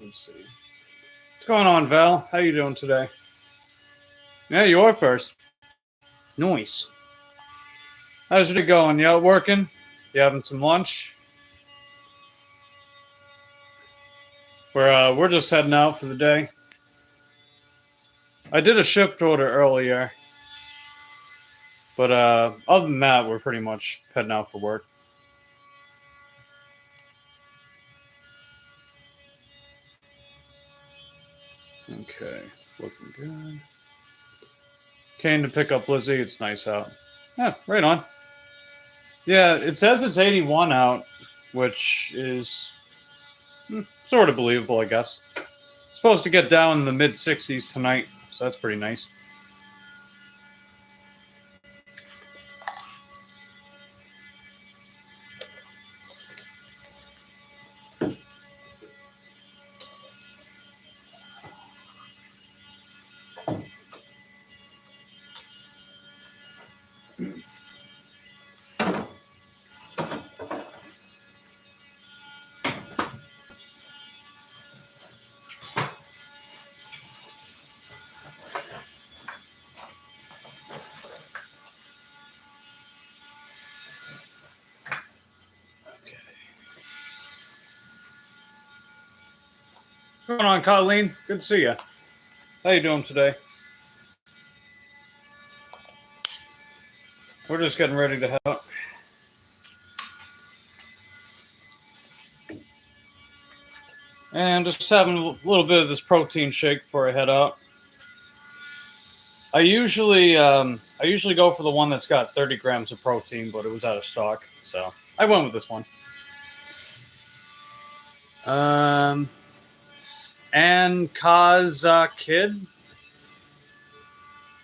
Let's see. What's going on, Val? How you doing today? Yeah, you're first. Nice. How's it going? You out working? You having some lunch? We're just heading out for the day. I did a shipped order earlier, but other than that, we're pretty much heading out for work. Okay, looking good. Came to pick up Lizzie. It's nice out. Yeah, right on. Yeah, it says it's 81 out, which is sort of believable, I guess. Supposed to get down in the mid 60s tonight, so that's pretty nice. What's going on, Colleen? Good to see you. How you doing today? We're just getting ready to head out. And just having a little bit of this protein shake before I head out. I usually go for the one that's got 30 grams of protein, but it was out of stock, so I went with this one. And Kid.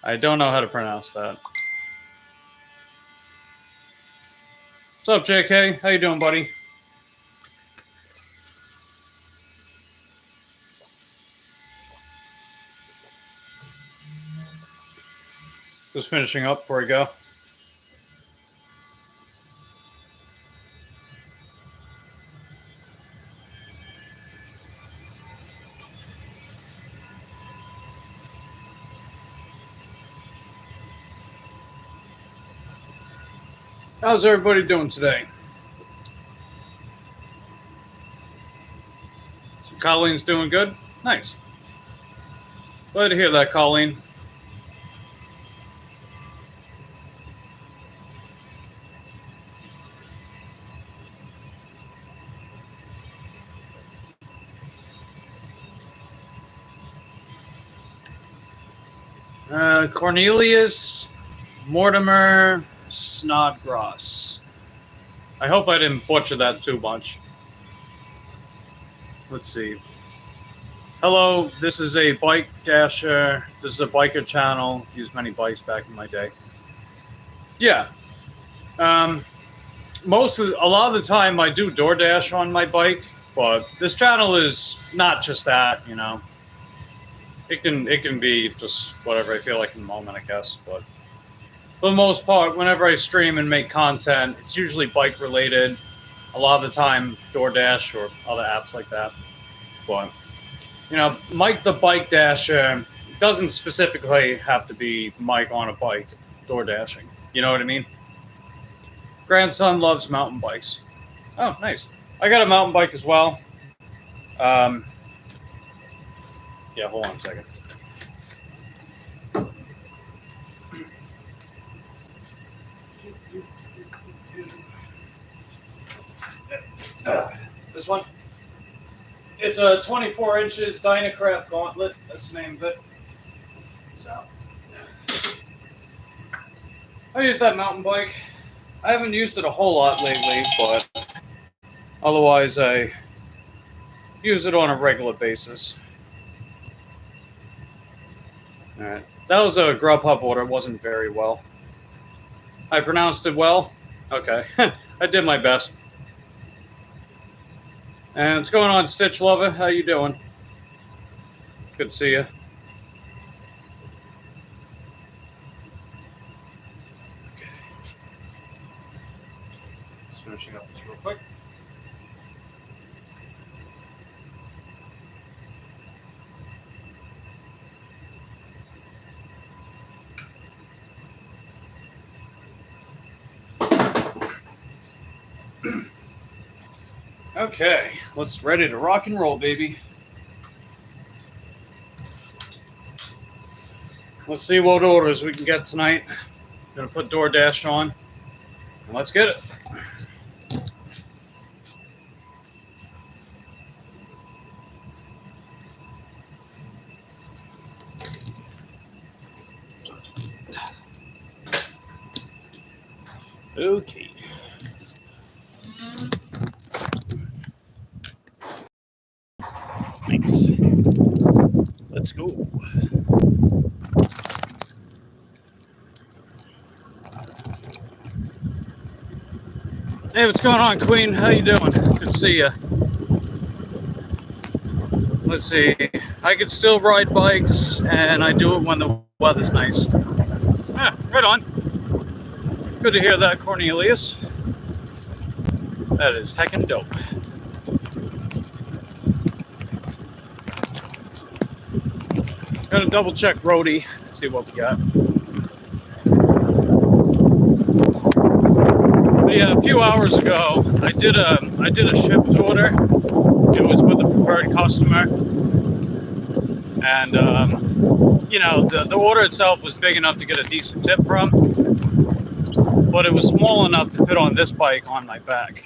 I don't know how to pronounce that. What's up, JK? How you doing, buddy? Just finishing up before I go. How's everybody doing today? So Colleen's doing good? Nice. Glad to hear that, Colleen. Cornelius Mortimer Snodgrass. I hope I didn't butcher that too much. Let's see. Hello, this is a bike dasher. This is a biker channel. Used many bikes back in my day. Yeah. A lot of the time I do DoorDash on my bike, but this channel is not just that, you know. It can be just whatever I feel like in the moment, I guess. But for the most part, whenever I stream and make content, it's usually bike related. A lot of the time, DoorDash or other apps like that. But you know, Mike the Bike Dasher doesn't specifically have to be Mike on a bike door dashing. You know what I mean? Grandson loves mountain bikes. Oh, nice. I got a mountain bike as well. Yeah, hold on a second. This one? It's a 24 inches Dynacraft Gauntlet. That's the name of it. So, I use that mountain bike. I haven't used it a whole lot lately, but otherwise I use it on a regular basis. Alright. That was a Grubhub order. It wasn't very well. I pronounced it well? Okay. I did my best. And what's going on, Stitch Lover? How you doing? Good to see you. Okay. Just finishing up this real quick. Okay, let's ready to rock and roll, baby. Let's see what orders we can get tonight. Gonna put DoorDash on. And let's get it. Okay. Thanks. Let's go. Hey, what's going on, Queen? How you doing? Good to see you. Let's see. I can still ride bikes, and I do it when the weather's nice. Ah, right on. Good to hear that, Cornelius. That is heckin' dope. Gonna double check Roadie, see what we got. But yeah, a few hours ago, I did a shipped order. It was with a preferred customer, and you know, the order itself was big enough to get a decent tip from, but it was small enough to fit on this bike on my back.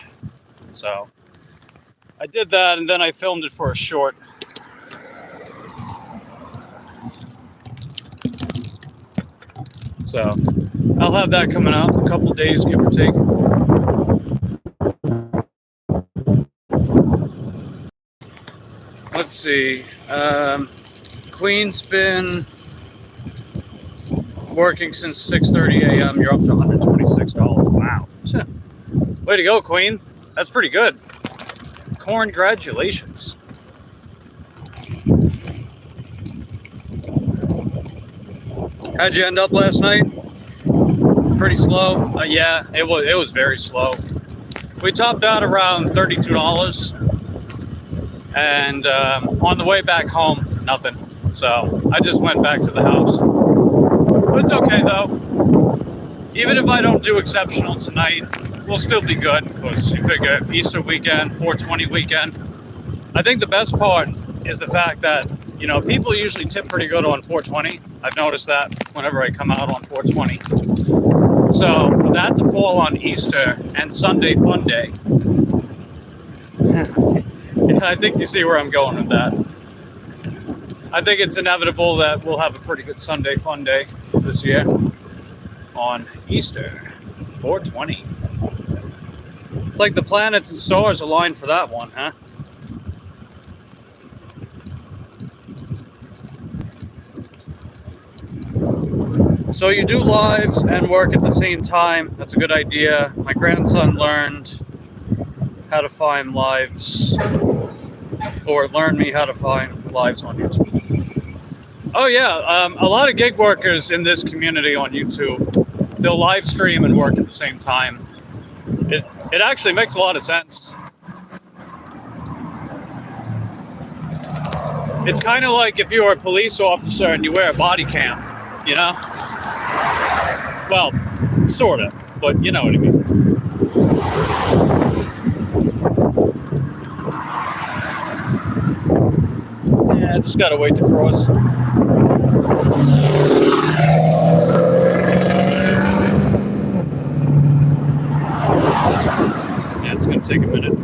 So I did that, and then I filmed it for a short. So I'll have that coming out in a couple days, give or take. Let's see. Queen's been working since 6:30 a.m. You're up to $126. Wow. Way to go, Queen. That's pretty good. Congratulations. How'd you end up last night? Pretty slow. Yeah, it was very slow. We topped out around $32, and on the way back home, nothing. So I just went back to the house. But it's okay though. Even if I don't do exceptional tonight, we'll still be good, because you figure Easter weekend, 420 weekend. I think the best part is the fact that, you know, people usually tip pretty good on 420. I've noticed that whenever I come out on 420. So for that to fall on Easter and Sunday Fun Day, I think you see where I'm going with that. I think it's inevitable that we'll have a pretty good Sunday Fun Day this year on Easter 420. It's like the planets and stars aligned for that one, huh? So you do lives and work at the same time. That's a good idea. My grandson learned how to find lives, or learned me how to find lives on YouTube. Oh yeah, a lot of gig workers in this community on YouTube, they'll live stream and work at the same time. It actually makes a lot of sense. It's kind of like if you're a police officer and you wear a body cam, you know? Well, sort of, but you know what I mean. Yeah, I just gotta wait to cross. Yeah, it's gonna take a minute.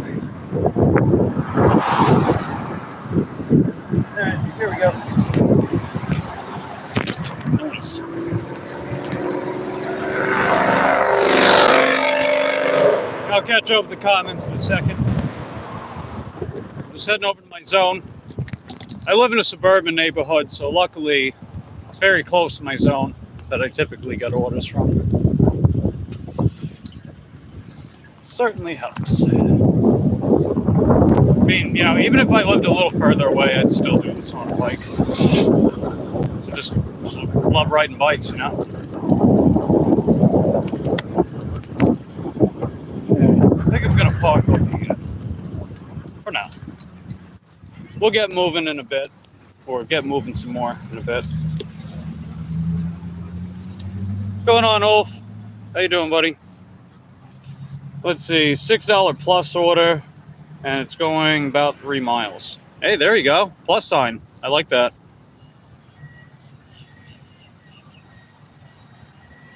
Alright, here we go. Nice. I'll catch up with the comments in a second. Just heading over to my zone. I live in a suburban neighborhood, so luckily it's very close to my zone that I typically get orders from. Certainly helps. I mean, you know, even if I lived a little further away, I'd still do this on a bike. So just love riding bikes, you know? I think I'm gonna park over here for now. We'll get moving in a bit, or get moving some more in a bit. What's going on, Ulf? How you doing, buddy? Let's see, $6 plus order. and it's going about 3 miles. Hey, there you go. Plus sign. I like that.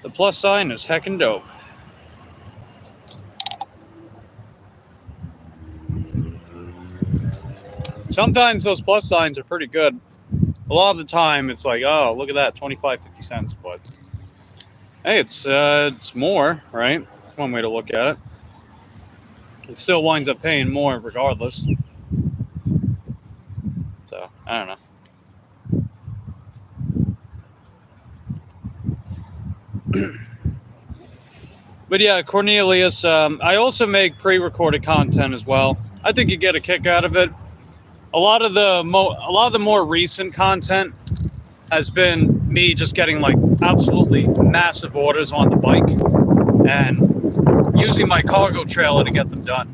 The plus sign is heckin' dope. Sometimes those plus signs are pretty good. A lot of the time, it's like, oh, look at that, 25, 50 cents. But hey, it's more, right? That's one way to look at it. It still winds up paying more regardless. So, I don't know. But yeah, Cornelius, I also make pre-recorded content as well. I think you get a kick out of it. A lot of the more recent content has been me just getting like absolutely massive orders on the bike and using my cargo trailer to get them done.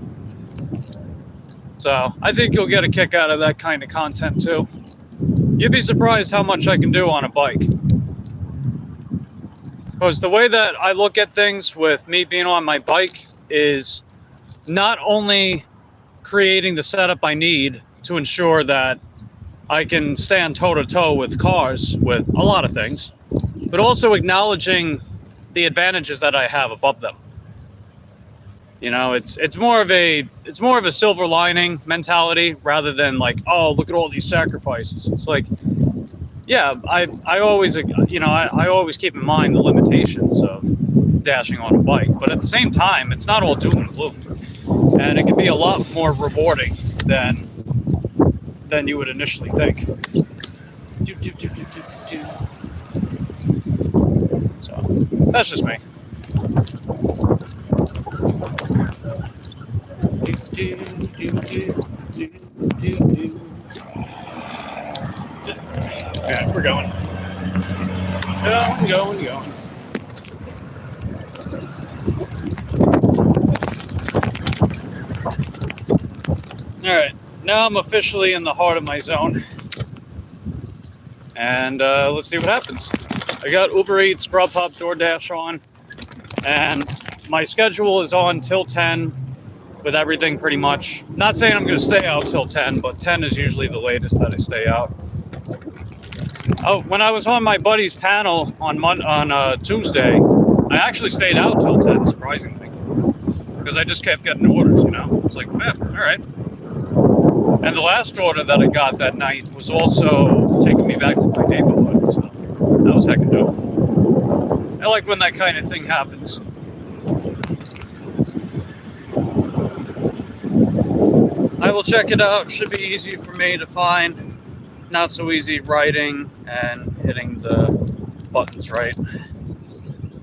So I think you'll get a kick out of that kind of content too. You'd be surprised how much I can do on a bike. Because the way that I look at things with me being on my bike is not only creating the setup I need to ensure that I can stand toe-to-toe with cars with a lot of things, but also acknowledging the advantages that I have above them. You know, it's more of a silver lining mentality rather than like, oh, look at all these sacrifices. It's like, yeah, I always keep in mind the limitations of dashing on a bike, but at the same time, it's not all doom and gloom, and it can be a lot more rewarding than you would initially think. So that's just me. Yeah, we're going. Going. All right, now I'm officially in the heart of my zone, and let's see what happens. I got Uber Eats, Grubhub, DoorDash on, and my schedule is on till 10 with everything pretty much. Not saying I'm going to stay out till 10, but 10 is usually the latest that I stay out. Oh, when I was on my buddy's panel on Tuesday, I actually stayed out till 10, surprisingly, because I just kept getting orders, you know? It's like, man, all right. And the last order that I got that night was also taking me back to my neighborhood, so that was heckin' dope. I like when that kind of thing happens. I will check it out. Should be easy for me to find. Not so easy writing and hitting the buttons right.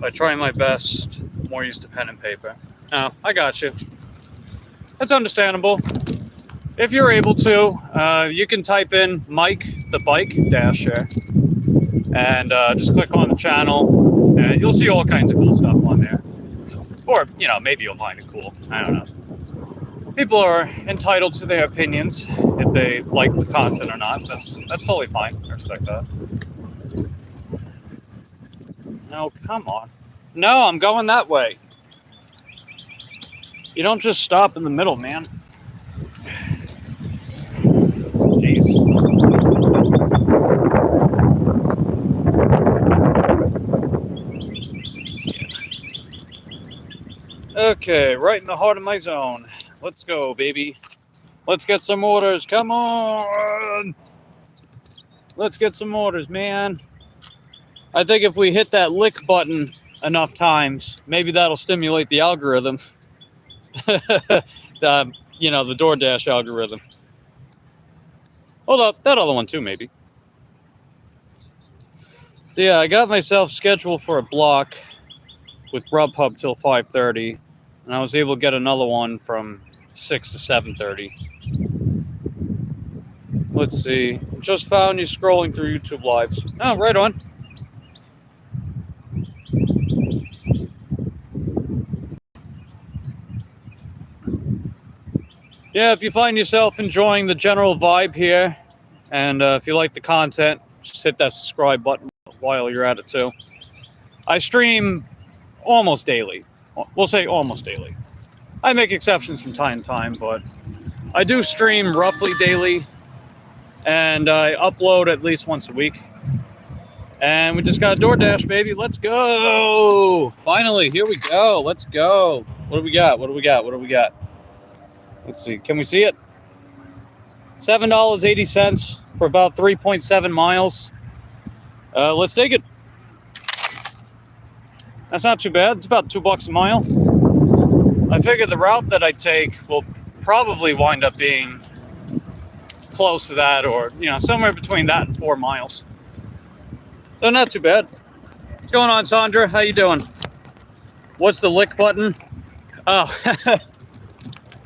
By trying my best, more used to pen and paper. Oh, I got you. That's understandable. If you're able to, you can type in Mike the Bike Dasher and just click on the channel and you'll see all kinds of cool stuff on there. Or, you know, maybe you'll find it cool. I don't know. People are entitled to their opinions if they like the content or not. That's totally fine. I respect that. No, come on. No, I'm going that way. You don't just stop in the middle, man. Jeez. Okay, right in the heart of my zone. Let's go, baby. Let's get some orders. Come on. Let's get some orders, man. I think if we hit that lick button enough times, maybe that'll stimulate the algorithm. You know, the DoorDash algorithm. Hold up, that other one too, maybe. So yeah, I got myself scheduled for a block with Grubhub till 5:30, and I was able to get another one from 6 to 7:30. Let's see. Just found you scrolling through YouTube Lives. Oh, right on. Yeah, if you find yourself enjoying the general vibe here, and if you like the content, just hit that subscribe button while you're at it too. I stream almost daily. We'll say almost daily. I make exceptions from time to time, but I do stream roughly daily, and I upload at least once a week. And we just got a DoorDash, baby. Let's go! Finally, here we go. Let's go. What do we got? What do we got? What do we got? Let's see. Can we see it? $7.80 for about 3.7 miles. Let's take it. That's not too bad. It's about $2 a mile. I figure the route that I take will probably wind up being close to that, or somewhere between that and 4 miles. So not too bad. What's going on, Sandra? How you doing? What's the lick button? Oh,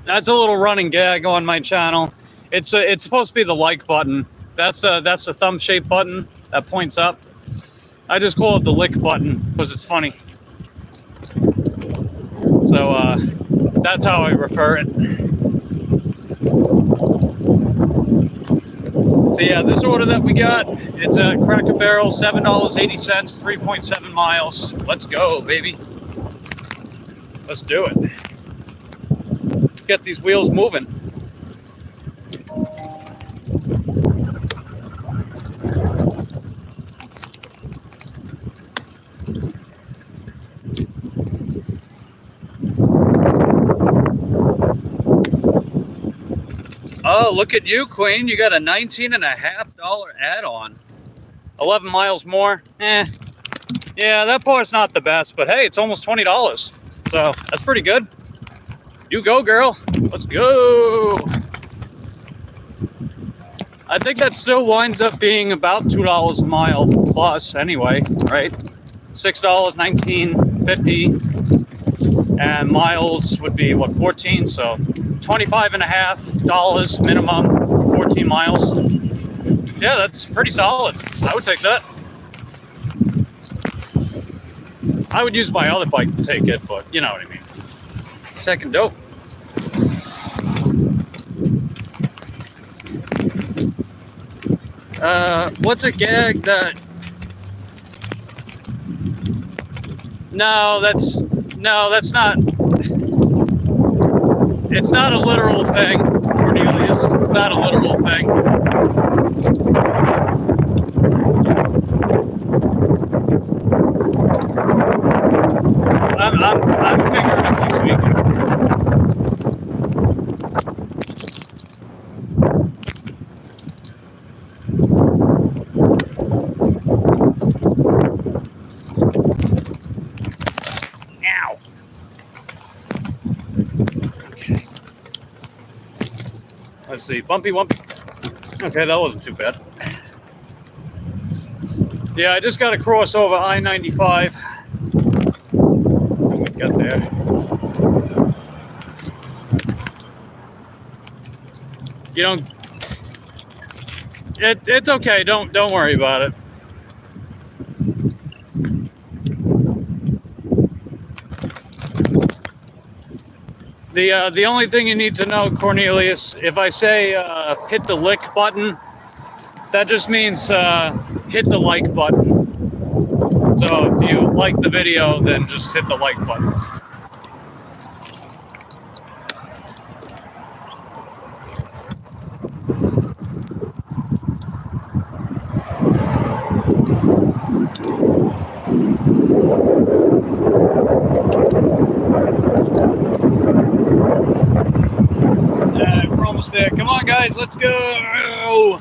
that's a little running gag on my channel. It's supposed to be the like button. That's the thumb shaped button that points up. I just call it the lick button because it's funny. So that's how I refer it. So yeah, this order that we got, it's a Cracker Barrel, $7.80, 3.7 miles. Let's go, baby. Let's do it. Let's get these wheels moving. Oh, look at you, Queen. You got a $19.50 add-on. 11 miles more. Yeah, that part's not the best, but hey, it's almost $20. So that's pretty good. You go, girl. Let's go. I think that still winds up being about $2 a mile plus anyway, right? $6, $19.50, and miles would be what, 14? So $25.50 minimum for 14 miles. Yeah, that's pretty solid. I would take that. I would use my other bike to take it, but you know what I mean. Second dope. What's a gag that... No, that's not... It's not a literal thing, Cornelius. Not a literal thing. I'm figuratively speaking. Ow. Okay. Let's see. Bumpy wumpy. Okay, that wasn't too bad. Yeah, I just got to cross over I-95. We got there. You don't. It's okay. Don't worry about it. The only thing you need to know, Cornelius, if I say hit the lick button, that just means hit the like button. So if you like the video, then just hit the like button. We're almost there. Come on, guys, let's go.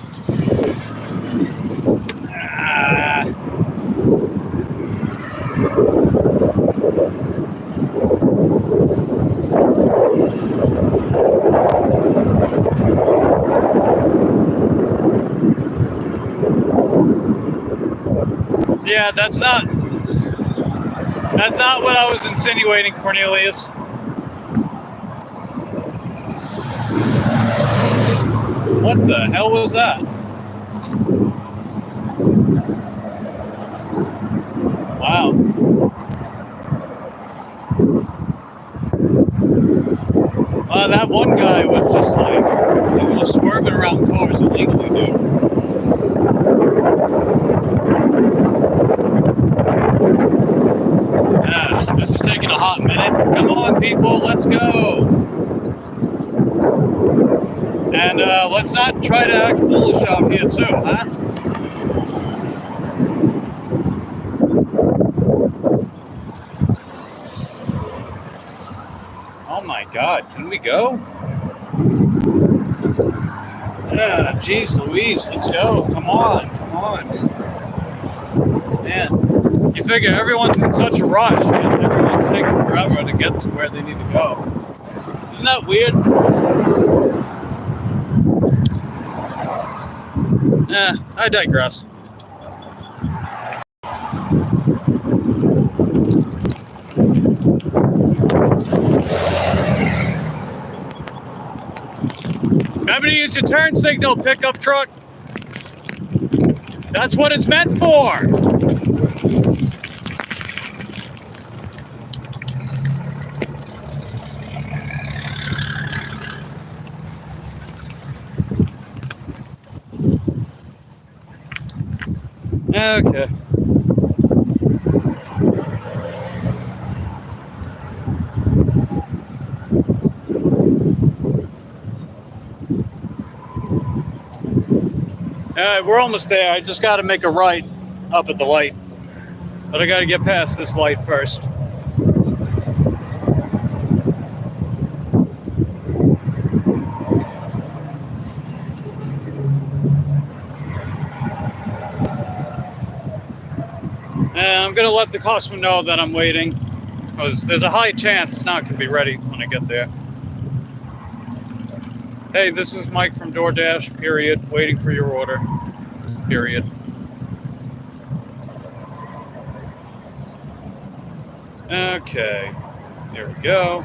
Yeah, that's not what I was insinuating, Cornelius. What the hell was that? Wow. That one guy was just like, he was swerving around cars illegally, dude. This is taking a hot minute. Come on, people, let's go. let's not try to act foolish out here too, huh? Oh my God, can we go? Jeez Louise, let's go. Come on. Man, you figure everyone's in such a rush and everyone's taking forever to get to where they need to go. Isn't that weird? I digress. Remember to use your turn signal, pickup truck. That's what it's meant for. Okay. We're almost there. I just got to make a right up at the light. But I got to get past this light first. I'm going to let the customer know that I'm waiting, because there's a high chance it's not going to be ready when I get there. Hey, this is Mike from DoorDash, period. Waiting for your order, period. Okay, there we go.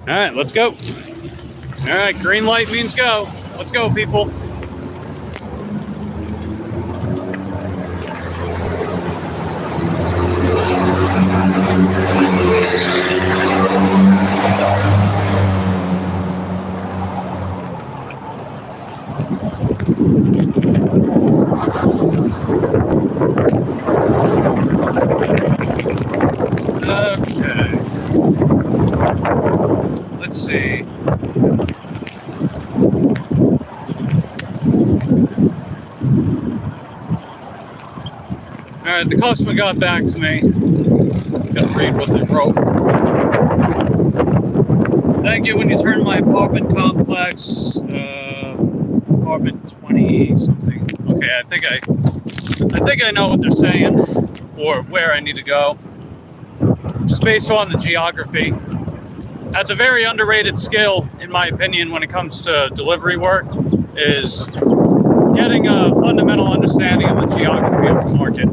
All right, let's go. All right, green light means go. Let's go, people. Okay. Let's see. All right, the customer got back to me. Gotta read what they wrote. Thank you. When you turn my apartment complex, apartment 20 something. Okay, I think I know what they're saying, or where I need to go. Just based on the geography. That's a very underrated skill, in my opinion, when it comes to delivery work, is getting a fundamental understanding of the geography of the market.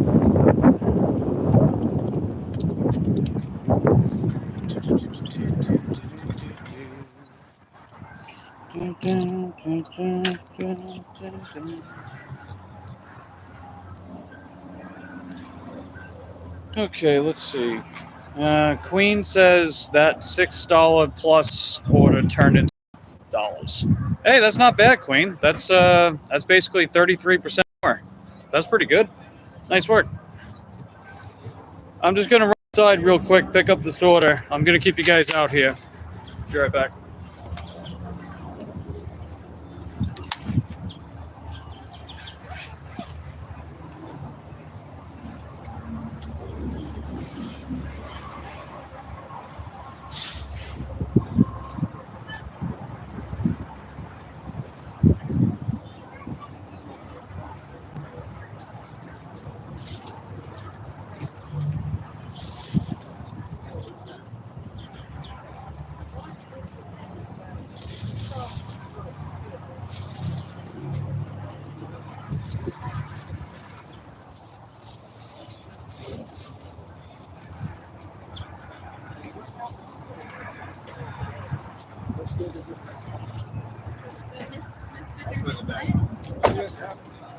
Okay, let's see. Queen says that $6 plus order turned into $dollars. Hey, that's not bad, Queen. That's basically 33% more. That's pretty good. Nice work. I'm just gonna run outside real quick, pick up this order. I'm gonna keep you guys out here. Be right back.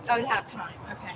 Oh, to have time. Okay.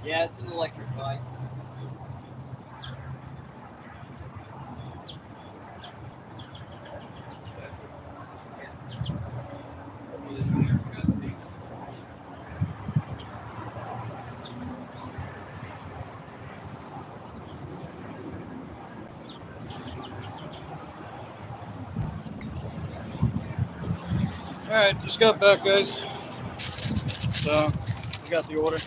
Yeah, it's an electric bike. Alright, just got back, guys. So, we got the order.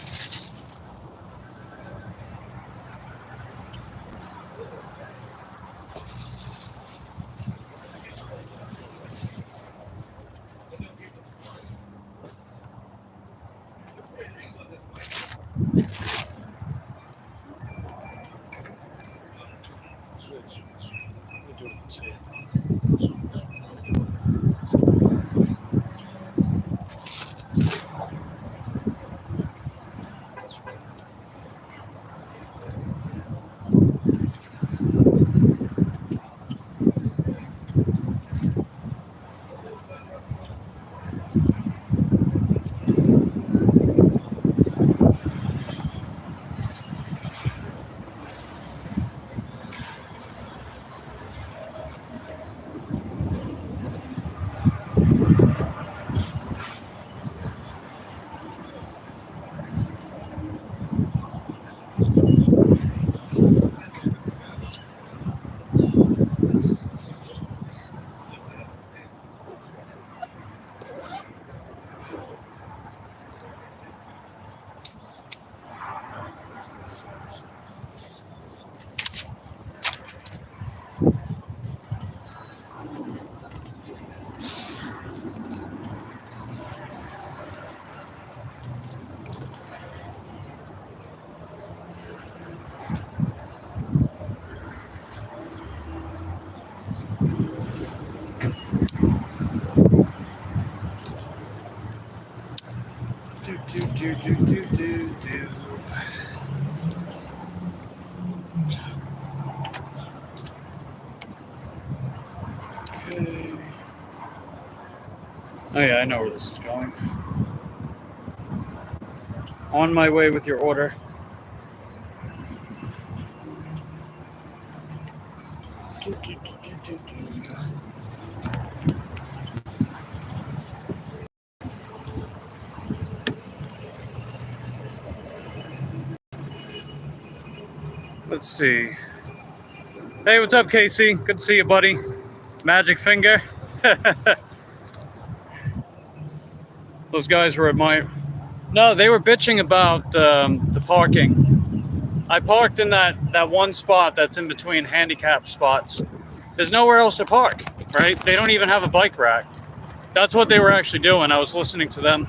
Do. Oh yeah, I know where this is going. On my way with your order. Let's see. Hey, what's up, Casey? Good to see you, buddy. Magic finger. Those guys were at my... No, they were bitching about the parking. I parked in that one spot that's in between handicap spots. There's nowhere else to park, right? They don't even have a bike rack. That's what they were actually doing. I was listening to them.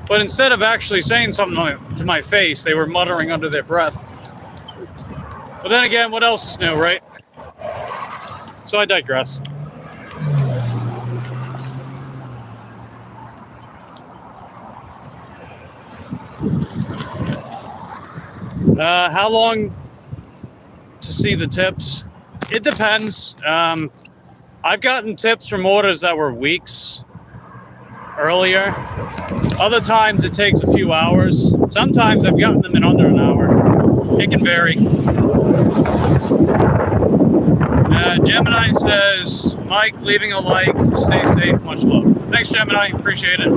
But instead of actually saying something to my face, they were muttering under their breath. But then again, what else is new, right? So I digress. How long to see the tips? It depends. I've gotten tips from orders that were weeks earlier. Other times it takes a few hours. Sometimes I've gotten them in under an hour. It can vary. Gemini says, Mike, leaving a like, stay safe, much love. Thanks, Gemini, appreciate it.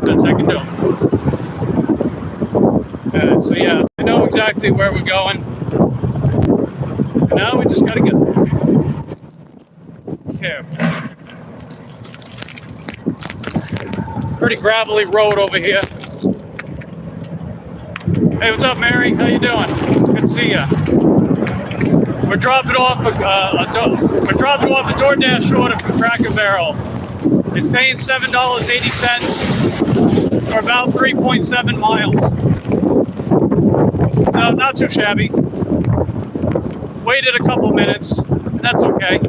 Best I can do. So yeah, I know exactly where we're going. Now we just gotta get there. Careful. Pretty gravelly road over here. Hey, what's up, Mary? How you doing? Good to see ya. We're dropping off a DoorDash order from Cracker Barrel. It's paying $7.80 for about 3.7 miles. So not too shabby. Waited a couple minutes. That's okay.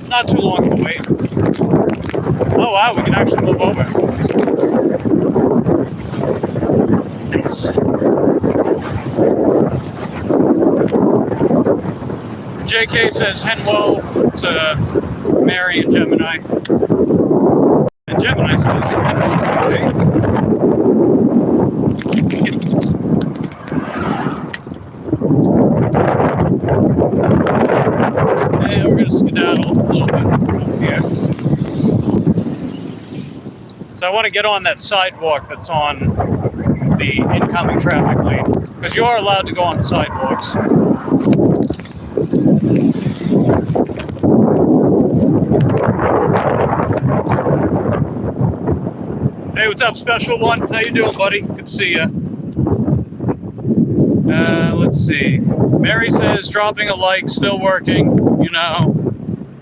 Not too long to wait. Oh wow, we can actually move over. Nice. JK says hello to Mary and Gemini. And Gemini says hello to Mary. And we're going to skedaddle a little bit over here. So I want to get on that sidewalk that's on the incoming traffic lane. Because you are allowed to go on the sidewalks. Hey, what's up, Special One? How you doing, buddy? Good to see ya. Let's see. Mary says, dropping a like, still working. You know,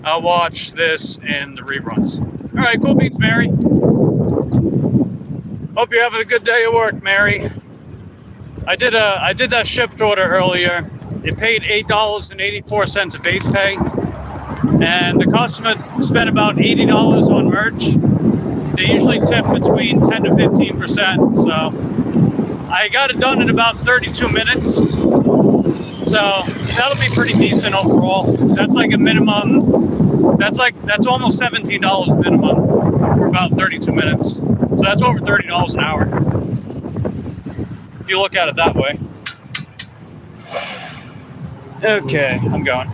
I'll watch this in the reruns. All right, cool beats, Mary. Hope you're having a good day at work, Mary. I did that shipped order earlier. It paid $8.84 of base pay, and the customer spent about $80 on merch. They usually tip between 10 to 15%, so I got it done in about 32 minutes. So that'll be pretty decent overall. That's like a minimum. That's almost $17 minimum for about 32 minutes. So that's over $30 an hour. If you look at it that way. Okay, I'm going.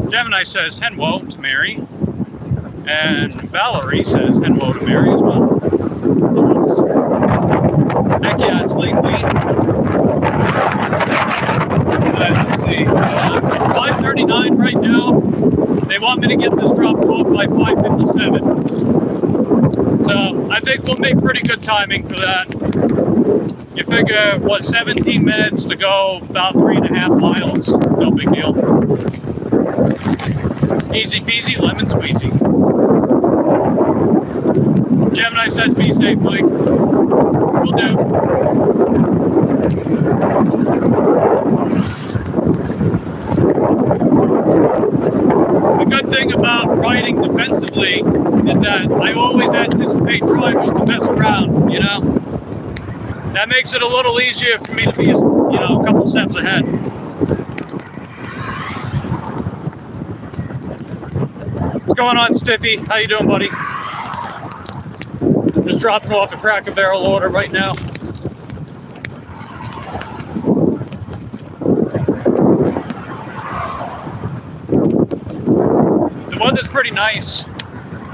Gemini says hello to Mary, and Valerie says hello to Mary as well. Nice. Heck yeah, it's late week. Let's see. It's 5:39 right now. They want me to get this dropped off by 5:57. So I think we'll make pretty good timing for that. You figure, what, 17 minutes to go about 3.5 miles. No big deal. Easy peasy, lemon squeezy. Gemini says, be safe, Mike. Will do. good thing about riding defensively is that I always anticipate drivers to mess around, you know? That makes it a little easier for me to be, you know, a couple steps ahead. What's going on, Stiffy? How you doing, buddy? Just dropping off a Cracker Barrel order right now. The weather's pretty nice.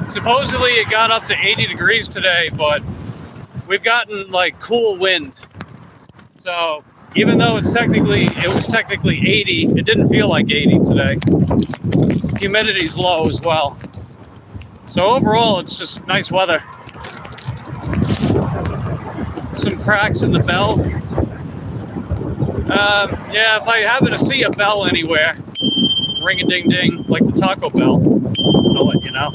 Supposedly it got up to 80 degrees today, but we've gotten like cool wind. So even though it was technically 80, it didn't feel like 80 today. Humidity's low as well. So overall, it's just nice weather. Some cracks in the bell. Yeah, if I happen to see a bell anywhere, ring-a-ding-ding, like the Taco Bell, I'll let you know.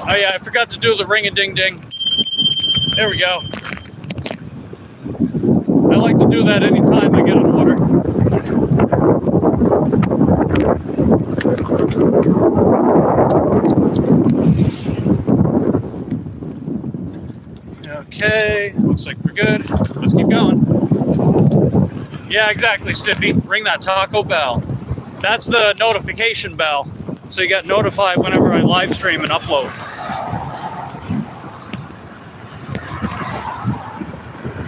Oh yeah, I forgot to do the ring-a-ding-ding. There we go. I like to do that anytime I get an order. Okay, looks like we're good. Let's keep going. Yeah, exactly, Stiffy. Ring that Taco Bell. That's the notification bell. So you get notified whenever I live stream and upload.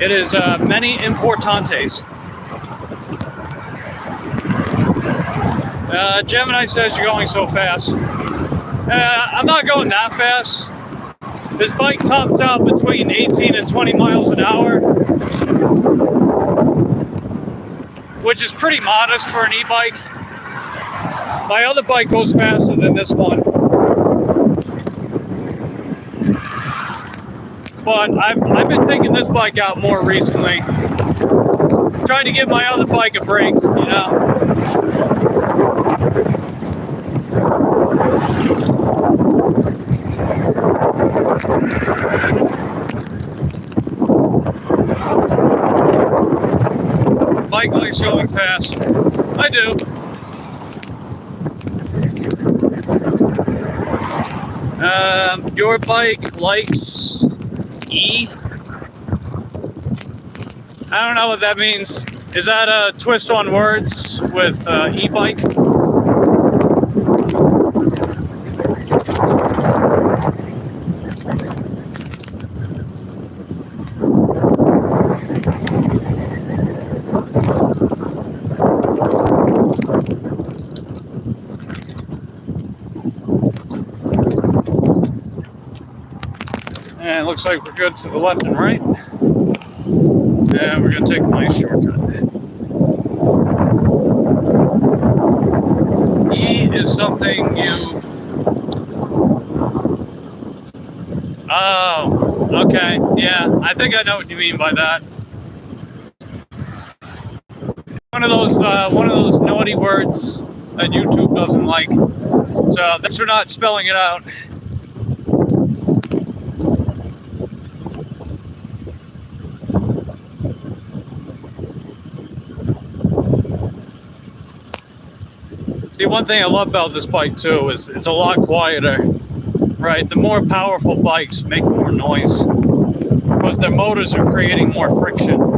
It is many importantes. Gemini says you're going so fast. I'm not going that fast. This bike tops out between 18 and 20 miles an hour, which is pretty modest for an e-bike. My other bike goes faster than this one. But I've been taking this bike out more recently. Trying to give my other bike a break, you know? Bike likes going fast. I do. Your bike likes E? I don't know what that means. Is that a twist on words with e-bike? And it looks like we're good to the left and right. And we're going to take a nice shortcut. E is something you... Oh, okay. Yeah, I think I know what you mean by that. One of those naughty words that YouTube doesn't like. So thanks for not spelling it out. See, one thing I love about this bike too is it's a lot quieter, right? The more powerful bikes make more noise because their motors are creating more friction.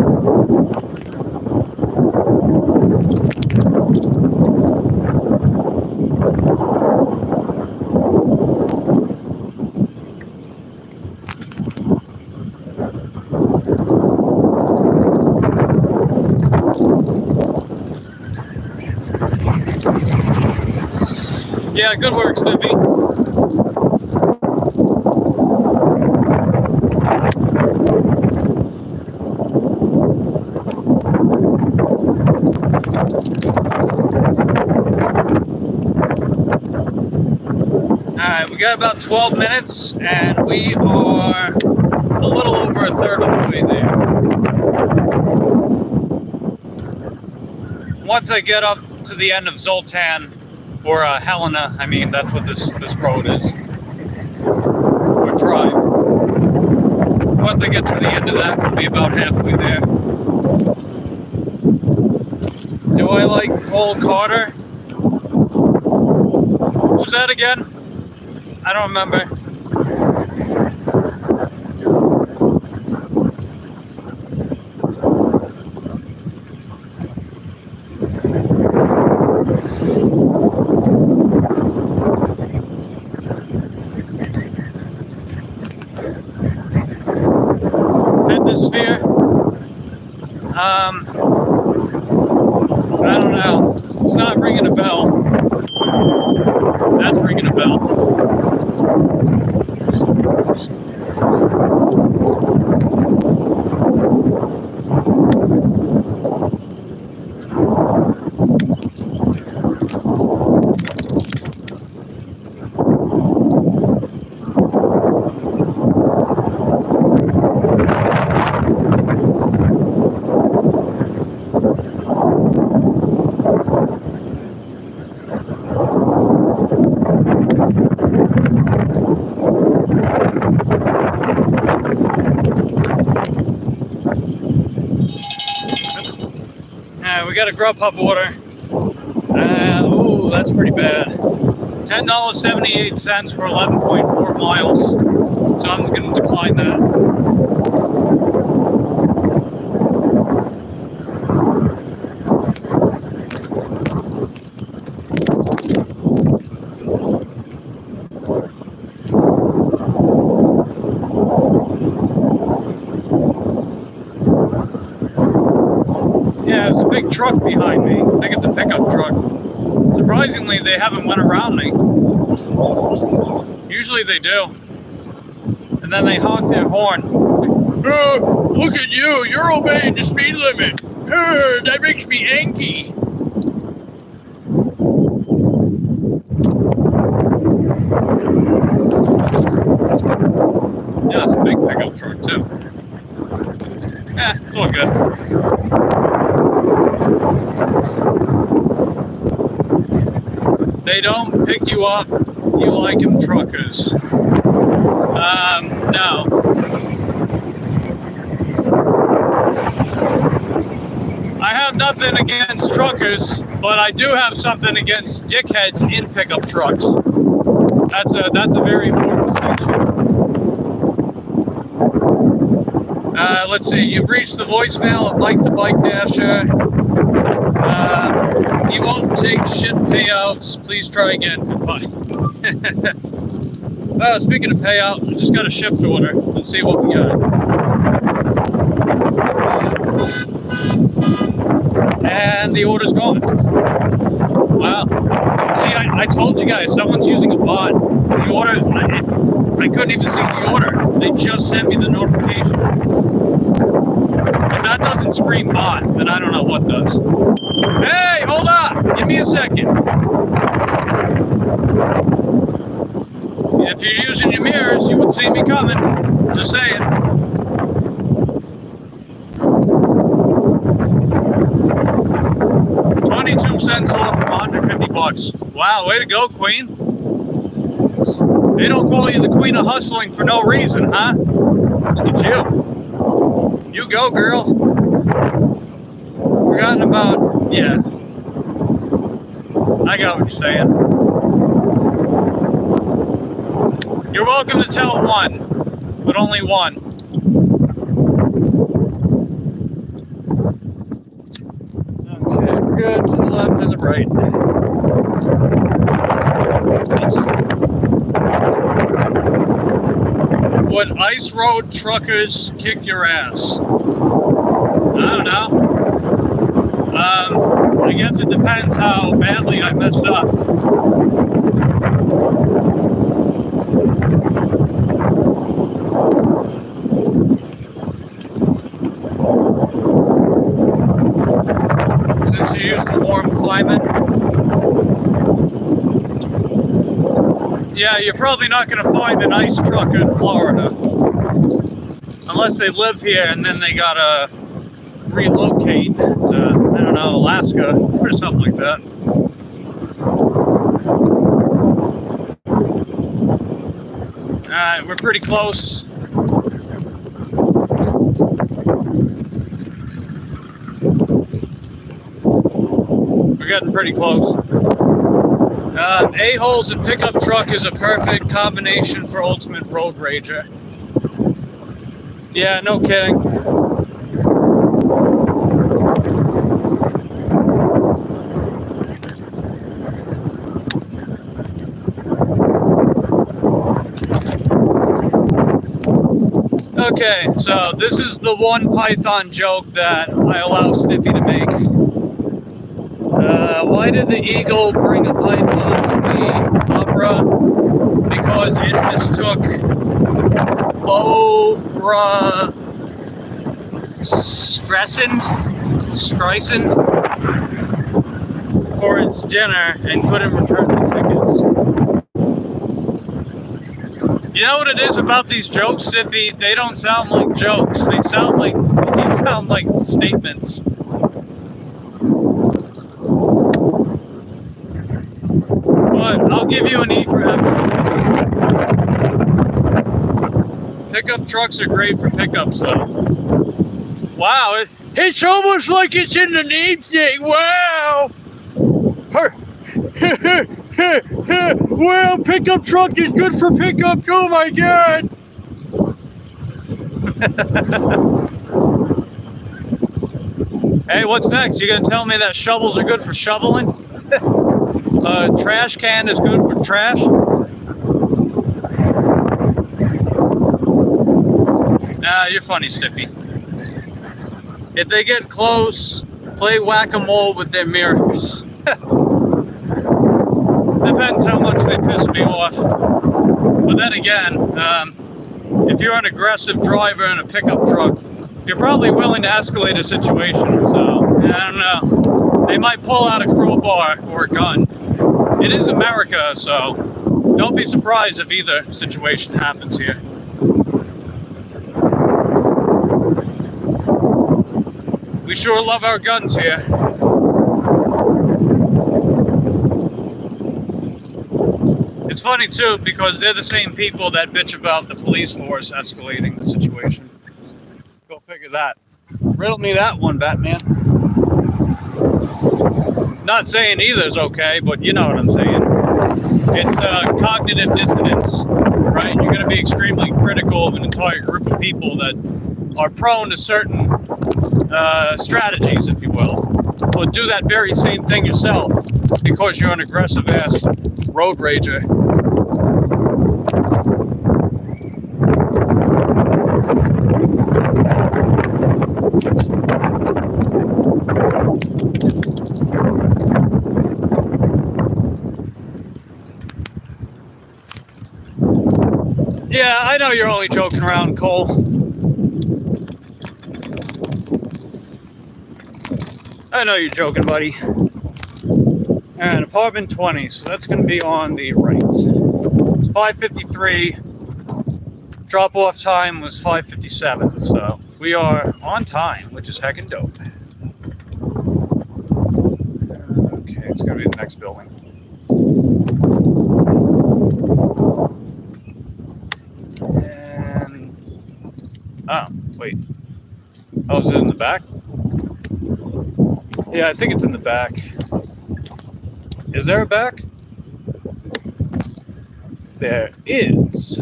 Yeah, good work, Stiffy. Alright, we got about 12 minutes, and we are a little over a third of the way there. Once I get up to the end of Zoltan, or Helena, I mean, that's what this road is. Or drive. Once I get to the end of that, we'll be about halfway there. Do I like Cole Carter? Who's that again? I don't remember. Fitness sphere? I don't know. It's not ringing a bell. That's ringing a bell. We got a Grubhub order. Ooh, that's pretty bad. $10.78 for 11.4 miles. So I'm going to decline that. Yeah, there's a big truck behind me. I think it's a pickup truck. Surprisingly, they haven't went around me. Usually they do. And then they honk their horn. Oh, look at you, you're obeying the speed limit. That makes me angry. Yeah, it's a big pickup truck too. Yeah, it's all good. They don't pick you up, you like them truckers. No. I have nothing against truckers, but I do have something against dickheads in pickup trucks. That's a very important distinction. Let's see, you've reached the voicemail of Mike the Bike Dasher. You won't take shit payouts. Please try again. Goodbye. Speaking of payout, I just got a shipped order. Let's see what we got. And the order's gone. Wow. See, I told you guys, someone's using a bot. The order, I couldn't even see the order. They just sent me the notification. If that doesn't scream bot, then I don't know what does. Hey, hold up! Give me a second. If you're using your mirrors, you would see me coming. Just saying. $0.22 off from $150. Wow, way to go, Queen. They don't call you the Queen of Hustling for no reason, huh? Look at you. You go, girl. Forgotten about, yeah. I got what you're saying. You're welcome to tell one, but only one. Okay, we're good to the left and the right. Would ice road truckers kick your ass? I don't know. I guess it depends how badly I messed up. Since you used the warm climate. Yeah, you're probably not going to find an ice trucker in Florida. Unless they live here and then they got to relocate to, I don't know, Alaska or something like that. Alright, we're pretty close. pretty close. A-holes and pickup truck is a perfect combination for ultimate road rager. Yeah, no kidding. Okay, so this is the one Python joke that I allow Stiffy to make. Why did the eagle bring a python to the opera? Because it mistook Bobra Streisand for its dinner and couldn't return the tickets. You know what it is about these jokes, Stiffy? They don't sound like jokes. They sound like statements. But I'll give you an E for effort. Pickup trucks are great for pickups, though. Wow, it's almost like it's in the namesake. Wow. Well, pickup truck is good for pickups. Oh my God. Hey, what's next? You gonna tell me that shovels are good for shoveling? Trash can is good for trash? Nah, you're funny, Stiffy. If they get close, play whack-a-mole with their mirrors. Depends how much they piss me off. But then again, if you're an aggressive driver in a pickup truck, you're probably willing to escalate a situation. So, I don't know. They might pull out a crowbar or a gun. It is America, so don't be surprised if either situation happens here. We sure love our guns here. It's funny too, because they're the same people that bitch about the police force escalating the situation. Go figure that. Riddle me that one, Batman. Not saying either's okay, but you know what I'm saying. It's cognitive dissonance, right? You're going to be extremely critical of an entire group of people that are prone to certain strategies, if you will. But do that very same thing yourself because you're an aggressive-ass road rager. Yeah, I know you're only joking around, Cole. I know you're joking, buddy. And apartment 20, so that's going to be on the right. It's 5:53. Drop-off time was 5:57, so we are on time, which is heckin' dope. Okay, it's going to be the next building. And... oh, wait. Oh, is it in the back? Yeah, I think it's in the back. Is there a back? There is.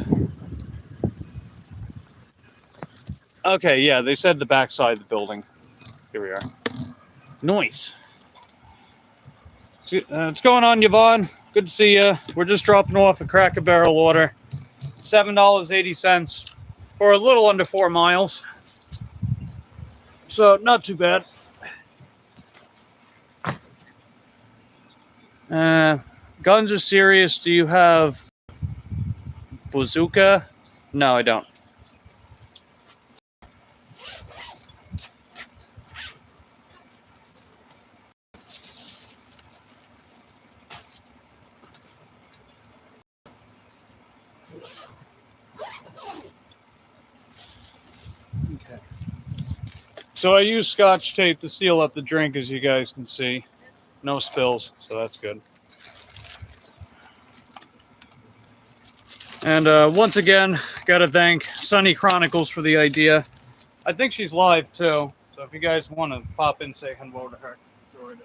Okay, yeah, they said the back side of the building. Here we are. Nice. What's going on, Yvonne? Good to see you. We're just dropping off a Cracker Barrel order. $7.80 for a little under 4 miles. So, not too bad. Guns are serious. Do you have bazooka? No, I don't. Okay. So I use Scotch tape to seal up the drink, as you guys can see. No spills, so that's good. And once again, got to thank Sunny Chronicles for the idea. I think she's live too, so if you guys want to pop in, say hello to her. Go right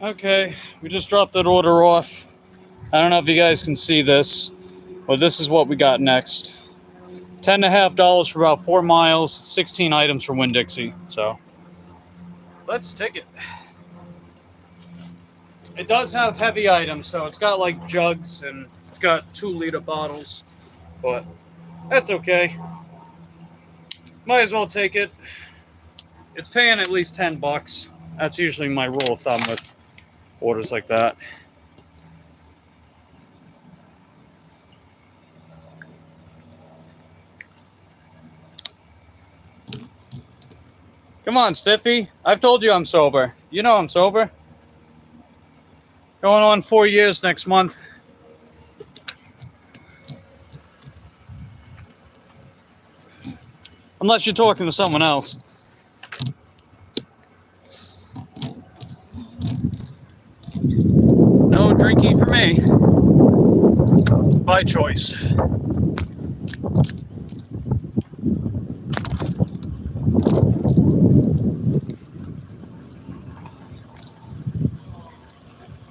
Okay, we just dropped that order off. I don't know if you guys can see this, but this is what we got next. $10.50 for about 4 miles, 16 items from Winn-Dixie. So let's take it. It does have heavy items, so it's got like jugs and it's got 2-liter bottles, but that's okay. Might as well take it. It's paying at least $10. That's usually my rule of thumb with orders like that. Come on, Stiffy. I've told you I'm sober. You know I'm sober. Going on 4 years next month. Unless you're talking to someone else. No drinking for me. By choice.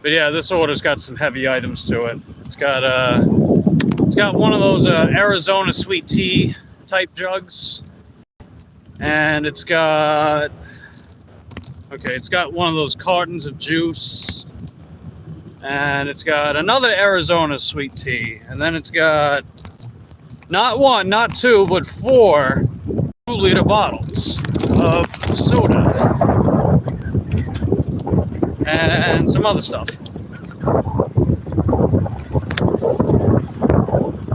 But yeah, this order's got some heavy items to it. It's got one of those Arizona sweet tea type jugs, and it's got one of those cartons of juice, and it's got another Arizona sweet tea, and then it's got not 1, not 2, but 4 2-liter bottles of soda. And some other stuff.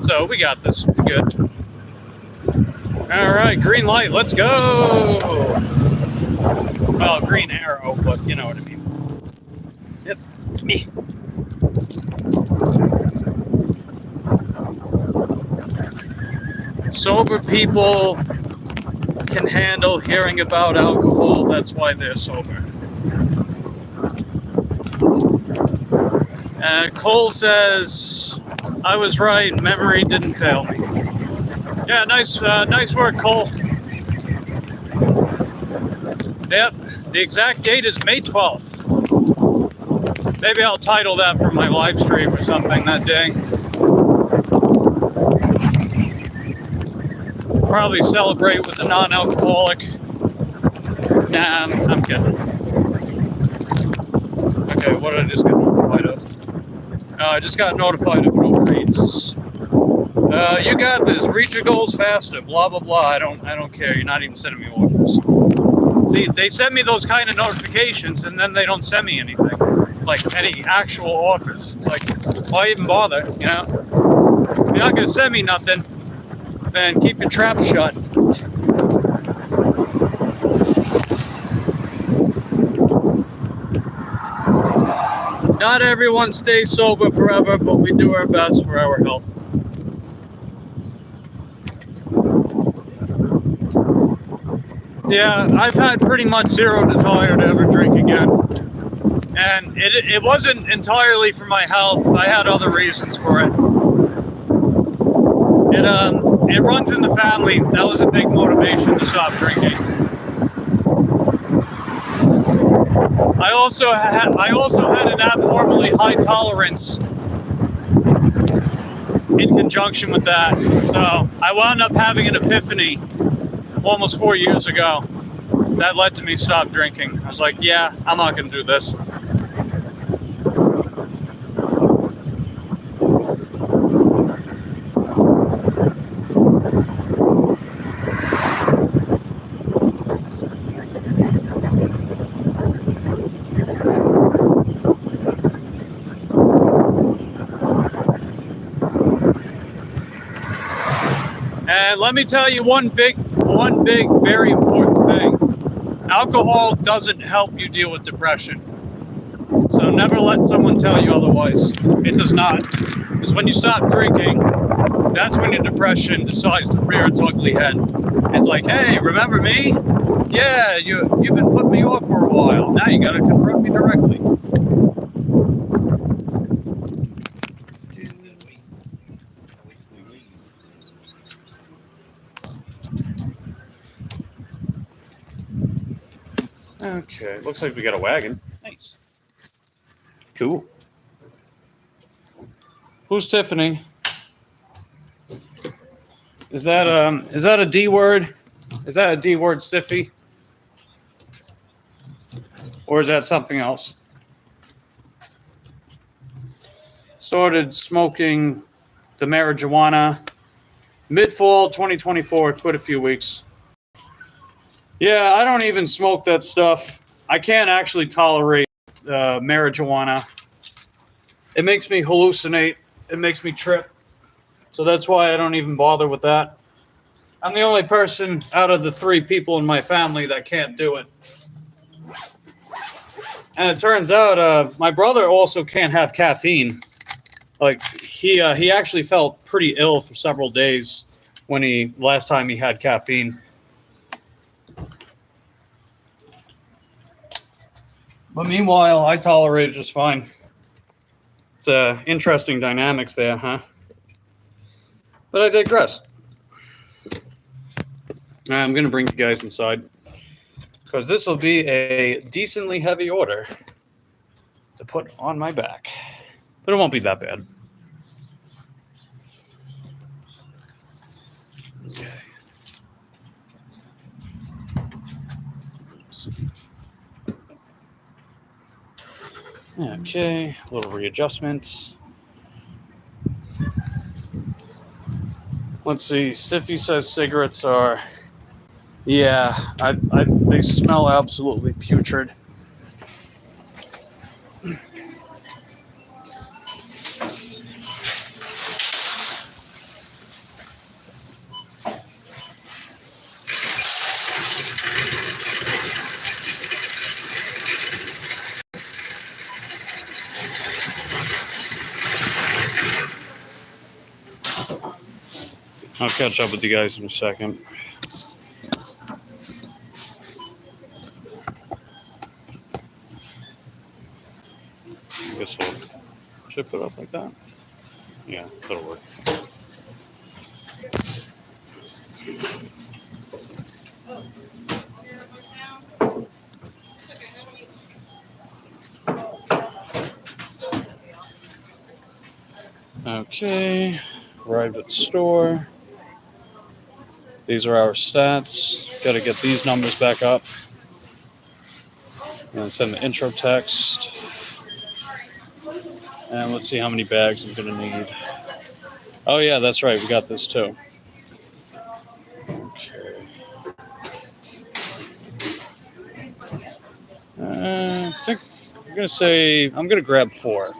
So we got this. We're good. Alright, green light, let's go! Well, green arrow, but you know what I mean. Yep, me. Sober people can handle hearing about alcohol, that's why they're sober. Cole says, I was right, memory didn't fail me. Yeah, nice work, Cole. Yep, the exact date is May 12th. Maybe I'll title that for my live stream or something that day. Probably celebrate with a non-alcoholic. Nah, I'm kidding. Okay, what did I just get notified of? I just got notified of Uber Eats. You got this. Reach your goals faster. Blah blah blah. I don't care. You're not even sending me orders. See, they send me those kind of notifications, and then they don't send me anything, like any actual offers. It's like, why even bother? You know, you're not gonna send me nothing. Then keep your trap shut. Not everyone stays sober forever, but we do our best for our health. Yeah, I've had pretty much zero desire to ever drink again. And it wasn't entirely for my health. I had other reasons for it. It runs in the family. That was a big motivation to stop drinking. I also had an abnormally high tolerance in conjunction with that. So I wound up having an epiphany almost 4 years ago that led to me stop drinking. I was like, yeah, I'm not going to do this. And let me tell you one big, very important thing. Alcohol doesn't help you deal with depression. So never let someone tell you otherwise. It does not. Because when you stop drinking, that's when your depression decides to rear its ugly head. It's like, hey, remember me? Yeah, you've been putting me off for a while. Now you gotta confront me directly. Okay, looks like we got a wagon. Nice. Cool. Who's Tiffany? Is that a D word? Is that a D word, Stiffy? Or is that something else? Started smoking the marijuana mid-fall 2024. Quit a few weeks. Yeah, I don't even smoke that stuff. I can't actually tolerate marijuana. It makes me hallucinate. It makes me trip. So that's why I don't even bother with that. I'm the only person out of the 3 people in my family that can't do it. And it turns out my brother also can't have caffeine. Like he actually felt pretty ill for several days when last time he had caffeine. But meanwhile, I tolerate it just fine. It's interesting dynamics there, huh? But I digress. I'm going to bring you guys inside because this will be a decently heavy order to put on my back. But it won't be that bad. Okay. Okay, a little readjustment. Let's see. Stiffy says cigarettes are, yeah, they smell absolutely putrid. I'll catch up with you guys in a second. I guess I'll chip it up like that. Yeah, that'll work. Okay, arrived at the store. These are our stats. Got to get these numbers back up. And send the intro text. And let's see how many bags I'm going to need. Oh, yeah, that's right. We got this too. Okay. I think I'm going to grab 4.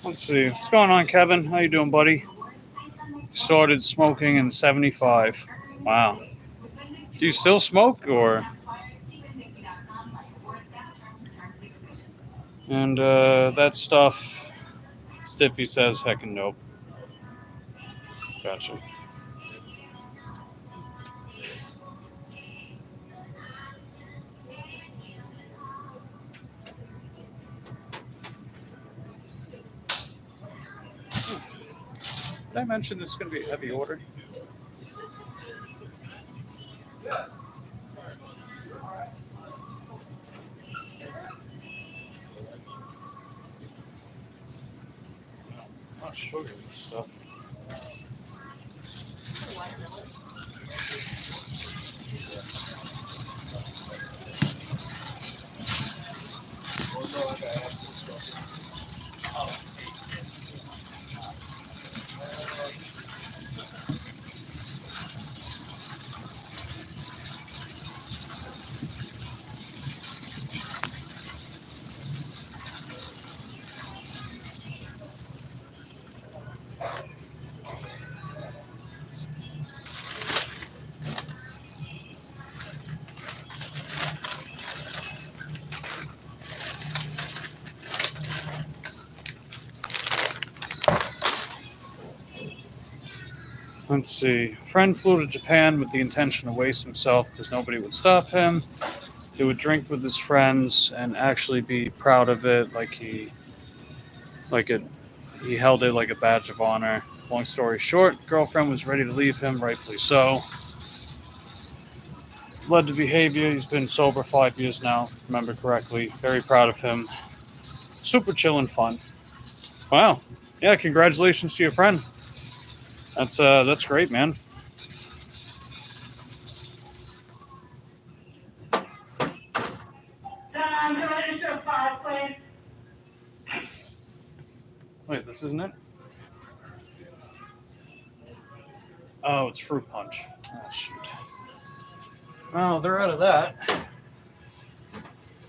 Let's see. What's going on, Kevin? How you doing, buddy? Started smoking in 75. Wow. Do you still smoke, or? And that stuff, Stiffy says, heckin' nope. Gotcha. Did I mention this is going to be a heavy order? Not sugar and stuff. Let's see. Friend flew to Japan with the intention to waste himself because nobody would stop him. He would drink with his friends and actually be proud of it, he held it like a badge of honor. Long story short, girlfriend was ready to leave him, rightfully so. Led to behavior. He's been sober 5 years now, if I remember correctly. Very proud of him. Super chill and fun. Wow. Yeah, congratulations to your friend. That's great, man. Wait, this isn't it? Oh, it's fruit punch. Oh, shoot. Oh, they're out of that.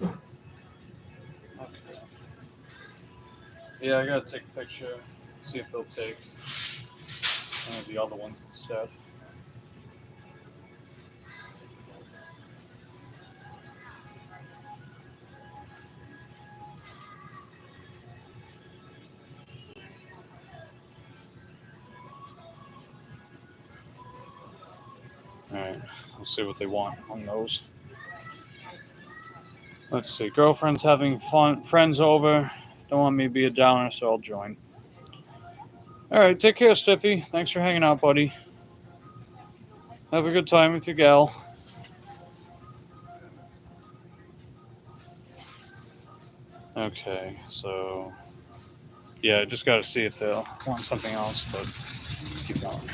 Okay. Yeah, I gotta take a picture, see if they'll take one of the other ones instead. Alright, we'll see what they want on those. Let's see. Girlfriend's having fun. Friends over. Don't want me to be a downer, so I'll join. Alright, take care, Stiffy. Thanks for hanging out, buddy. Have a good time with your gal. Okay, so... Yeah, I just gotta see if they'll want something else, but let's keep going.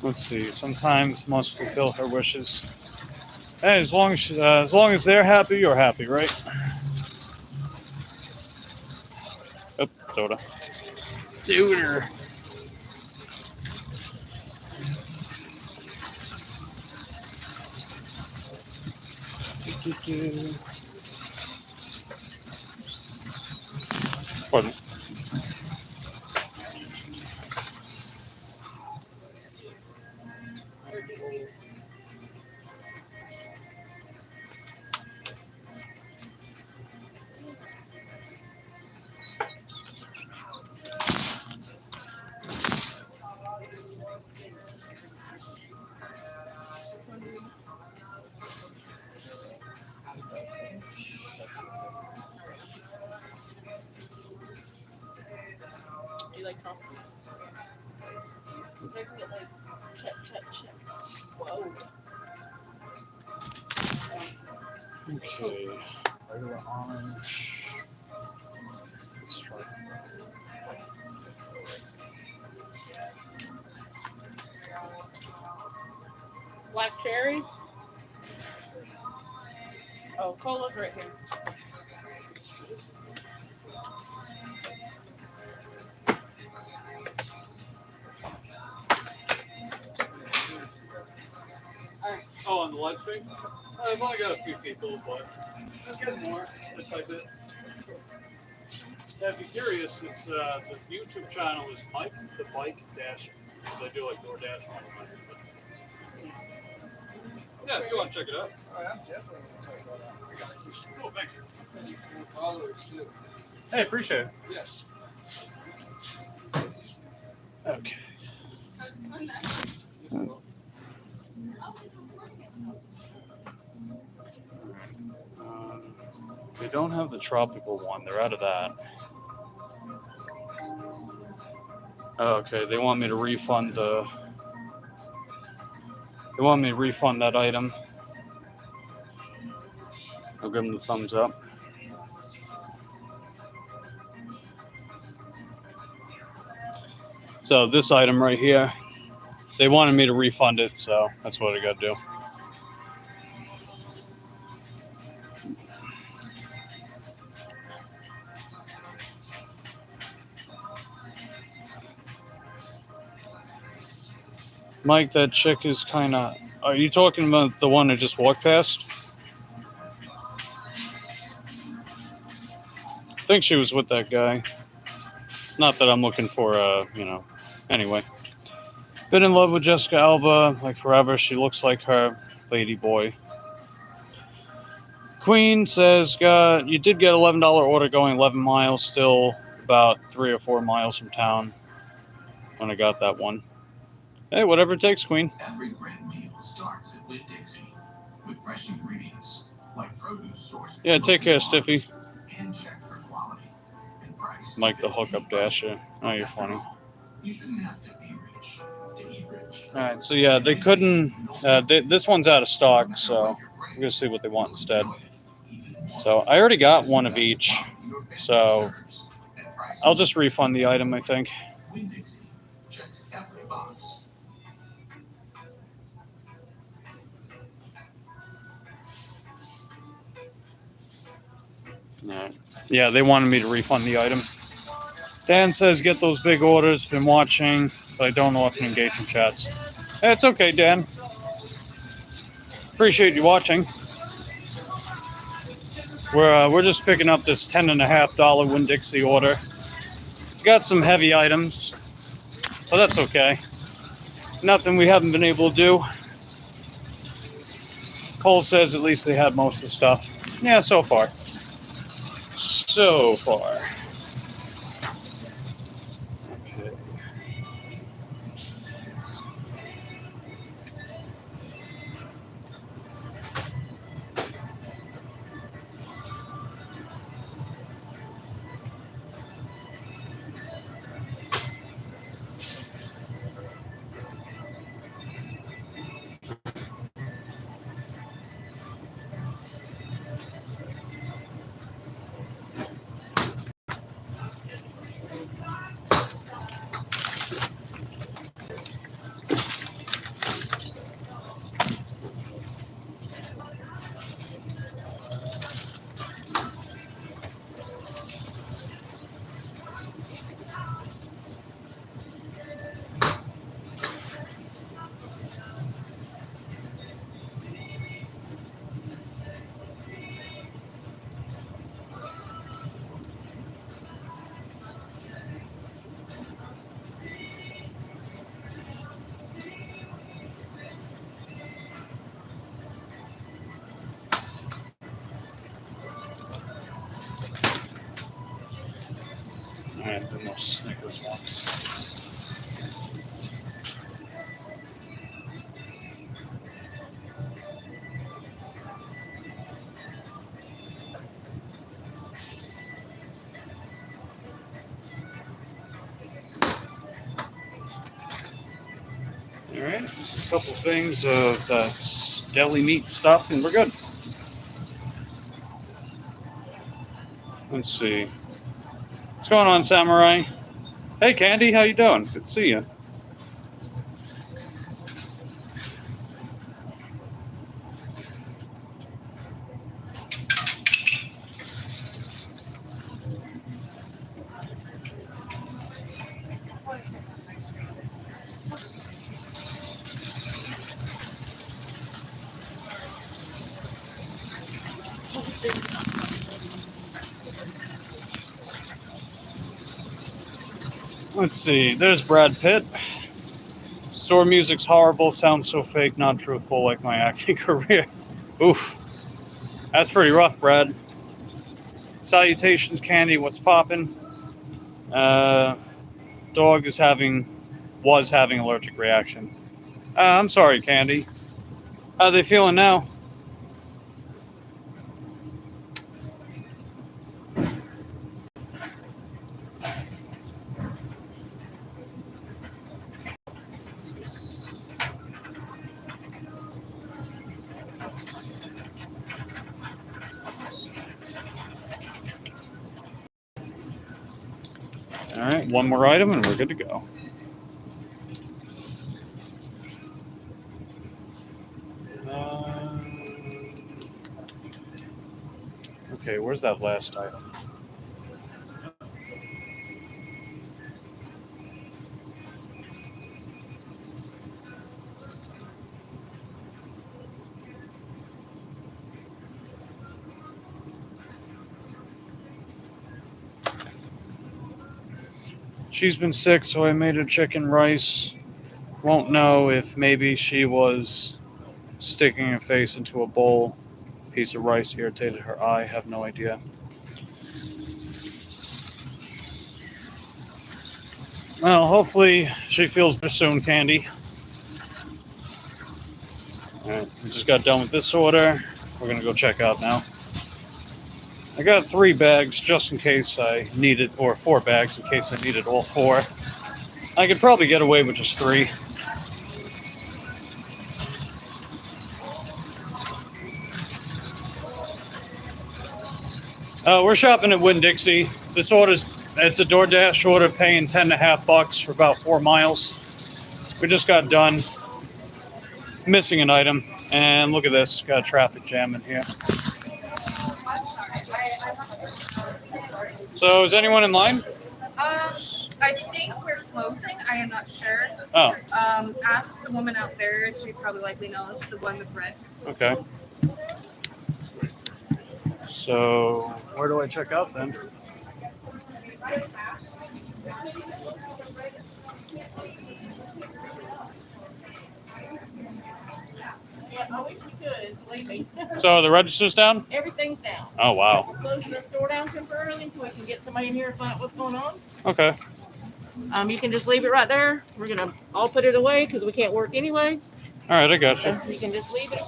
Let's see. Sometimes must fulfill her wishes. Hey, as long as they're happy, you're happy, right? Oop, soda. Soda. Pardon. You like coffee? They're gonna get like check. Whoa. Okay. Regular orange. Let's try. Black cherry? Oh, cola's right here. Oh, on the live stream? I've only got a few people, but I'll get more. Just like it. Yeah, if you're curious, it's the YouTube channel is Mike the Bike Dasher, because I do like DoorDash. Yeah, if you want to check it out. Oh, I'm definitely going to check that out. I got you. Cool, thank you. Followers too. Hey, appreciate it. Yes. Okay. They don't have the tropical one. They're out of that. Oh, okay, they want me to refund the. They want me to refund that item. I'll give them the thumbs up. So this item right here, they wanted me to refund it, so that's what I got to do. Mike, that chick is kind of... Are you talking about the one I just walked past? I think she was with that guy. Not that I'm looking for, Anyway. Been in love with Jessica Alba, like forever. She looks like her lady boy. Queen says, you did get $11 order going 11 miles, still about 3 or 4 miles from town when I got that one. Hey, whatever it takes, Queen. Every great meal starts at Winn-Dixie with fresh ingredients like produce sourced. Yeah, take care, Stiffy. And checked for quality and price. Mike the hookup dasher. Oh, you're funny. You shouldn't have to be rich to eat rich. All right, so yeah, they couldn't. This one's out of stock, so we're gonna see what they want instead. So I already got one of each, so I'll just refund the item, I think. Winn-Dixie checks every box. Yeah, they wanted me to refund the item. Dan says, get those big orders. Been watching, but I don't know if I can engage in chats. Hey, it's okay, Dan. Appreciate you watching. We're just picking up this $10.50 Winn-Dixie order. It's got some heavy items, but that's okay. Nothing we haven't been able to do. Cole says at least they had most of the stuff. Yeah, so far. So far. Okay. Alright, the most Snickers ones. Alright, just a couple things of deli meat stuff, and we're good. Let's see. What's going on, Samurai? Hey, Candy, how you doing? Good to see you. Let's see. There's Brad Pitt. Store music's horrible. Sounds so fake, not truthful, like my acting career. Oof. That's pretty rough, Brad. Salutations, Candy. What's poppin'? Dog was having allergic reaction. I'm sorry, Candy. How are they feeling now? All right, one more item and we're good to go. Okay, where's that last item? She's been sick, so I made her chicken rice. Won't know if maybe she was sticking her face into a bowl. piece of rice irritated her eye. I have no idea. Well, hopefully she feels better soon, Candy. All right, we just got done with this order. We're going to go check out now. I got 3 bags just in case I needed, or 4 bags in case I needed all 4. I could probably get away with just 3. We're shopping at Winn-Dixie. It's a DoorDash order, paying $10.50 for about 4 miles. We just got done. Missing an item, and look at this. Got a traffic jam in here. So, is anyone in line? I think we're closing. I am not sure. Oh, Ask the woman out there. She probably likely knows the one with red. okay. So, where do I check out then? Yeah, I wish we could. Believe me. So, the register's down? Everything's down. Oh, wow. We're closing our store down temporarily so we can get somebody in here and find out what's going on. Okay. You can just leave it right there. We're gonna all put it away because we can't work anyway. All right, I got So you. you can just leave it.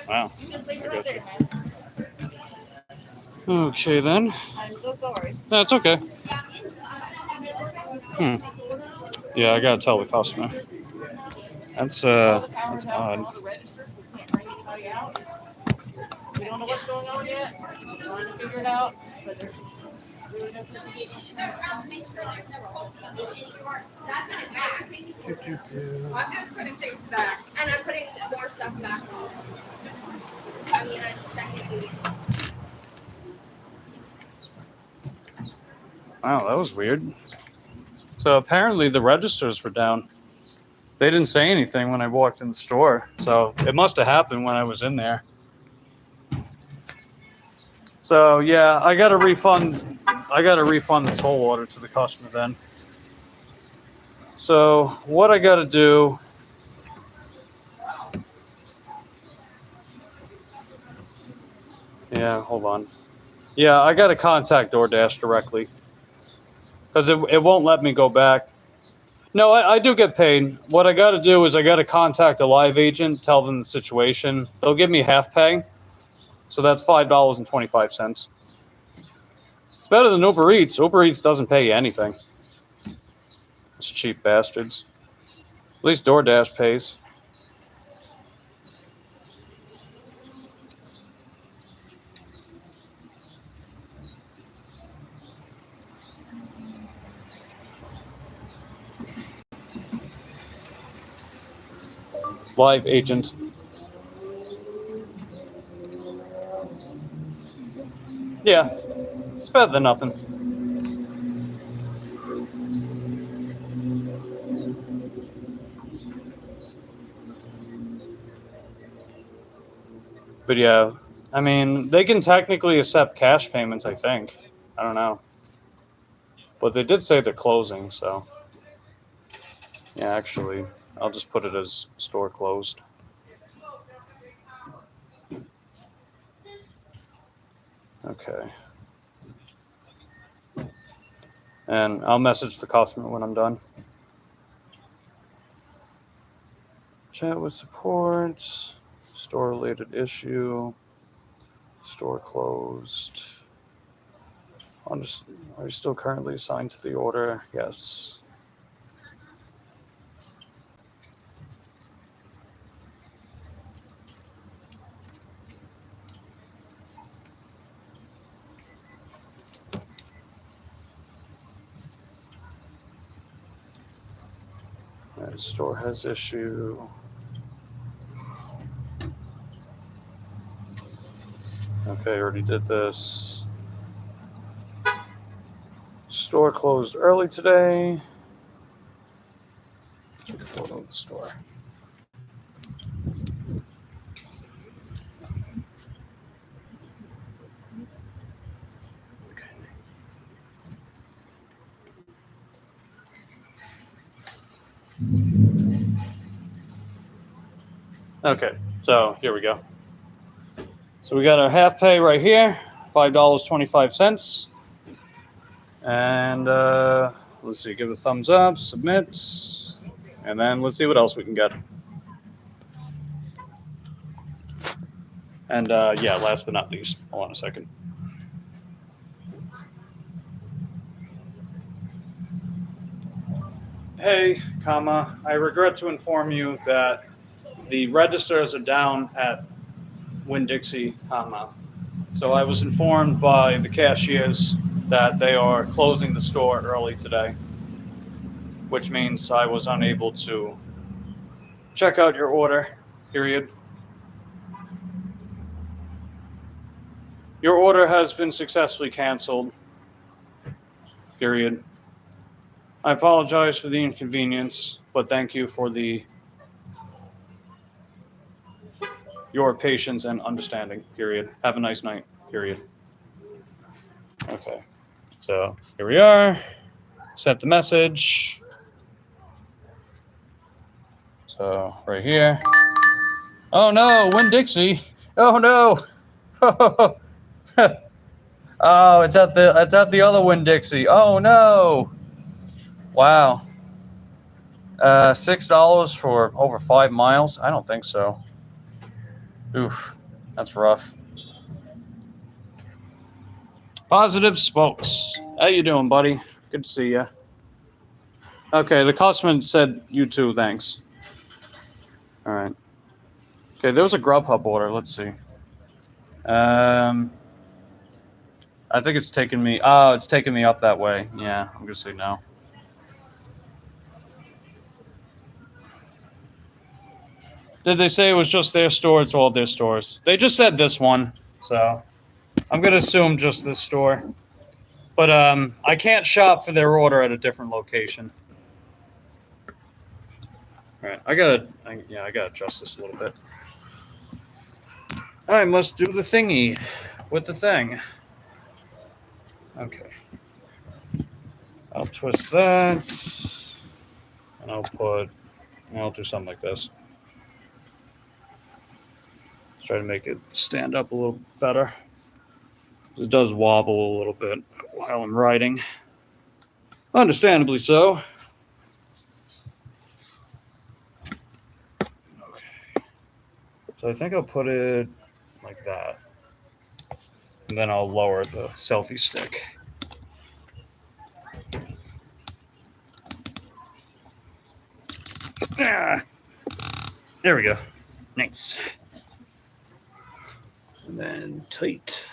Wow. You just leave it I right got there, you. man. Okay, then. I'm so sorry. That's okay. Yeah, I gotta tell the customer. That's All the powers out, odd. all the registers. We can't bring anybody out. We don't know what's going on yet. We're trying to figure it out. But there's really no sense. I'm just putting things back. And I'm putting more stuff back on. I mean, technically. Wow, that was weird. So apparently the registers were down. They didn't say anything when I walked in the store, so it must have happened when I was in there. So yeah, I got to refund. I got to refund this whole order to the customer then. So what I got to do? Yeah, hold on. Yeah, I got to contact DoorDash directly because it won't let me go back. No, I do get paid. What I got to do is I got to contact a live agent, tell them the situation. They'll give me half pay, so that's $5.25. It's better than Uber Eats. Uber Eats doesn't pay you anything. Those cheap bastards. At least DoorDash pays. Live agent. Yeah, it's better than nothing. But yeah, I mean, they can technically accept cash payments, I think. I don't know. But they did say they're closing, so. Yeah, actually, I'll just put it as store closed. Okay. And I'll message the customer when I'm done. Chat with support. Store-related issue. Store closed. Are you still currently assigned to the order? Yes. Right, store has issue. Okay, I already did this. Store closed early today. Take a photo of the store. Okay, so here we go. So we got our half pay right here, $5.25. And let's see, give it a thumbs up, submit, and then let's see what else we can get. And yeah, last but not least, hold on a second. Hey, comma, I regret to inform you that the registers are down at Winn-Dixie, comma. So I was informed by the cashiers that they are closing the store early today, which means I was unable to check out your order, period. Your order has been successfully canceled, period. I apologize for the inconvenience, but thank you for your patience and understanding, period. Have a nice night, period. Okay, so here we are. Sent the message. So right here. Oh no, Winn-Dixie. Oh no. Oh, it's at the other Winn-Dixie. Oh no. Wow. $6 for over 5 miles? I don't think so. Oof, that's rough. Positive Spokes. How you doing, buddy? Good to see you. Okay, the customer said you too, thanks. All right. Okay, there was a Grubhub order. Let's see. I think it's taking me. Oh, it's taking me up that way. Yeah, I'm gonna say no. Did they say it was just their store? It's all their stores. They just said this one, so I'm gonna assume just this store. But I can't shop for their order at a different location. All right, I gotta adjust this a little bit. I must do the thingy with the thing. Okay. I'll twist that, and I'll do something like this. Let's try to make it stand up a little better. It does wobble a little bit while I'm writing. Understandably so. Okay. So I think I'll put it like that. And then I'll lower the selfie stick. Ah, there we go. Nice. And then tight.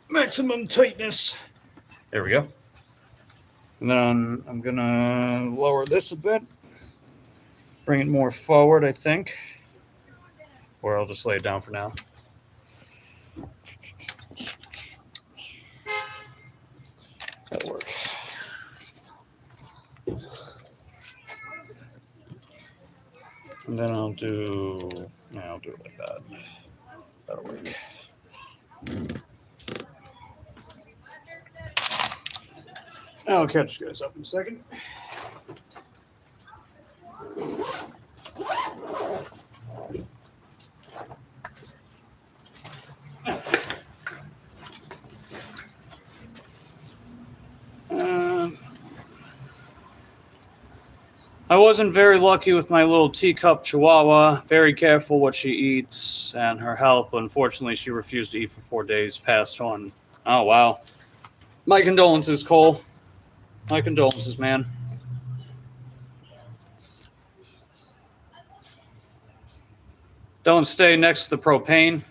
Maximum tightness. There we go. And then I'm gonna lower this a bit. Bring it more forward, I think. Or I'll just lay it down for now. That'll work. And then I'll do it like that. That'll work. I'll catch you guys up in a second. I wasn't very lucky with my little teacup chihuahua. Very careful what she eats and her health, but unfortunately she refused to eat for 4 days, passed on. Oh, wow. My condolences, Cole. My condolences, man. Don't stay next to the propane.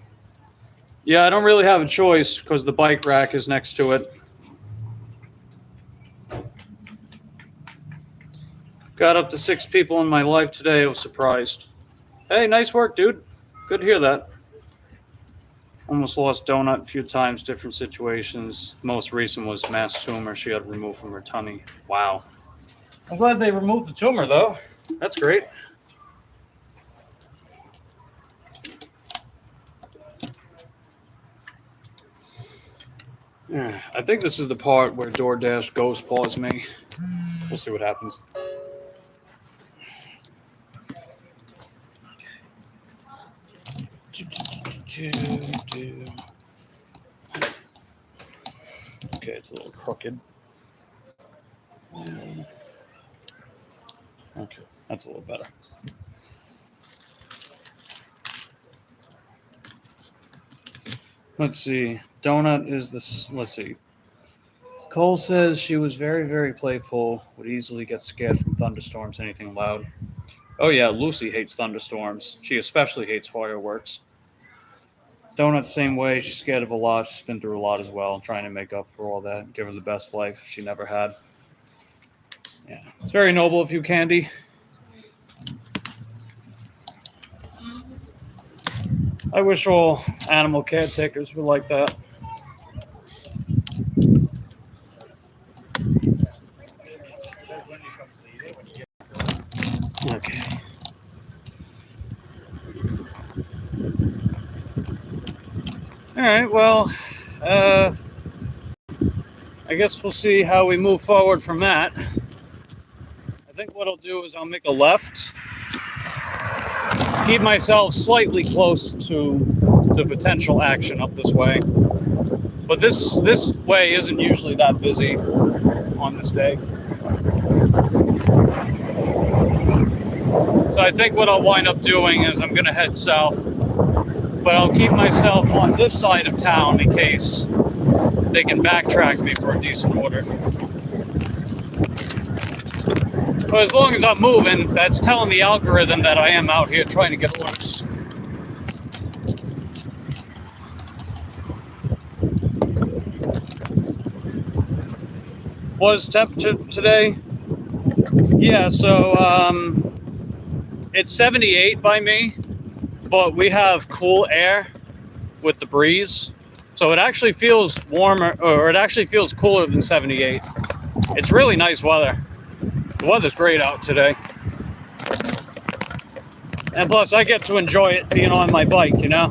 Yeah, I don't really have a choice because the bike rack is next to it. Got up to 6 people in my life today. I was surprised. Hey, nice work, dude. Good to hear that. Almost lost Donut a few times, different situations. The most recent was mass tumor she had removed from her tummy. Wow. I'm glad they removed the tumor, though. That's great. Yeah, I think this is the part where DoorDash ghost paws me. We'll see what happens. Okay, it's a little crooked. Okay, that's a little better. Let's see. Donut is this. Let's see. Cole says she was very, very playful, would easily get scared from thunderstorms, anything loud. Oh, yeah, Lucy hates thunderstorms. She especially hates fireworks. Donut's same way. She's scared of a lot. She's been through a lot as well, trying to make up for all that, give her the best life she never had. Yeah, it's very noble of you, Candy. I wish all animal caretakers were like that. Okay. All right, well, I guess we'll see how we move forward from that. I think what I'll do is I'll make a left, keep myself slightly close to the potential action up this way. But this way isn't usually that busy on this day. So I think what I'll wind up doing is I'm going to head south, but I'll keep myself on this side of town in case they can backtrack me for a decent order. But as long as I'm moving, that's telling the algorithm that I am out here trying to get orders. What is temperature today? Yeah, so it's 78 by me, but we have cool air with the breeze. So it actually feels warmer, or it actually feels cooler than 78. It's really nice weather. The weather's great out today. And plus, I get to enjoy it being on my bike, you know?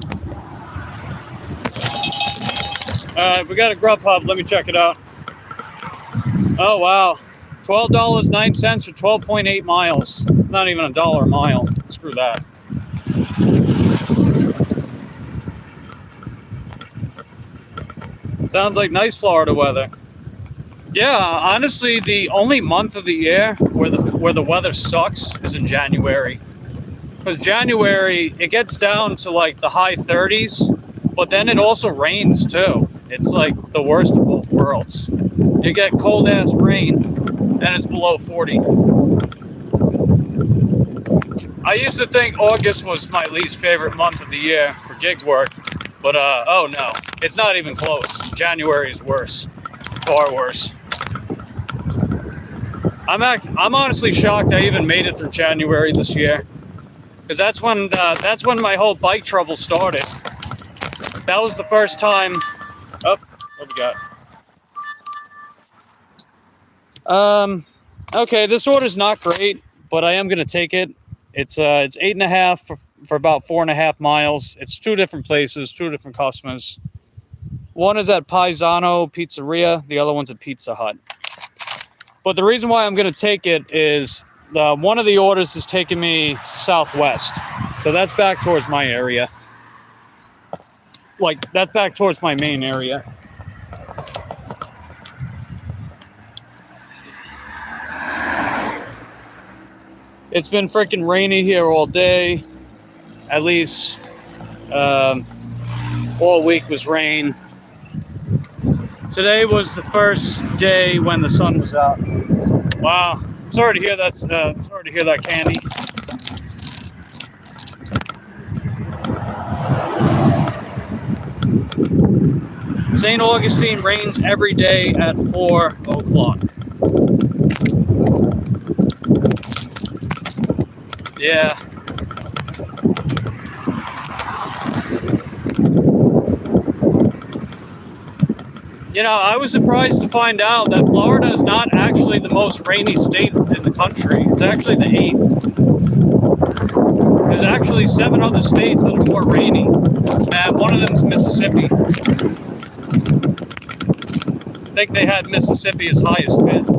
We got a Grubhub. Let me check it out. Oh, wow. $12.09 for 12.8 miles. It's not even $1 a mile. Screw that. Sounds like nice Florida weather. Yeah, honestly, the only month of the year where the weather sucks is in January. Because January, it gets down to like the high 30s, but then it also rains too. It's like the worst of both worlds. You get cold ass rain, and it's below 40. I used to think August was my least favorite month of the year for gig work, but oh no, it's not even close. January is worse, far worse. I'm honestly shocked I even made it through January this year, because that's when my whole bike trouble started. That was the first time. Oh, what we got? Okay, this order's not great, but I am gonna take it. It's 8.5 for about 4.5 miles. It's 2 different places, 2 different customers. One is at Paisano Pizzeria. The other one's at Pizza Hut. But the reason why I'm gonna take it is one of the orders is taking me southwest, so that's back towards my area. Like that's back towards my main area. It's been freaking rainy here all day. At least all week was rain. Today was the first day when the sun was out. Wow, sorry to hear that. Sorry to hear that, Candy. St. Augustine rains every day at 4 o'clock. Yeah. You know, I was surprised to find out that Florida is not actually the most rainy state in the country. It's actually the 8th. There's actually 7 other states that are more rainy, and one of them is Mississippi. I think they had Mississippi as high as 5th.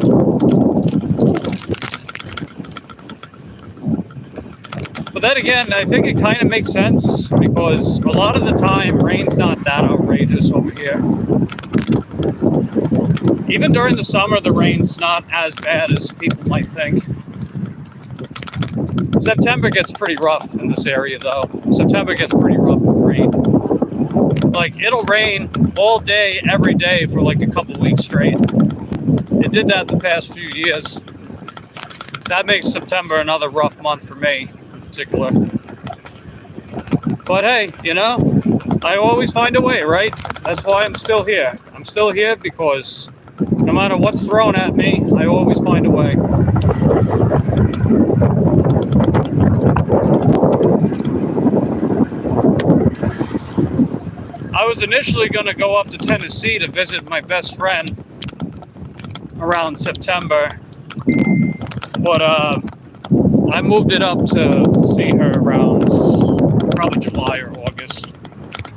But then again, I think it kind of makes sense because a lot of the time, rain's not that outrageous over here. Even during the summer, the rain's not as bad as people might think. September gets pretty rough in this area, though. September gets pretty rough with rain. Like, it'll rain all day, every day for like a couple weeks straight. It did that the past few years. That makes September another rough month for me, in particular. But hey, you know, I always find a way, right? That's why I'm still here. I'm still here because no matter what's thrown at me, I always find a way. I was initially going to go up to Tennessee to visit my best friend around September, but I moved it up to see her around probably July or August.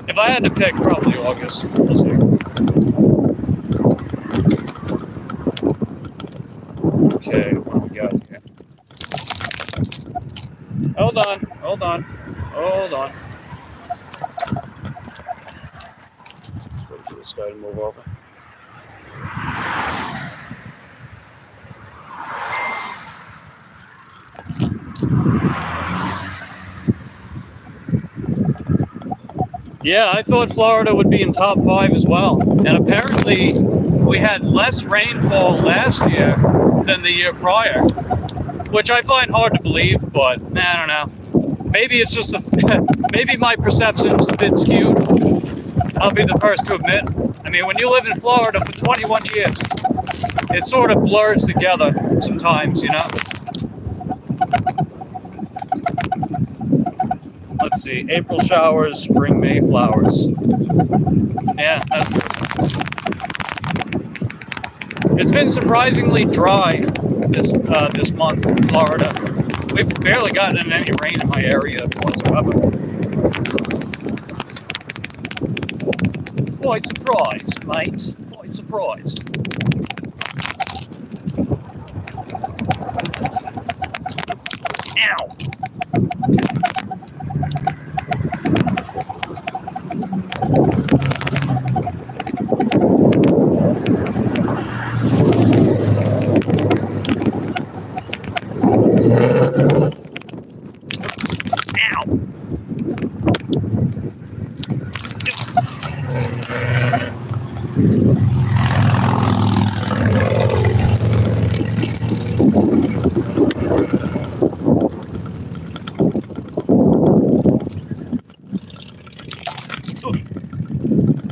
If I had to pick, probably August. We'll see. Okay, what do we got here? Hold on, hold on, hold on. Let's wait for this guy to move over. Yeah, I thought Florida would be in top 5 as well. And apparently we had less rainfall last year than the year prior, which I find hard to believe, but I don't know. Maybe it's just maybe my perception's a bit skewed. I'll be the first to admit. I mean, when you live in Florida for 21 years, it sort of blurs together sometimes, you know? Let's see, April showers bring May flowers. Yeah, it's been surprisingly dry this month in Florida. We've barely gotten any rain in my area whatsoever. Quite surprised, mate. Quite surprised. Ow!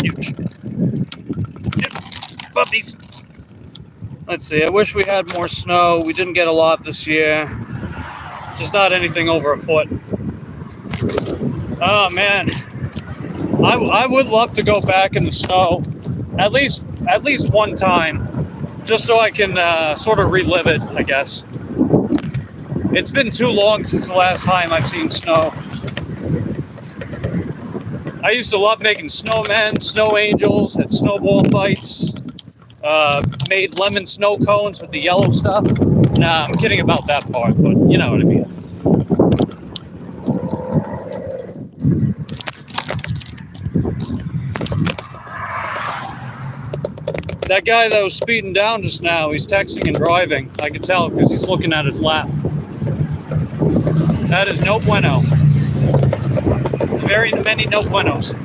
Huge. Yep. Puppies. Let's see, I wish we had more snow. We didn't get a lot this year. Just not anything over a foot. Oh man. I would love to go back in the snow at least one time, just so I can sort of relive it, I guess. It's been too long since the last time I've seen snow. I used to love making snowmen, snow angels, had snowball fights, made lemon snow cones with the yellow stuff. Nah, I'm kidding about that part, but you know what I mean. That guy that was speeding down just now, he's texting and driving. I can tell because he's looking at his lap. That is no bueno. Very many no buenos.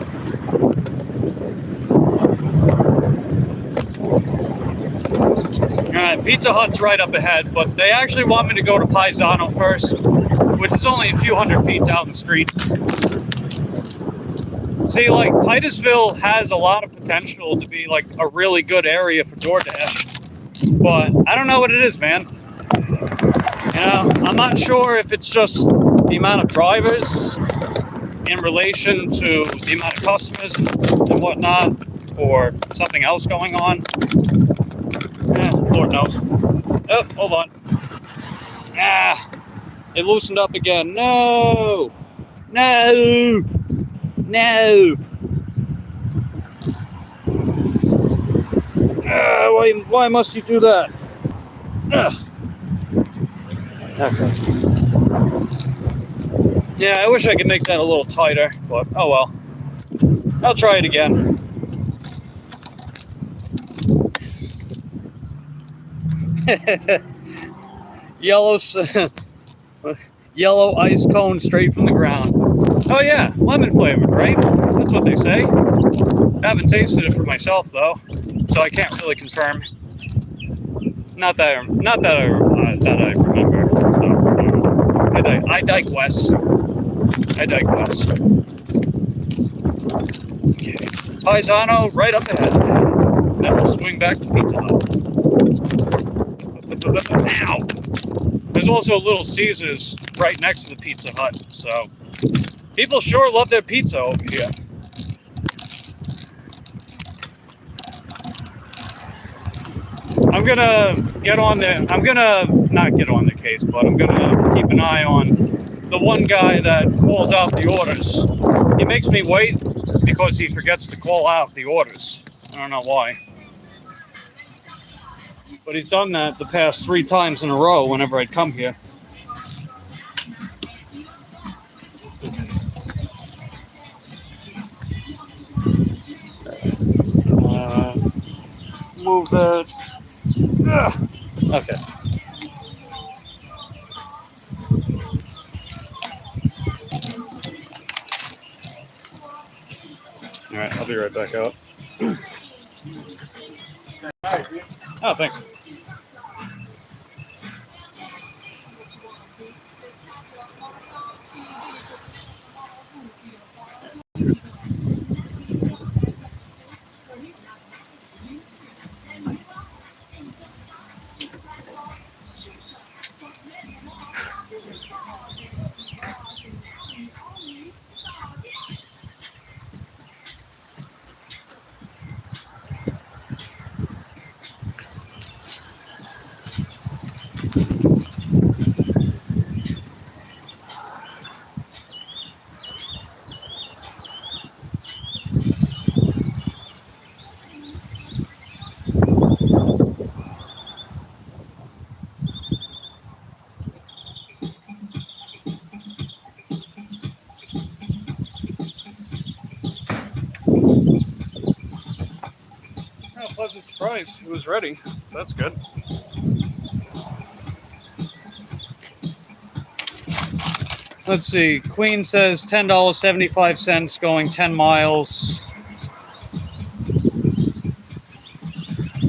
Alright, Pizza Hut's right up ahead, but they actually want me to go to Paisano first, which is only a few hundred feet down the street. See, like, Titusville has a lot of potential to be, like, a really good area for DoorDash, but I don't know what it is, man. You know, I'm not sure if it's just the amount of drivers in relation to the amount of customers and whatnot, or something else going on. Lord knows. Oh, hold on. Ah, it loosened up again. No! No! No! Why must you do that? Ugh. Okay. Yeah, I wish I could make that a little tighter, but oh well. I'll try it again. Yellow, yellow ice cone straight from the ground. Oh yeah, lemon flavored, right? That's what they say. I haven't tasted it for myself though, so I can't really confirm. Not that I remember. So, I digress. I digress. Okay. Paisano right up ahead. Then we'll swing back to Pizza Hut. Ow! There's also a Little Caesars right next to the Pizza Hut, so people sure love their pizza over here. I'm gonna get on there. I'm gonna not get on the case, but I'm gonna keep an eye on the one guy that calls out the orders. He makes me wait because he forgets to call out the orders. I don't know why. But he's done that the past 3 times in a row whenever I'd come here. Move that. Okay. All right, I'll be right back out. Oh, thanks. Oh, pleasant surprise. It was ready. That's good. Let's see. Queen says $10.75 going 10 miles.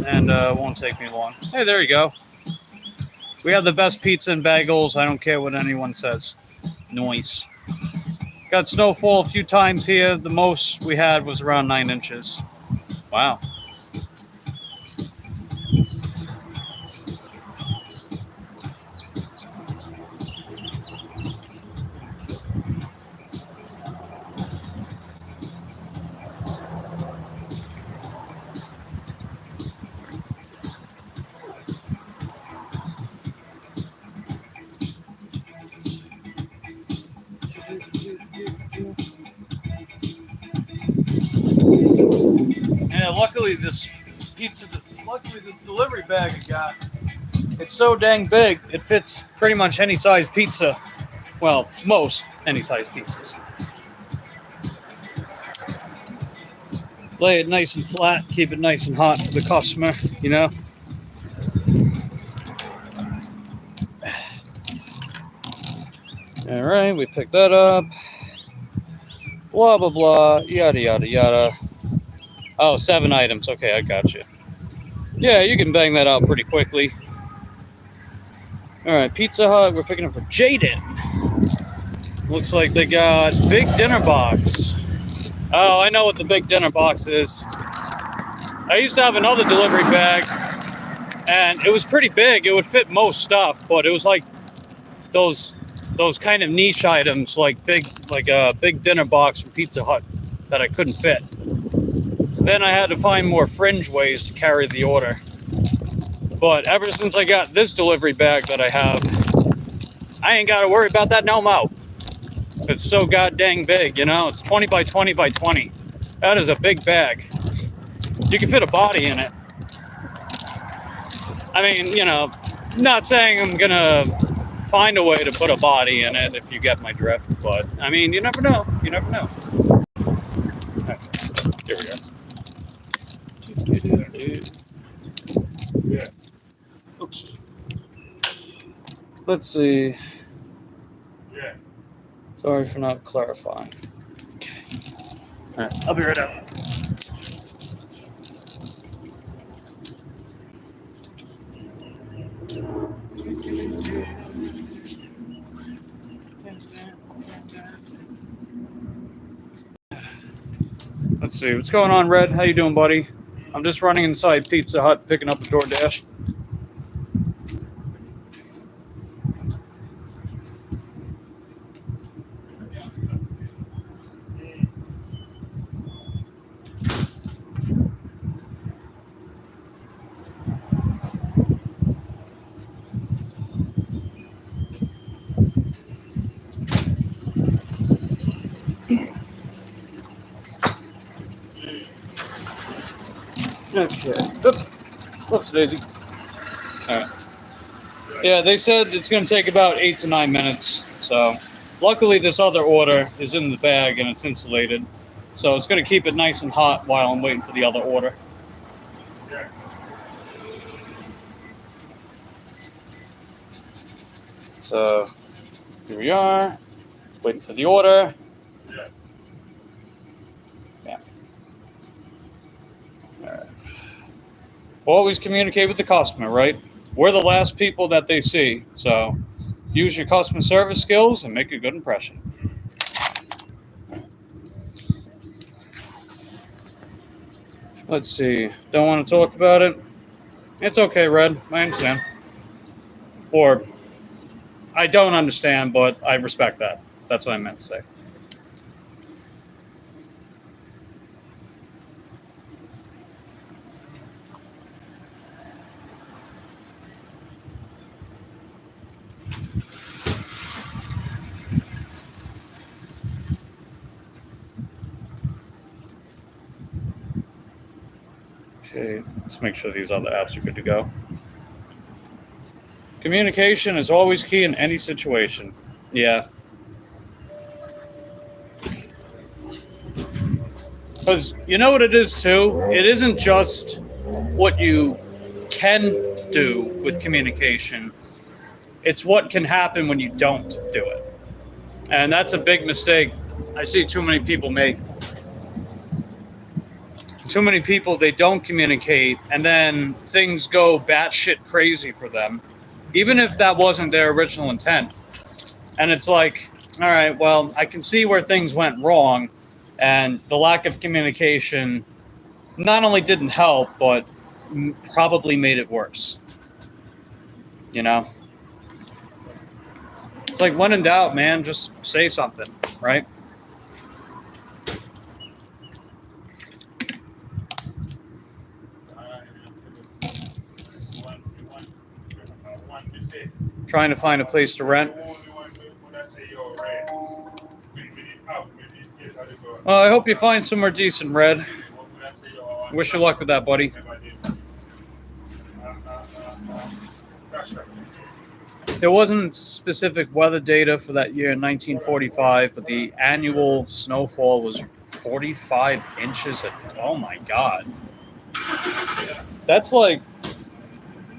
And won't take me long. Hey, there you go. We have the best pizza and bagels. I don't care what anyone says. Nice. Got snowfall a few times here. The most we had was around 9 inches. Wow. Yeah, luckily this delivery bag I got, it's so dang big, it fits pretty much any size pizza. Well, most any size pizzas. Lay it nice and flat, keep it nice and hot for the customer, you know? All right, we picked that up. Blah, blah, blah, yada, yada, yada. Oh, 7 items. Okay, I got you. Yeah, you can bang that out pretty quickly. All right, Pizza Hut. We're picking up for Jaden. Looks like they got big dinner box. Oh, I know what the big dinner box is. I used to have another delivery bag, and it was pretty big. It would fit most stuff, but it was like those kind of niche items, like a big dinner box from Pizza Hut that I couldn't fit. So then I had to find more fringe ways to carry the order. But ever since I got this delivery bag that I have, I ain't got to worry about that no more. It's so goddamn big, you know? It's 20 by 20 by 20. That is a big bag. You can fit a body in it. I mean, you know, not saying I'm gonna find a way to put a body in it if you get my drift. But I mean, you never know. You never know. Okay, here we go. Yeah. Oops. Let's see. Yeah. Sorry for not clarifying. Okay. All right, I'll be right out. Let's see what's going on, Red. How you doing, buddy? I'm just running inside Pizza Hut, picking up a DoorDash. Okay. Oops, Daisy. All right. Yeah, they said it's going to take about 8 to 9 minutes. So, luckily, this other order is in the bag and it's insulated. So it's going to keep it nice and hot while I'm waiting for the other order. Yeah. So here we are, waiting for the order. Yeah. Yeah. All right. Always communicate with the customer, right? We're the last people that they see. So use your customer service skills and make a good impression. Let's see. Don't want to talk about it? It's okay, Red. I understand. Or I don't understand, but I respect that. That's what I meant to say. Okay, let's make sure these other apps are good to go. Communication is always key in any situation. Yeah. Because you know what it is, too? It isn't just what you can do with communication. It's what can happen when you don't do it. And that's a big mistake I see too many people make. Too many people, they don't communicate, and then things go batshit crazy for them, even if that wasn't their original intent. And it's like, all right, well, I can see where things went wrong, and the lack of communication not only didn't help, but probably made it worse. You know? It's like, when in doubt, man, just say something, right? Trying to find a place to rent. Well, I hope you find somewhere decent, Red. Wish you luck with that, buddy. There wasn't specific weather data for that year in 1945, but the annual snowfall was 45 inches. Oh my God. That's like,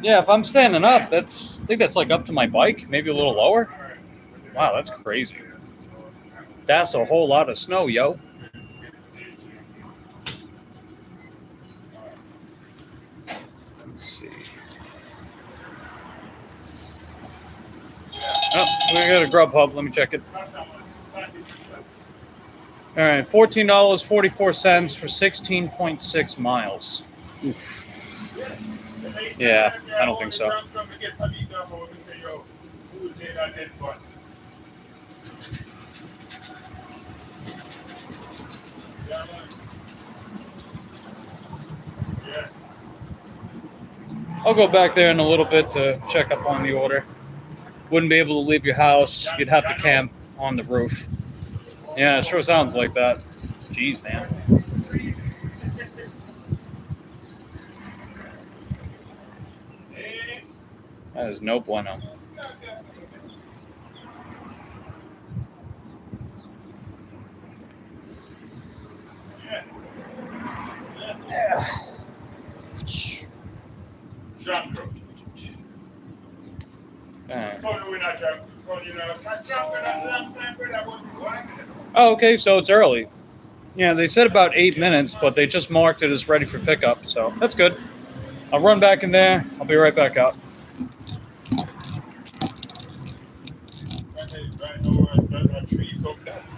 yeah, if I'm standing up, I think that's like up to my bike, maybe a little lower. Wow, that's crazy. That's a whole lot of snow, yo. Let's see. Oh, we got a Grubhub. Let me check it. All right, $14.44 for 16.6 miles. Oof. Yeah, I don't think so. I'll go back there in a little bit to check up on the order. Wouldn't be able to leave your house. You'd have to camp on the roof. Yeah, it sure sounds like that. Jeez, man. That is no bueno. Oh, okay, so it's early. Yeah, they said about 8 minutes, but they just marked it as ready for pickup, so that's good. I'll run back in there. I'll be right back out. Right over a tree soaked that.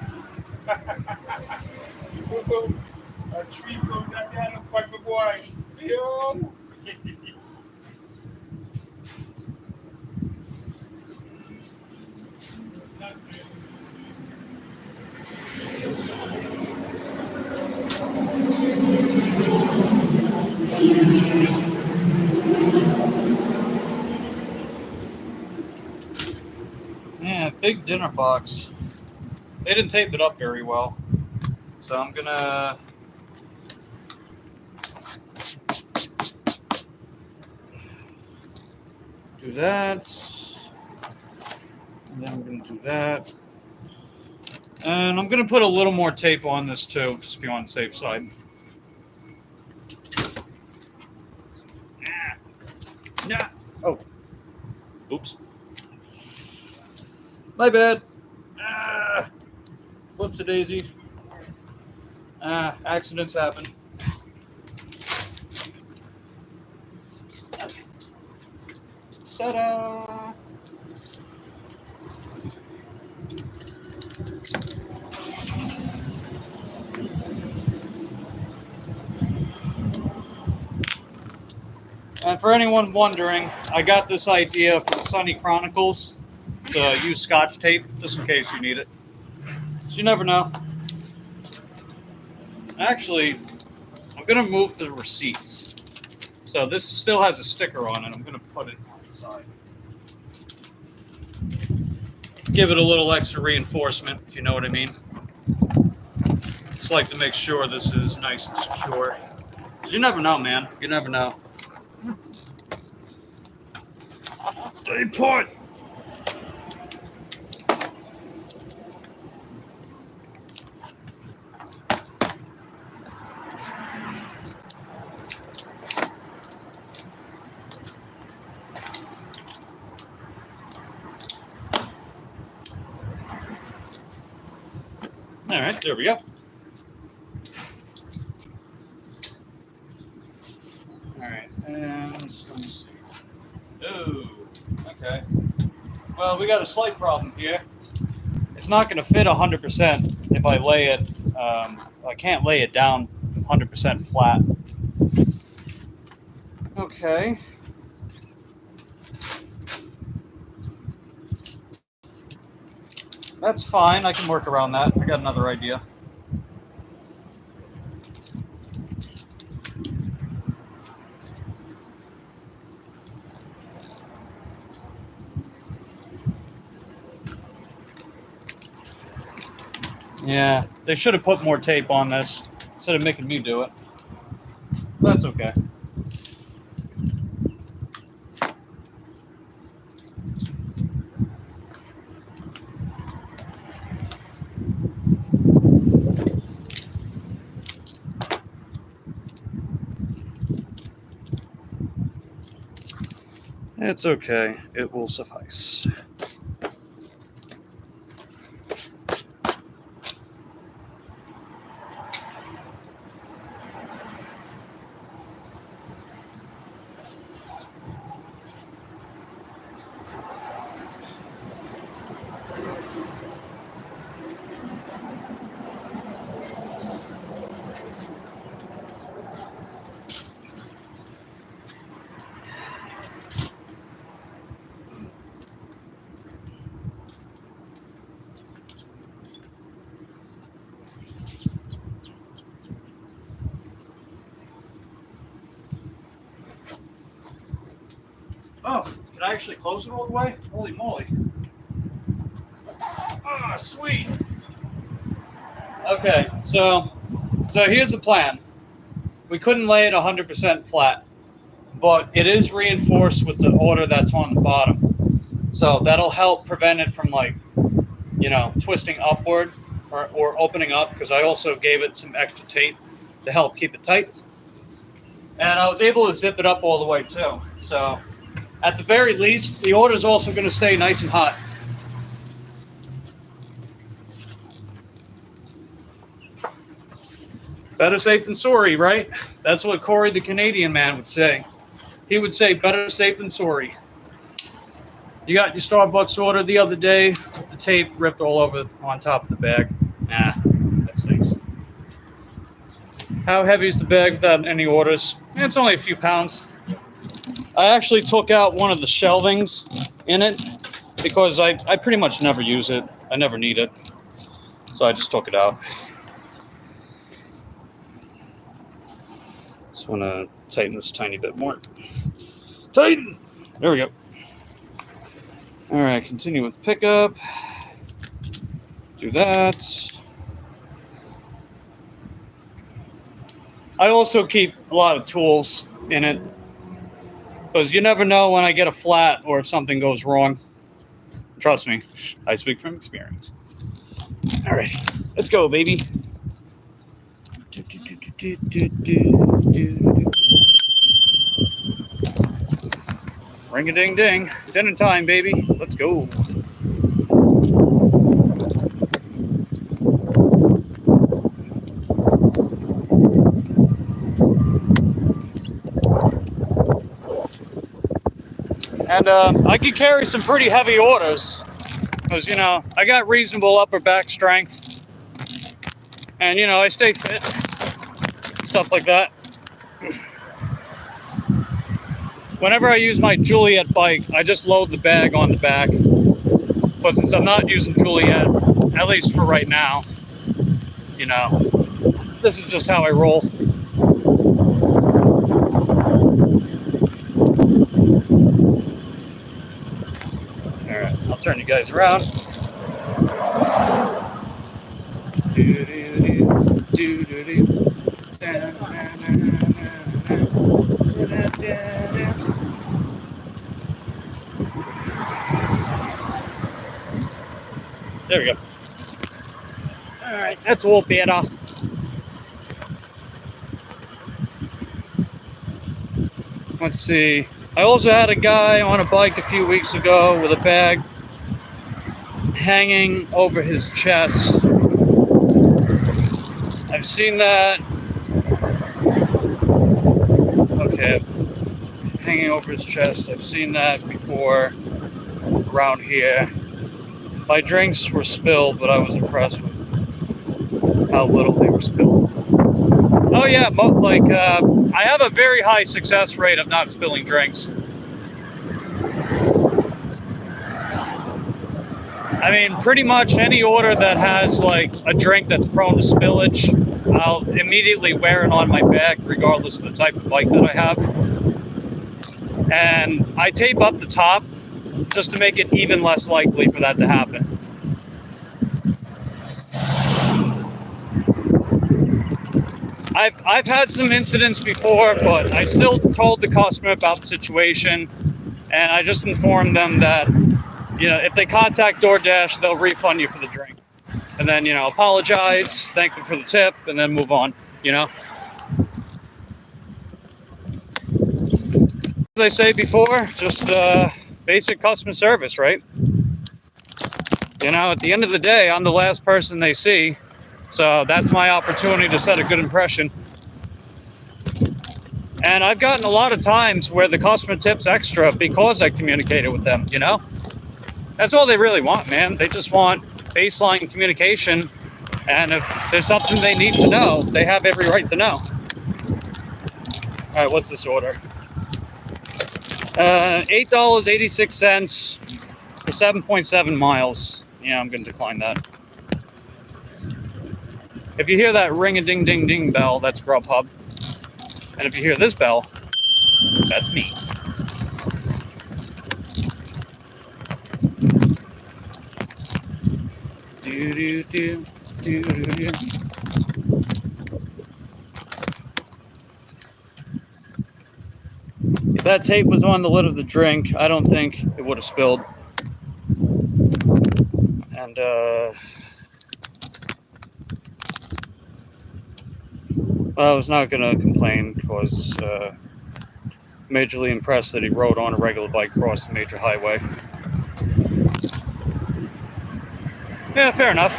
A tree soaked that guy look like my boy. Yo. Yeah, big dinner box. They didn't tape it up very well, so I'm gonna do that, and then I'm gonna do that, and I'm gonna put a little more tape on this too, just to be on the safe side. Yeah. Oh. Oops. My bad. Whoops a daisy. Accidents happen. Ta-da! And for anyone wondering, I got this idea from Sunny Chronicles to use Scotch tape, just in case you need it. So you never know. Actually, I'm going to move the receipts. So this still has a sticker on it. I'm going to put it on the side. Give it a little extra reinforcement, if you know what I mean. Just like to make sure this is nice and secure. 'Cause you never know, man. You never know. Stay put! All right, there we go. All right, and let me see. Oh, okay. Well, we got a slight problem here. It's not going to fit 100% if I lay it. I can't lay it down 100% flat. Okay. That's fine. I can work around that. I got another idea. Yeah, they should have put more tape on this instead of making me do it. That's okay. It's okay. It will suffice. Oh, can I actually close it all the way? Holy moly. Ah, sweet. Okay, so here's the plan. We couldn't lay it 100% flat, but it is reinforced with the order that's on the bottom. So that'll help prevent it from, like, you know, twisting upward or opening up, because I also gave it some extra tape to help keep it tight. And I was able to zip it up all the way too. So at the very least, the order is also going to stay nice and hot. Better safe than sorry, right? That's what Corey the Canadian man would say. He would say better safe than sorry. You got your Starbucks order the other day with the tape ripped all over on top of the bag. Nah, that stinks. How heavy is the bag without any orders? It's only a few pounds. I actually took out one of the shelvings in it because I pretty much never use it. I never need it. So I just took it out. Just want to tighten this a tiny bit more. Tighten! There we go. All right, continue with pickup. Do that. I also keep a lot of tools in it because you never know when I get a flat or if something goes wrong. Trust me, I speak from experience. All right, let's go, baby. Ring a ding ding. Dinner time, baby. Let's go. And I can carry some pretty heavy orders because, you know, I got reasonable upper back strength. And, you know, I stay fit. Stuff like that. Whenever I use my Juliet bike, I just load the bag on the back. But since I'm not using Juliet, at least for right now, you know, this is just how I roll. All right, I'll turn you guys around. There we go. All right, that's all better. Let's see. I also had a guy on a bike a few weeks ago with a bag hanging over his chest. I've seen that. Okay, hanging over his chest. I've seen that before around here. My drinks were spilled, but I was impressed with how little they were spilled. Oh yeah, I have a very high success rate of not spilling drinks. I mean, pretty much any order that has like a drink that's prone to spillage, I'll immediately wear it on my bag, regardless of the type of bike that I have. And I tape up the top just to make it even less likely for that to happen. I've had some incidents before, but I still told the customer about the situation, and I just informed them that, you know, if they contact DoorDash, they'll refund you for the drink. And then, you know, apologize, thank them for the tip, and then move on, you know? As I say before, just basic customer service, right? You know, at the end of the day, I'm the last person they see, so that's my opportunity to set a good impression. And I've gotten a lot of times where the customer tips extra because I communicated with them, you know? That's all they really want, man. They just want baseline communication, and if there's something they need to know, they have every right to know. All right, what's this order? $8.86 for 7.7 miles. Yeah, I'm going to decline that. If you hear that ring-a-ding-ding-ding bell, that's Grubhub. And if you hear this bell, that's me. Do-do-do, do-do-do. If that tape was on the lid of the drink, I don't think it would have spilled. And, well, I was not going to complain because majorly impressed that he rode on a regular bike across the major highway. Yeah, fair enough.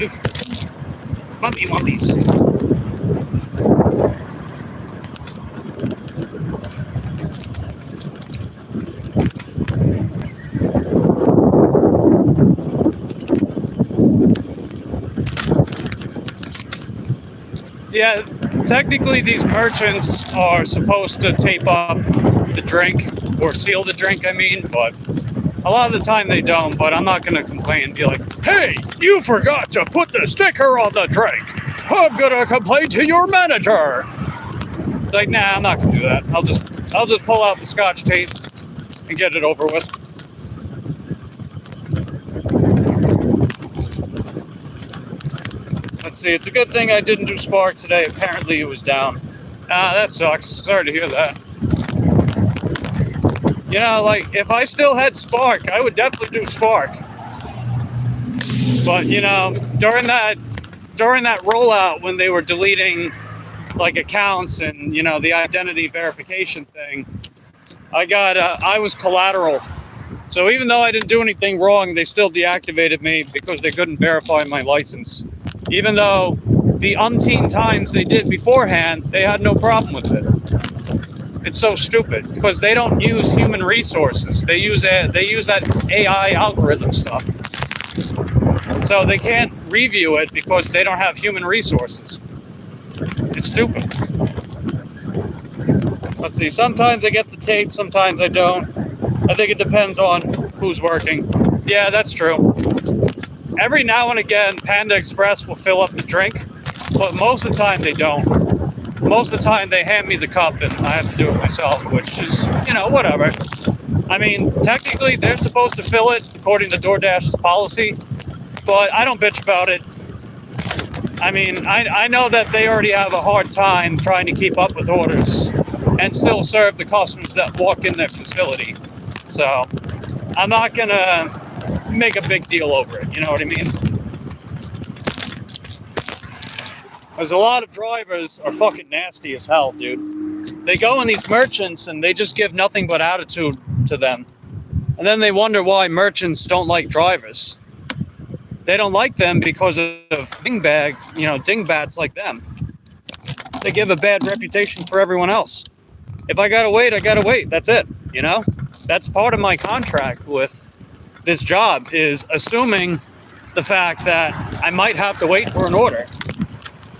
Oof. Mumpy wumpies. Yeah, technically these merchants are supposed to tape up the drink, or seal the drink, I mean, but a lot of the time they don't, but I'm not going to complain and be like, hey, you forgot to put the sticker on the drink. I'm going to complain to your manager. It's like, nah, I'm not going to do that. I'll just pull out the Scotch tape and get it over with. Let's see, it's a good thing I didn't do Spark today. Apparently it was down. That sucks. Sorry to hear that. You know, like, if I still had Spark, I would definitely do Spark. But, you know, during that rollout when they were deleting, like, accounts and, you know, the identity verification thing, I was collateral. So even though I didn't do anything wrong, they still deactivated me because they couldn't verify my license. Even though the umpteen times they did beforehand, they had no problem with it. It's so stupid. It's because they don't use human resources. They use that AI algorithm stuff. So they can't review it because they don't have human resources. It's stupid. Let's see. Sometimes I get the tape, sometimes I don't. I think it depends on who's working. Yeah, that's true. Every now and again, Panda Express will fill up the drink, but most of the time they don't. Most of the time they hand me the cup and I have to do it myself, which is, you know, whatever. I mean, technically they're supposed to fill it according to DoorDash's policy, but I don't bitch about it. I mean, I know that they already have a hard time trying to keep up with orders and still serve the customers that walk in their facility. So I'm not gonna make a big deal over it, you know what I mean? Because a lot of drivers are fucking nasty as hell, dude. They go in these merchants and they just give nothing but attitude to them. And then they wonder why merchants don't like drivers. They don't like them because of dingbats like them. They give a bad reputation for everyone else. If I gotta wait, I gotta wait. That's it, you know? That's part of my contract with this job, is assuming the fact that I might have to wait for an order.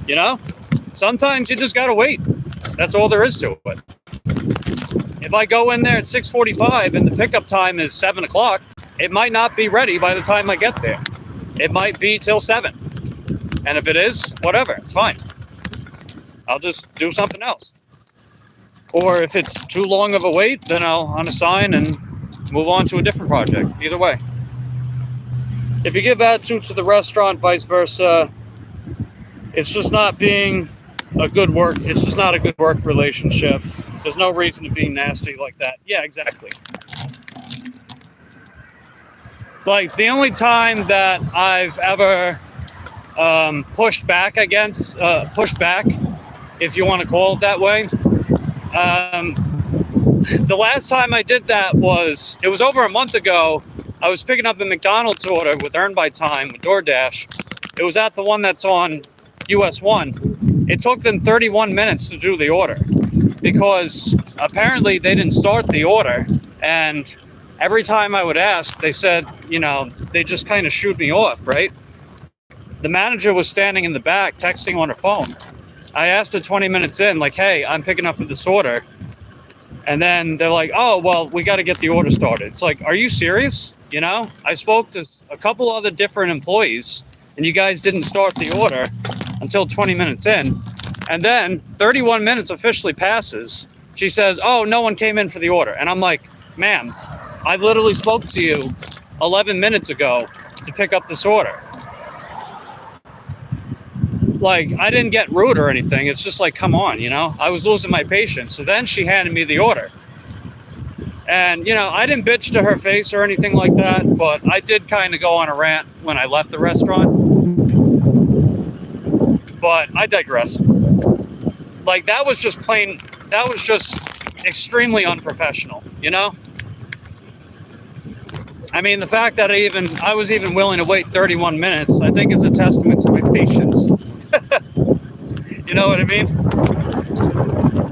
You know? Sometimes you just gotta wait. That's all there is to it. If I go in there at 6:45 and the pickup time is 7 o'clock, it might not be ready by the time I get there. It might be till 7. And if it is, whatever, it's fine. I'll just do something else. Or if it's too long of a wait, then I'll unassign and move on to a different project. Either way. If you give attitude to the restaurant, vice versa, it's just not being a good work. It's just not a good work relationship. There's no reason to be nasty like that. Yeah, exactly. Like, the only time that I've ever pushed back, if you want to call it that way, the last time I did that it was over a month ago. I was picking up a McDonald's order with Earn by Time with DoorDash. It was at the one that's on US 1. It took them 31 minutes to do the order because apparently they didn't start the order, and every time I would ask, they said, you know, they just kind of shooed me off, right? The manager was standing in the back texting on her phone. I asked her 20 minutes in, like, hey, I'm picking up for this order. And then they're like, oh, well, we got to get the order started. It's like, are you serious? You know, I spoke to a couple other different employees and you guys didn't start the order until 20 minutes in. And then 31 minutes officially passes. She says, oh, no one came in for the order. And I'm like, ma'am, I literally spoke to you 11 minutes ago to pick up this order. Like, I didn't get rude or anything. It's just like, come on, you know? I was losing my patience. So then she handed me the order. And, you know, I didn't bitch to her face or anything like that, but I did kind of go on a rant when I left the restaurant. But I digress. Like, that was just extremely unprofessional, you know? I mean, the fact that I was even willing to wait 31 minutes, I think is a testament to my patience. You know what I mean?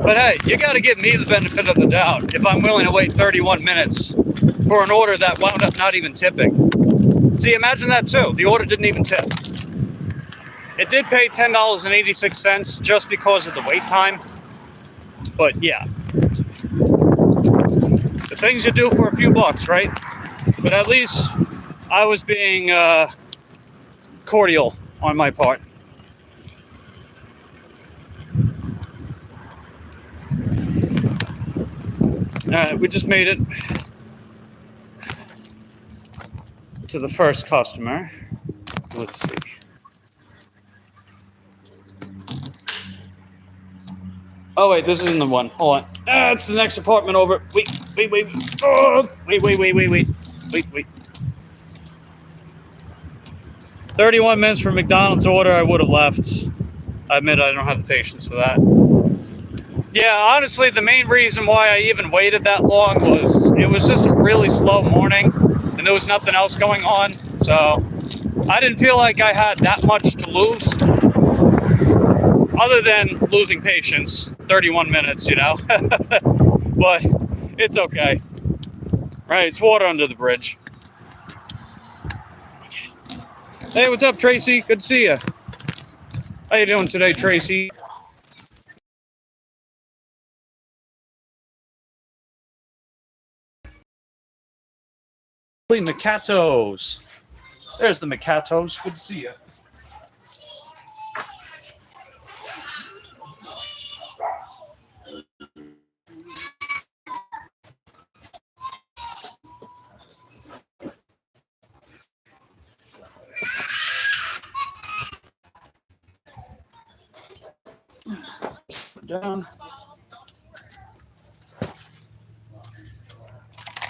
But hey, you got to give me the benefit of the doubt if I'm willing to wait 31 minutes for an order that wound up not even tipping. See, imagine that too. The order didn't even tip. It did pay $10.86 just because of the wait time. But yeah, the things you do for a few bucks, right? But at least I was being cordial on my part. All right, we just made it to the first customer. Let's see. Oh wait, this isn't the one. Hold on. It's the next apartment over. Wait. Oh, wait. 31 minutes for McDonald's order. I would have left. I admit I don't have the patience for that. Yeah, honestly, the main reason why I even waited that long was it was just a really slow morning and there was nothing else going on. So I didn't feel like I had that much to lose other than losing patience. 31 minutes, you know. But it's okay. Right, it's water under the bridge. Hey, what's up, Tracy? Good to see you. How you doing today, Tracy? Mikatos. There's the Mikatos. Good to see you. Down.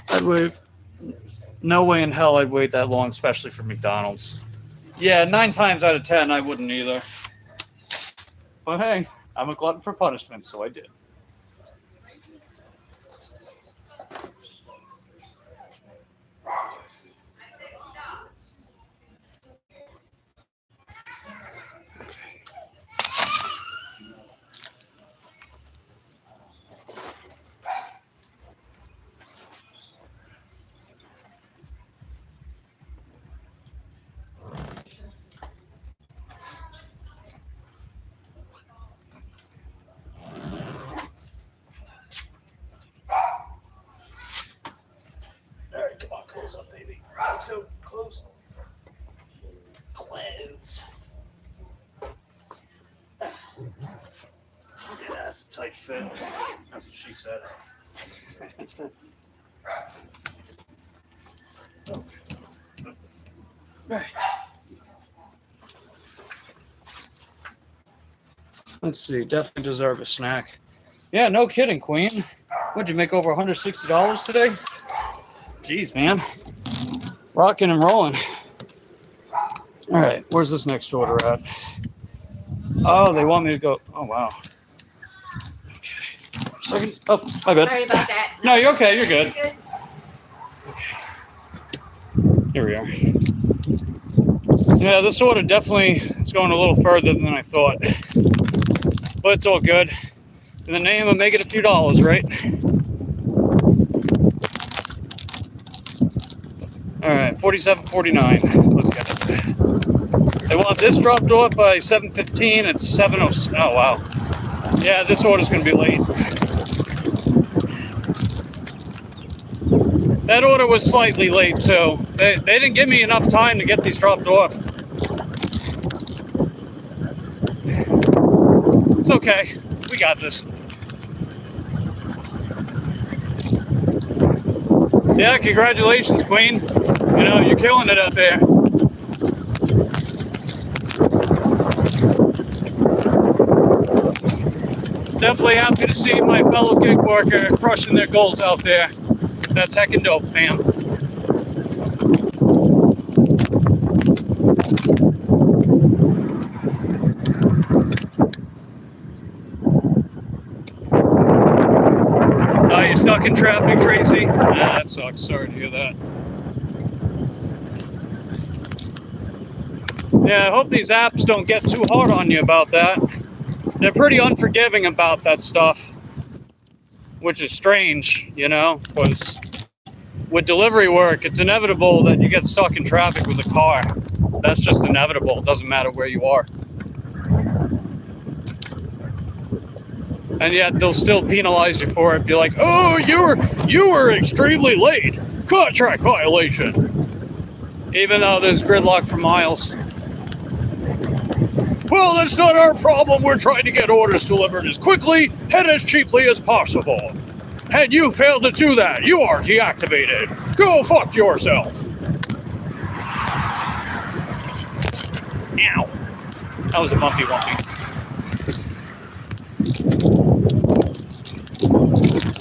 I'd wait. No way in hell I'd wait that long, especially for McDonald's. Yeah, 9 times out of 10 I wouldn't either. But hey, I'm a glutton for punishment, so I did. Close up, baby. Let's go. Close. Close. Yeah, that's a tight fit. That's what she said. Okay. Right. Let's see. Definitely deserve a snack. Yeah, no kidding, Queen. What'd you make over $160 today? Jeez, man. Rocking and rolling. All right, where's this next order at? Oh, they want me to go. Oh, wow. Okay. Second. Oh, my bad. Sorry about that. No, you're okay. You're good. You're good. Okay. Here we are. Yeah, this order definitely is going a little further than I thought. But it's all good. In the name of making a few dollars, right? All right, $47.49. Let's get it. They want this dropped off by 7:15. It's 7:06. Oh wow. Yeah, this order's gonna be late. That order was slightly late too. They didn't give me enough time to get these dropped off. It's okay. We got this. Yeah, congratulations, Queen. You know, you're killing it out there. Definitely happy to see my fellow gig worker crushing their goals out there. That's heckin' dope, fam. You're stuck in traffic, Tracy? Ah, that sucks. Sorry to hear that. Yeah, I hope these apps don't get too hard on you about that. They're pretty unforgiving about that stuff, which is strange, you know, because with delivery work, it's inevitable that you get stuck in traffic with a car. That's just inevitable. It doesn't matter where you are. And yet they'll still penalize you for it. Be like, oh, you were extremely late. Contract violation. Even though there's gridlock for miles. Well, that's not our problem. We're trying to get orders delivered as quickly and as cheaply as possible. And you failed to do that. You are deactivated. Go fuck yourself. Ow. That was a bumpy wumpy.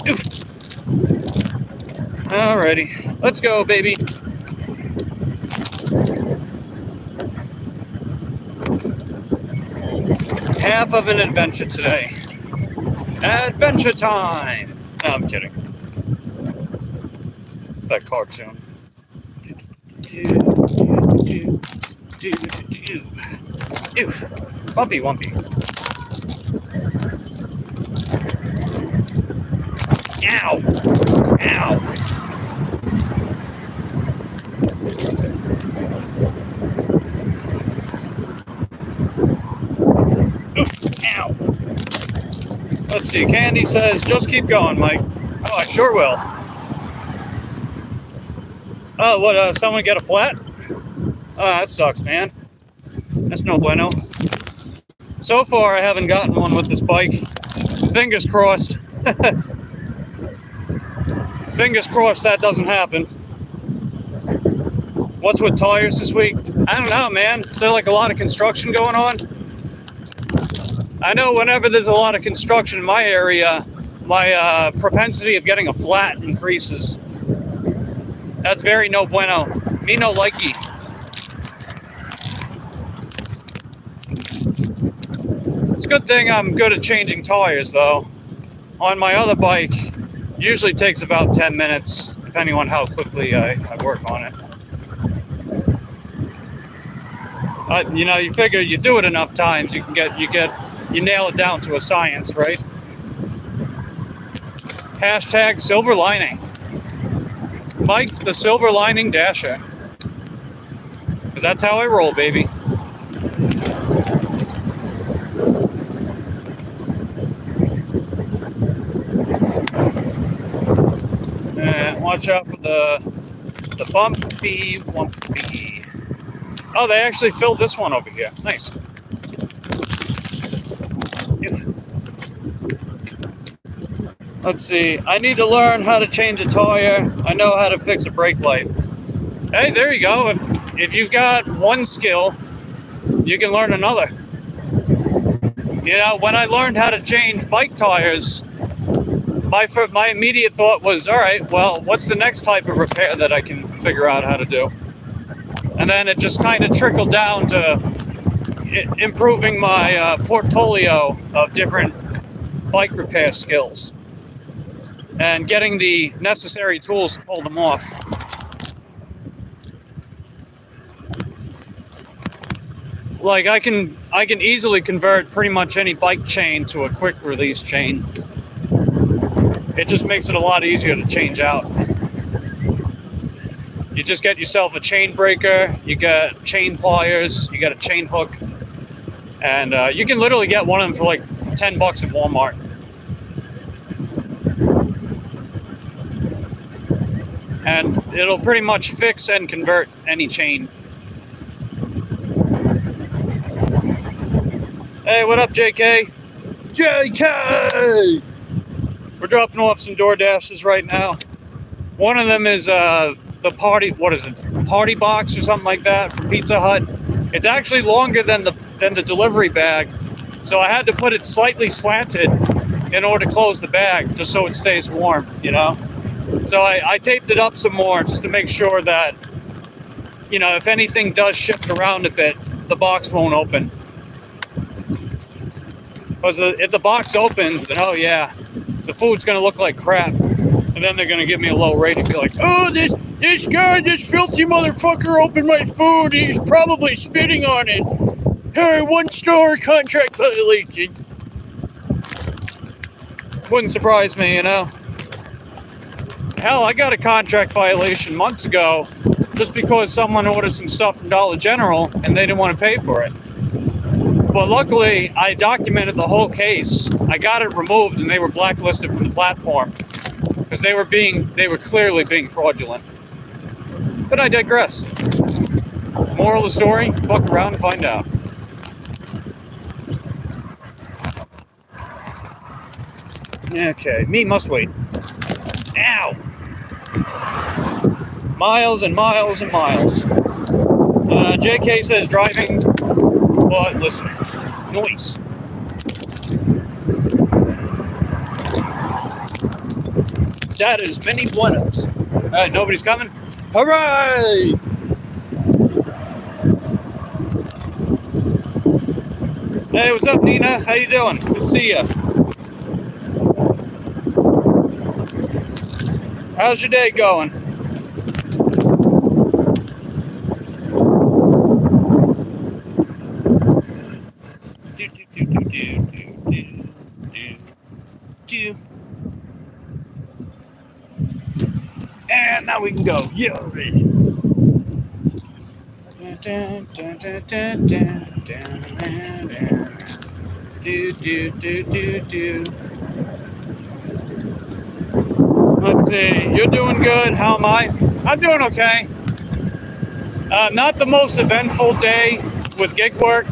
Oof. Alrighty. Let's go, baby. Half of an adventure today. Adventure time! No, I'm kidding. It's that cartoon. Oof. Bumpy wumpy. Ow! Ow! Ow. Let's see. Candy says, just keep going, Mike. Oh, I sure will. Oh, what? Someone get a flat? Oh, that sucks, man. That's no bueno. So far, I haven't gotten one with this bike. Fingers crossed. Fingers crossed that doesn't happen. What's with tires this week? I don't know, man. Is there like a lot of construction going on? I know whenever there's a lot of construction in my area, my propensity of getting a flat increases. That's very no bueno. Me no likey. It's a good thing I'm good at changing tires, though. On my other bike, usually takes about 10 minutes, depending on how quickly I work on it. You know, you figure you do it enough times, you nail it down to a science, right? Hashtag silver lining. Mike, the silver lining dasher. Because that's how I roll, baby. And watch out for the bumpy wumpy. Oh, they actually filled this one over here. Nice. Let's see. I need to learn how to change a tire. I know how to fix a brake light. Hey, there you go. If you've got one skill, you can learn another. You know, when I learned how to change bike tires, my immediate thought was, all right, well, what's the next type of repair that I can figure out how to do? And then it just kind of trickled down to improving my portfolio of different bike repair skills and getting the necessary tools to pull them off. Like I can easily convert pretty much any bike chain to a quick release chain. It just makes it a lot easier to change out. You just get yourself a chain breaker, you get chain pliers, you get a chain hook, and you can literally get one of them for like $10 at Walmart. And it'll pretty much fix and convert any chain. Hey, what up, JK? JK! We're dropping off some DoorDashes right now. One of them is the party, what is it? Party box or something like that from Pizza Hut. It's actually longer than the delivery bag, so I had to put it slightly slanted in order to close the bag, just so it stays warm, you know? So I taped it up some more just to make sure that, you know, if anything does shift around a bit, the box won't open. Because if the box opens, then oh yeah, the food's gonna look like crap. And then they're gonna give me a low rating, be like, oh, this guy, this filthy motherfucker opened my food. He's probably spitting on it. Hey, 1-star contract violation. Wouldn't surprise me, you know. Hell, I got a contract violation months ago just because someone ordered some stuff from Dollar General and they didn't want to pay for it. But luckily, I documented the whole case. I got it removed and they were blacklisted from the platform because they were clearly being fraudulent. But I digress. Moral of the story, fuck around and find out. Okay, meat must wait. Ow! Miles and miles and miles. JK says driving, but listening. Noise. That is many buenos. Alright, nobody's coming? Hooray! Hey, what's up, Nina? How you doing? Good to see ya. How's your day going? And now we can go. Yeah, ready. Let's see. You're doing good. How am I? I'm doing okay. Not the most eventful day with gig work.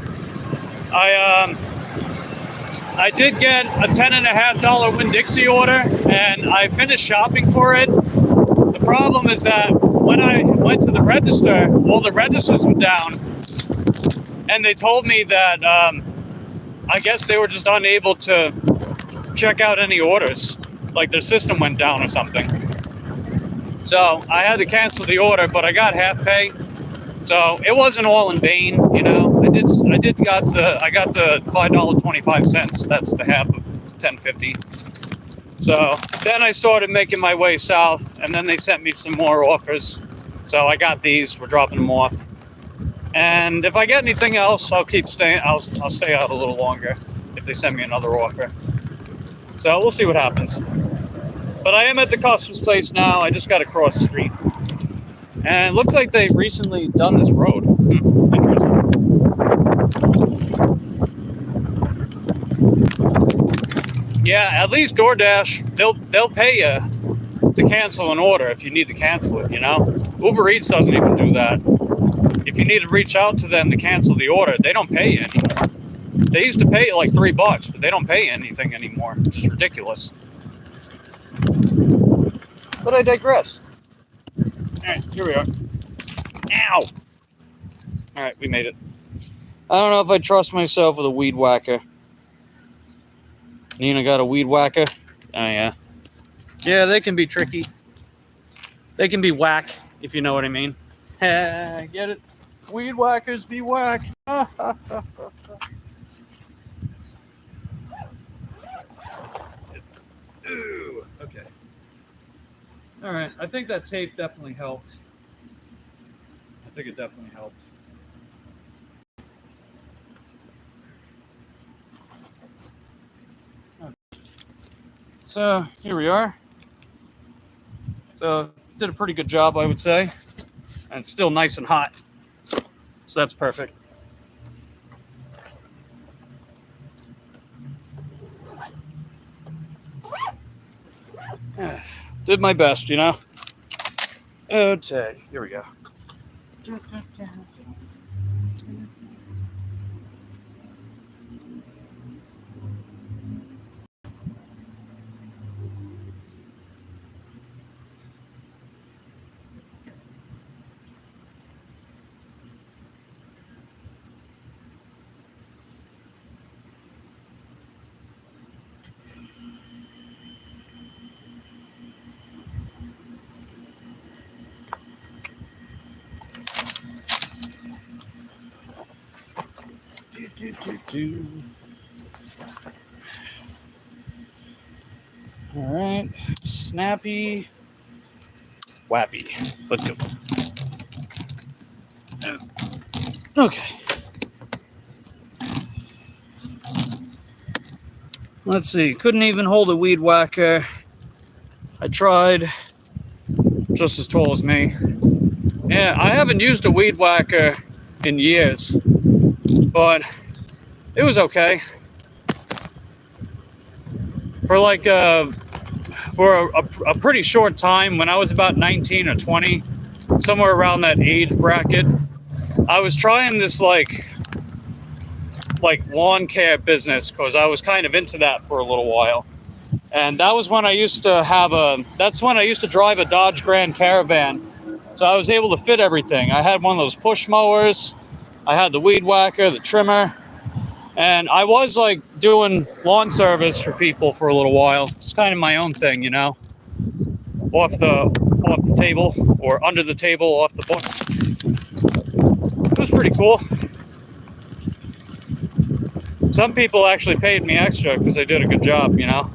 I did get a $10.50 Winn-Dixie order, and I finished shopping for it. The problem is that when I went to the register, all the registers were down, and they told me that I guess they were just unable to check out any orders, like their system went down or something. So I had to cancel the order, but I got half pay, so it wasn't all in vain, you know. I got the $5.25. That's the half of $10.50. So then I started making my way south, and then they sent me some more offers. So I got these. We're dropping them off. And if I get anything else, I'll keep staying. I'll stay out a little longer if they send me another offer. So we'll see what happens. But I am at the customs place now. I just got to cross the street. And it looks like they've recently done this road. Interesting. Yeah, at least DoorDash, they'll pay you to cancel an order if you need to cancel it, you know? Uber Eats doesn't even do that. If you need to reach out to them to cancel the order, they don't pay you anymore. They used to pay you like $3, but they don't pay you anything anymore, which is ridiculous. But I digress. Alright, here we are. Ow! Alright, we made it. I don't know if I trust myself with a weed whacker. Nina got a weed whacker? Oh, yeah. Yeah, they can be tricky. They can be whack, if you know what I mean. Get it? Weed whackers be whack. Ooh, okay. Alright, I think that tape definitely helped. I think it definitely helped. So here we are. So did a pretty good job, I would say, and it's still nice and hot, so that's perfect. Did my best, you know. Okay, here we go. All right, snappy, wappy. Let's go. Okay. Let's see. Couldn't even hold a weed whacker. I tried. Just as tall as me. Yeah, I haven't used a weed whacker in years, but it was okay. For like for a pretty short time, when I was about 19 or 20, somewhere around that age bracket, I was trying this like lawn care business because I was kind of into that for a little while. And that was when I used to that's when I used to drive a Dodge Grand Caravan. So I was able to fit everything. I had one of those push mowers, I had the weed whacker, the trimmer, and I was like doing lawn service for people for a little while. It's kind of my own thing, you know, off the table or under the table, off the books. It was pretty cool. Some people actually paid me extra because I did a good job, you know.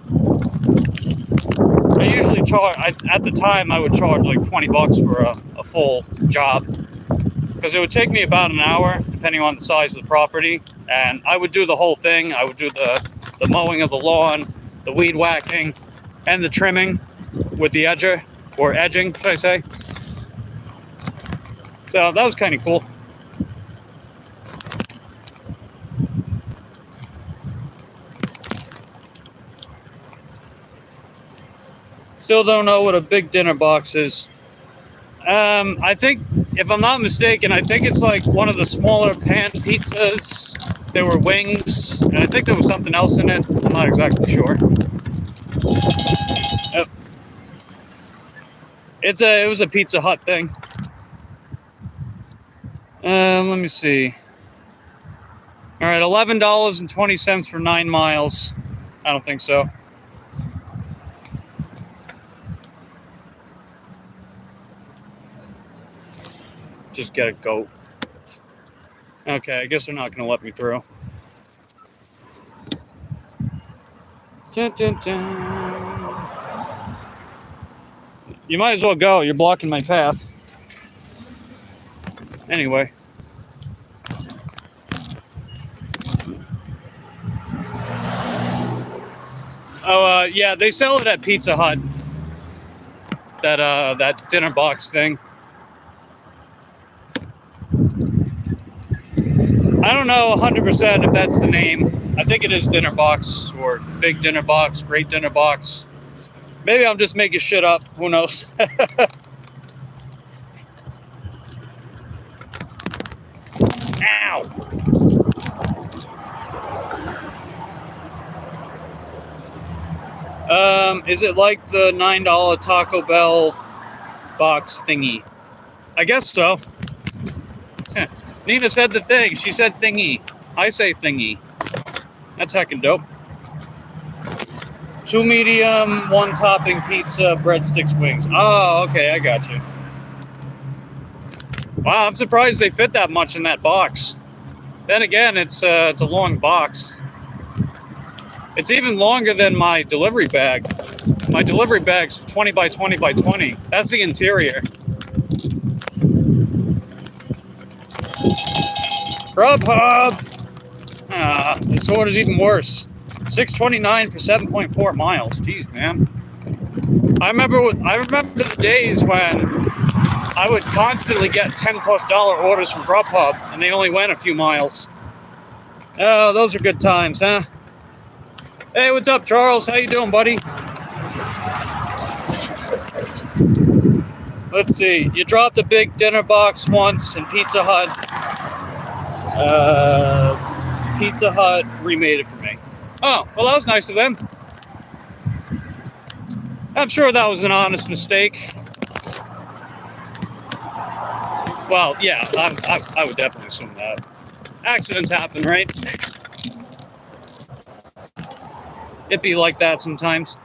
I usually charge, at the time, I would charge like $20 for a full job because it would take me about an hour, depending on the size of the property, and I would do the whole thing. I would do the mowing of the lawn, the weed whacking, and the trimming with the edger, or edging, should I say. So that was kind of cool. Still don't know what a big dinner box is. I think, if I'm not mistaken, I think it's like one of the smaller pan pizzas. There were wings, and I think there was something else in it. I'm not exactly sure. Yep. It was a Pizza Hut thing. Let me see. All right, $11.20 for 9 miles. I don't think so. Just get a goat. Okay, I guess they're not going to let me through. Dun, dun, dun. You might as well go. You're blocking my path. Anyway. Oh, yeah, they sell it at Pizza Hut. That dinner box thing. I don't know 100% if that's the name. I think it is dinner box or big dinner box, great dinner box. Maybe I'm just making shit up. Who knows? Ow! Is it like the $9 Taco Bell box thingy? I guess so. Nina said the thing. She said thingy. I say thingy. That's heckin' dope. 2 medium, 1 topping pizza, breadsticks, wings. Oh, okay, I got you. Wow, I'm surprised they fit that much in that box. Then again, it's a long box. It's even longer than my delivery bag. My delivery bag's 20 by 20 by 20. That's the interior. Grubhub! Ah, this order's even worse. $6.29 for 7.4 miles. Jeez, man. I remember the days when I would constantly get $10+ orders from Grubhub, and they only went a few miles. Oh, those are good times, huh? Hey, what's up, Charles? How you doing, buddy? Let's see. You dropped a big dinner box once in Pizza Hut. Pizza Hut remade it for me. Oh, well, that was nice of them. I'm sure that was an honest mistake. Well, yeah, I would definitely assume that. Accidents happen, right? It'd be like that sometimes.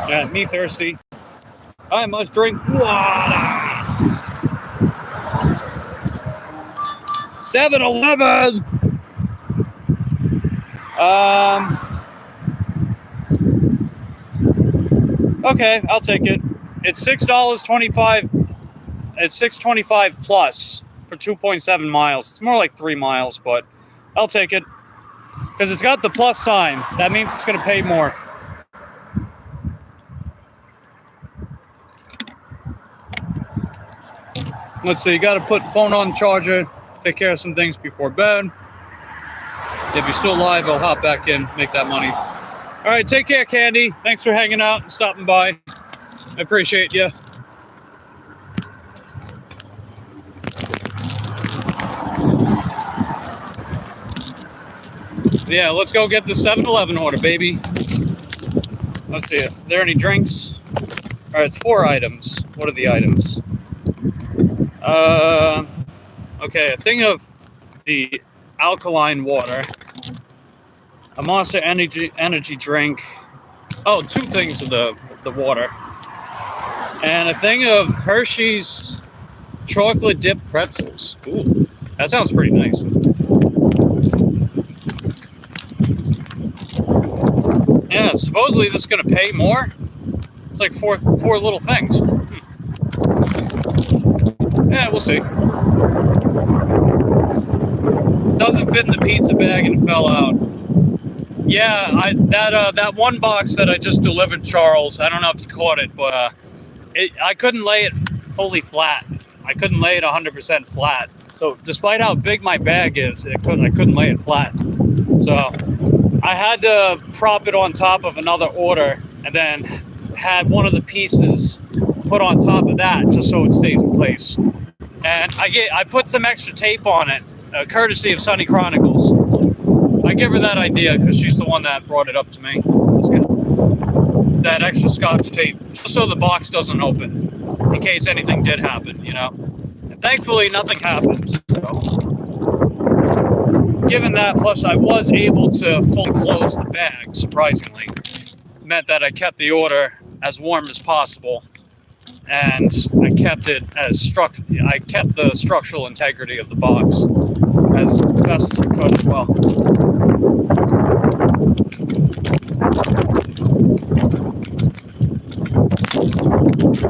Yeah, me thirsty. I must drink water. 7-Eleven. Okay, I'll take it. It's $6.25. It's $6.25 plus for 2.7 miles. It's more like 3 miles, but I'll take it because it's got the plus sign. That means it's going to pay more. Let's see. You got to put the phone on the charger. Take care of some things before bed. If you're still live, I'll hop back in, make that money. All right, take care, Candy. Thanks for hanging out and stopping by. I appreciate you. Yeah, let's go get the 7-Eleven order, baby. Let's see. Are there any drinks? All right, it's 4 items. What are the items? Okay, a thing of the alkaline water, a Monster energy drink. Oh, 2 things of the water, and a thing of Hershey's chocolate dipped pretzels. Ooh, that sounds pretty nice. Yeah, supposedly this is gonna pay more. It's like four little things. Yeah, we'll see. Doesn't fit in the pizza bag and it fell out. Yeah, that one box that I just delivered, Charles. I don't know if you caught it, but I couldn't lay it fully flat. I couldn't lay it 100% flat. So despite how big my bag is, I couldn't lay it flat. So I had to prop it on top of another order, and then had one of the pieces put on top of that just so it stays in place. And I put some extra tape on it, courtesy of Sunny Chronicles. I give her that idea because she's the one that brought it up to me. Let's get that extra Scotch tape just so the box doesn't open in case anything did happen, you know. And thankfully, nothing happened. So, given that, plus I was able to fully close the bag, surprisingly, meant that I kept the order as warm as possible, and I kept it as I kept the structural integrity of the box as best as I could as well.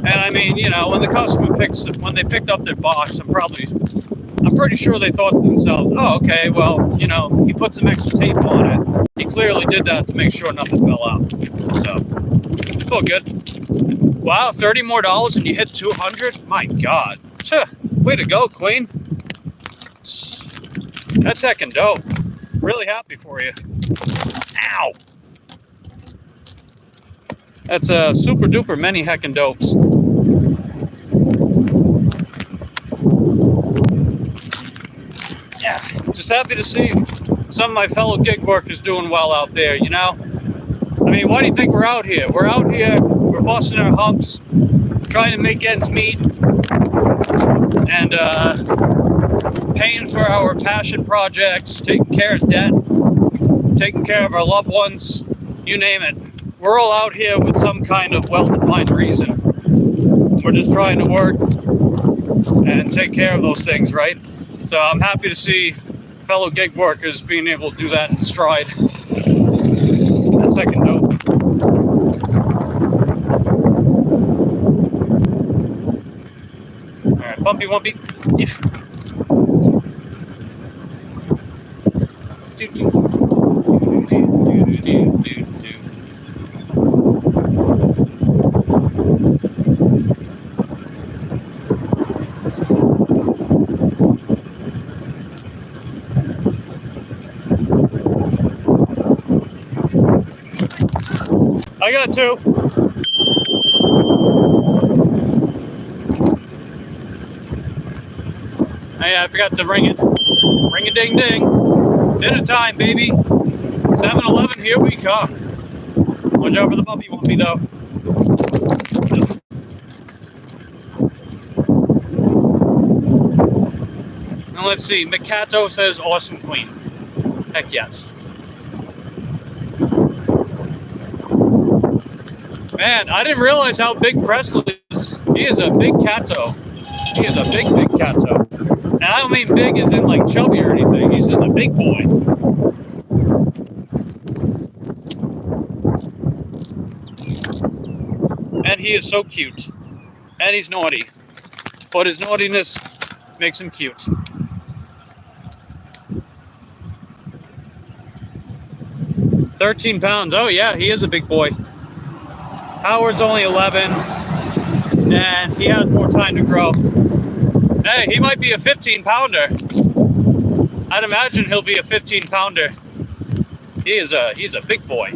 And I mean, you know, when the customer when they picked up their box, I'm pretty sure they thought to themselves, oh, okay, well, you know, he put some extra tape on it. He clearly did that to make sure nothing fell out. So, it's all good. Wow, $30 more and you hit 200? My God. Way to go, Queen. That's heckin' dope. Really happy for you. Ow. That's super duper many heckin' dopes. Yeah, just happy to see some of my fellow gig workers doing well out there, you know? I mean, why do you think we're out here? We're out here, we're busting our humps, trying to make ends meet, and paying for our passion projects, taking care of debt, taking care of our loved ones, you name it. We're all out here with some kind of well-defined reason. We're just trying to work and take care of those things, right? So I'm happy to see fellow gig workers being able to do that in stride. That's second note. All right, bumpy wumpy. I got 2. Hey, I forgot to ring it. Ring a ding ding. Dinner time, baby. 7-Eleven, here we come. Watch out for the puppy wumpy, though. And let's see. Mikato says, awesome queen. Heck yes. Man, I didn't realize how big Presley is. He is a big cato. He is a big, big cato. And I don't mean big as in like chubby or anything. He's just a big boy. And he is so cute. And he's naughty. But his naughtiness makes him cute. £13. Oh yeah, he is a big boy. Howard's only 11, and he has more time to grow. Hey, he might be a 15-pounder. I'd imagine he'll be a 15-pounder. He's a big boy.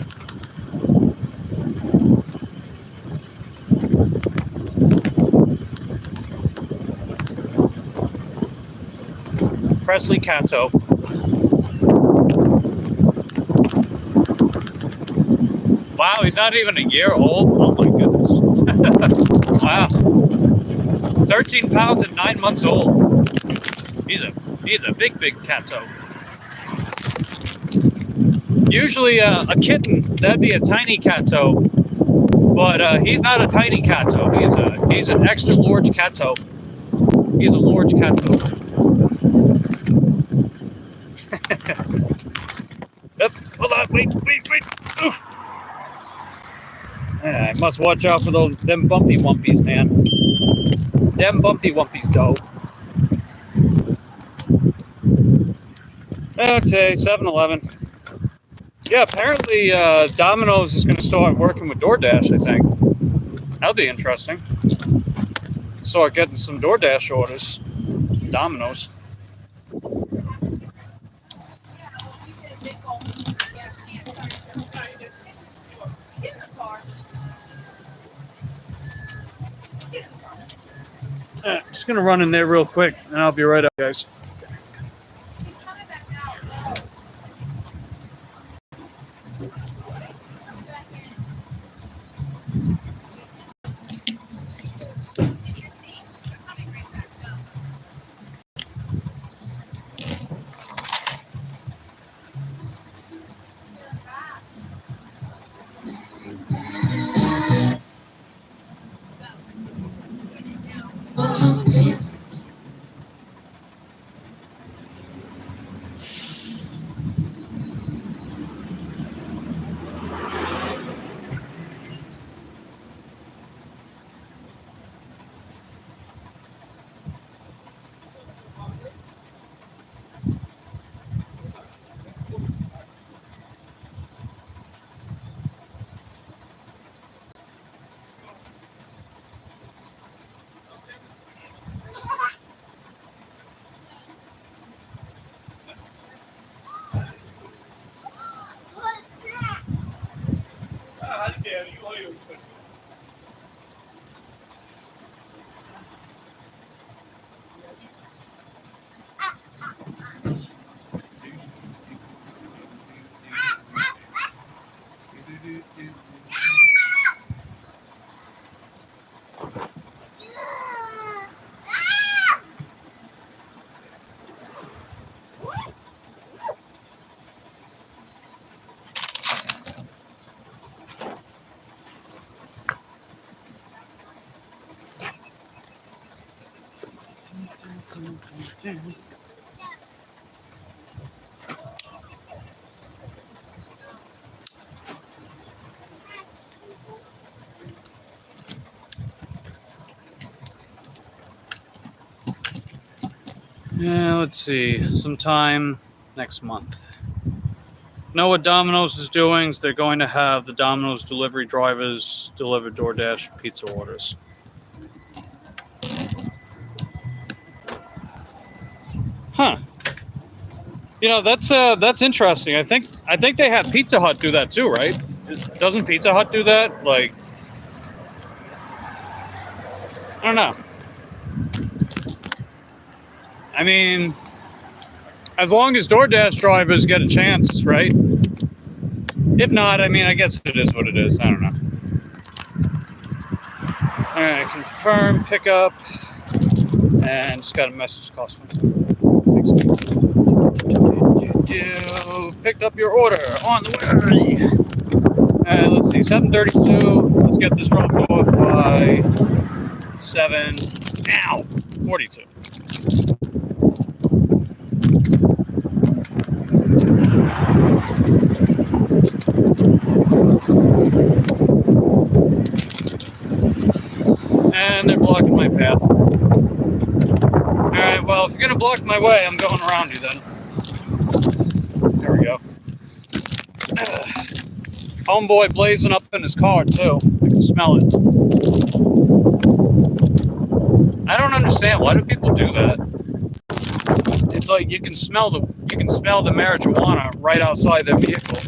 Presley Cato. Wow, he's not even a year old? Oh my goodness. Wow. 13 pounds and 9 months old. He's a big Cato. Usually a kitten, that'd be a tiny Cato. But he's not a tiny Cato. He's an extra large Cato. He's a large Cato. Hold on, wait. Oof. I must watch out for them bumpy wumpies, man. Them bumpy wumpies, though. Okay, 7-Eleven. Yeah, apparently Domino's is going to start working with DoorDash, I think. That'll be interesting. Start getting some DoorDash orders. Domino's. Just gonna run in there real quick, and I'll be right up, guys. Yeah, let's see. Sometime next month. Know what Domino's is doing is they're going to have the Domino's delivery drivers deliver DoorDash pizza orders. Huh. You know, that's interesting. I think they have Pizza Hut do that too, right? Doesn't Pizza Hut do that? Like, I don't know. I mean, as long as DoorDash drivers get a chance, right? If not, I mean, I guess it is what it is. I don't know. All right, confirm pickup, and just got a message cost me. Picked up your order on the way. All right, let's see, 7:32. Let's get this dropped off by 7:42. blocking my path. Alright, well, if you're gonna block my way, I'm going around you then. There we go. Homeboy blazing up in his car, too. I can smell it. I don't understand. Why do people do that? It's like you can smell the marijuana right outside their vehicle.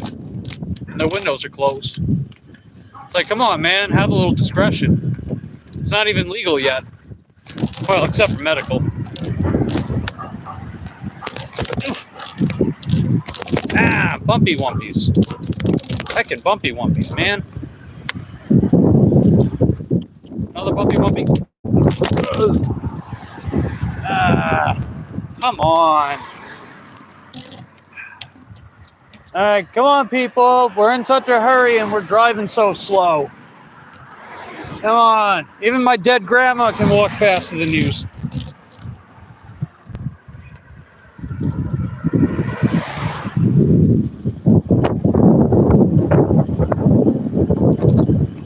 And their windows are closed. It's like, come on, man, have a little discretion. It's not even legal yet. Well, except for medical. Ah, bumpy wumpies. Heckin' bumpy wumpies, man. Another bumpy wumpy. Ah, come on. Alright, come on, people. We're in such a hurry and we're driving so slow. Come on. Even my dead grandma can walk faster than you.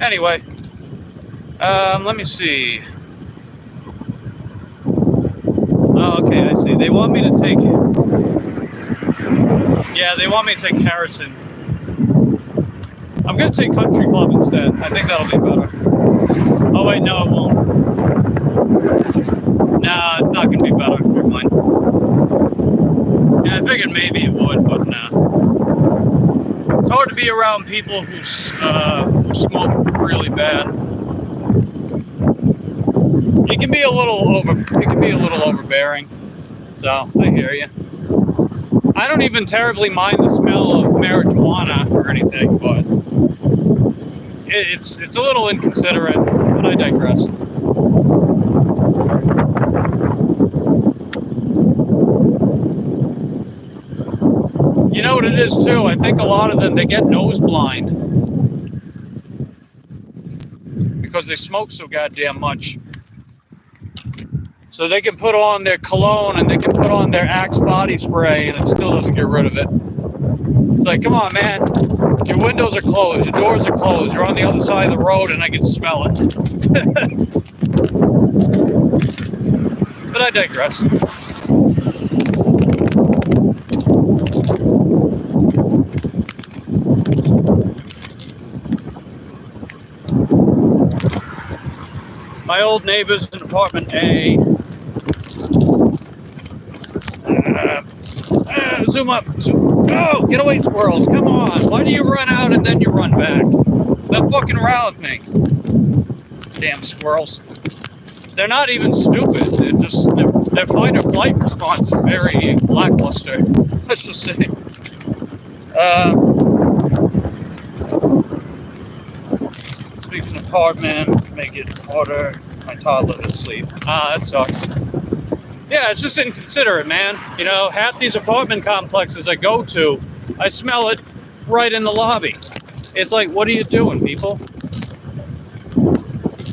Anyway, let me see. Oh, okay, I see. They want me to take... Yeah, they want me to take Harrison. I'm going to take Country Club instead. I think that'll be better. Oh, wait, no, it won't. Nah, it's not going to be better. Never mind. Yeah, I figured maybe it would, but nah. It's hard to be around people who smoke really bad. It can be a little overbearing. So I hear you. I don't even terribly mind the smell of marijuana or anything, but it's a little inconsiderate. But I digress. You know what it is too? I think a lot of them, they get nose blind because they smoke so goddamn much. So they can put on their cologne and they can put on their Axe body spray and it still doesn't get rid of it. It's like, come on, man. Your windows are closed. Your doors are closed. You're on the other side of the road and I can smell it. But I digress. My old neighbors in apartment A. Zoom up. Zoom. Oh, get away, squirrels. Come on. Why do you run out and then you run back? Stop fucking around with me. Damn squirrels. They're not even stupid. They're just, their fight or flight response is very lackluster. Let's just say. Speaking of apartment, make it harder. My toddler to sleep. That sucks. Yeah, it's just inconsiderate, man. You know, half these apartment complexes I go to, I smell it right in the lobby. It's like, what are you doing, people?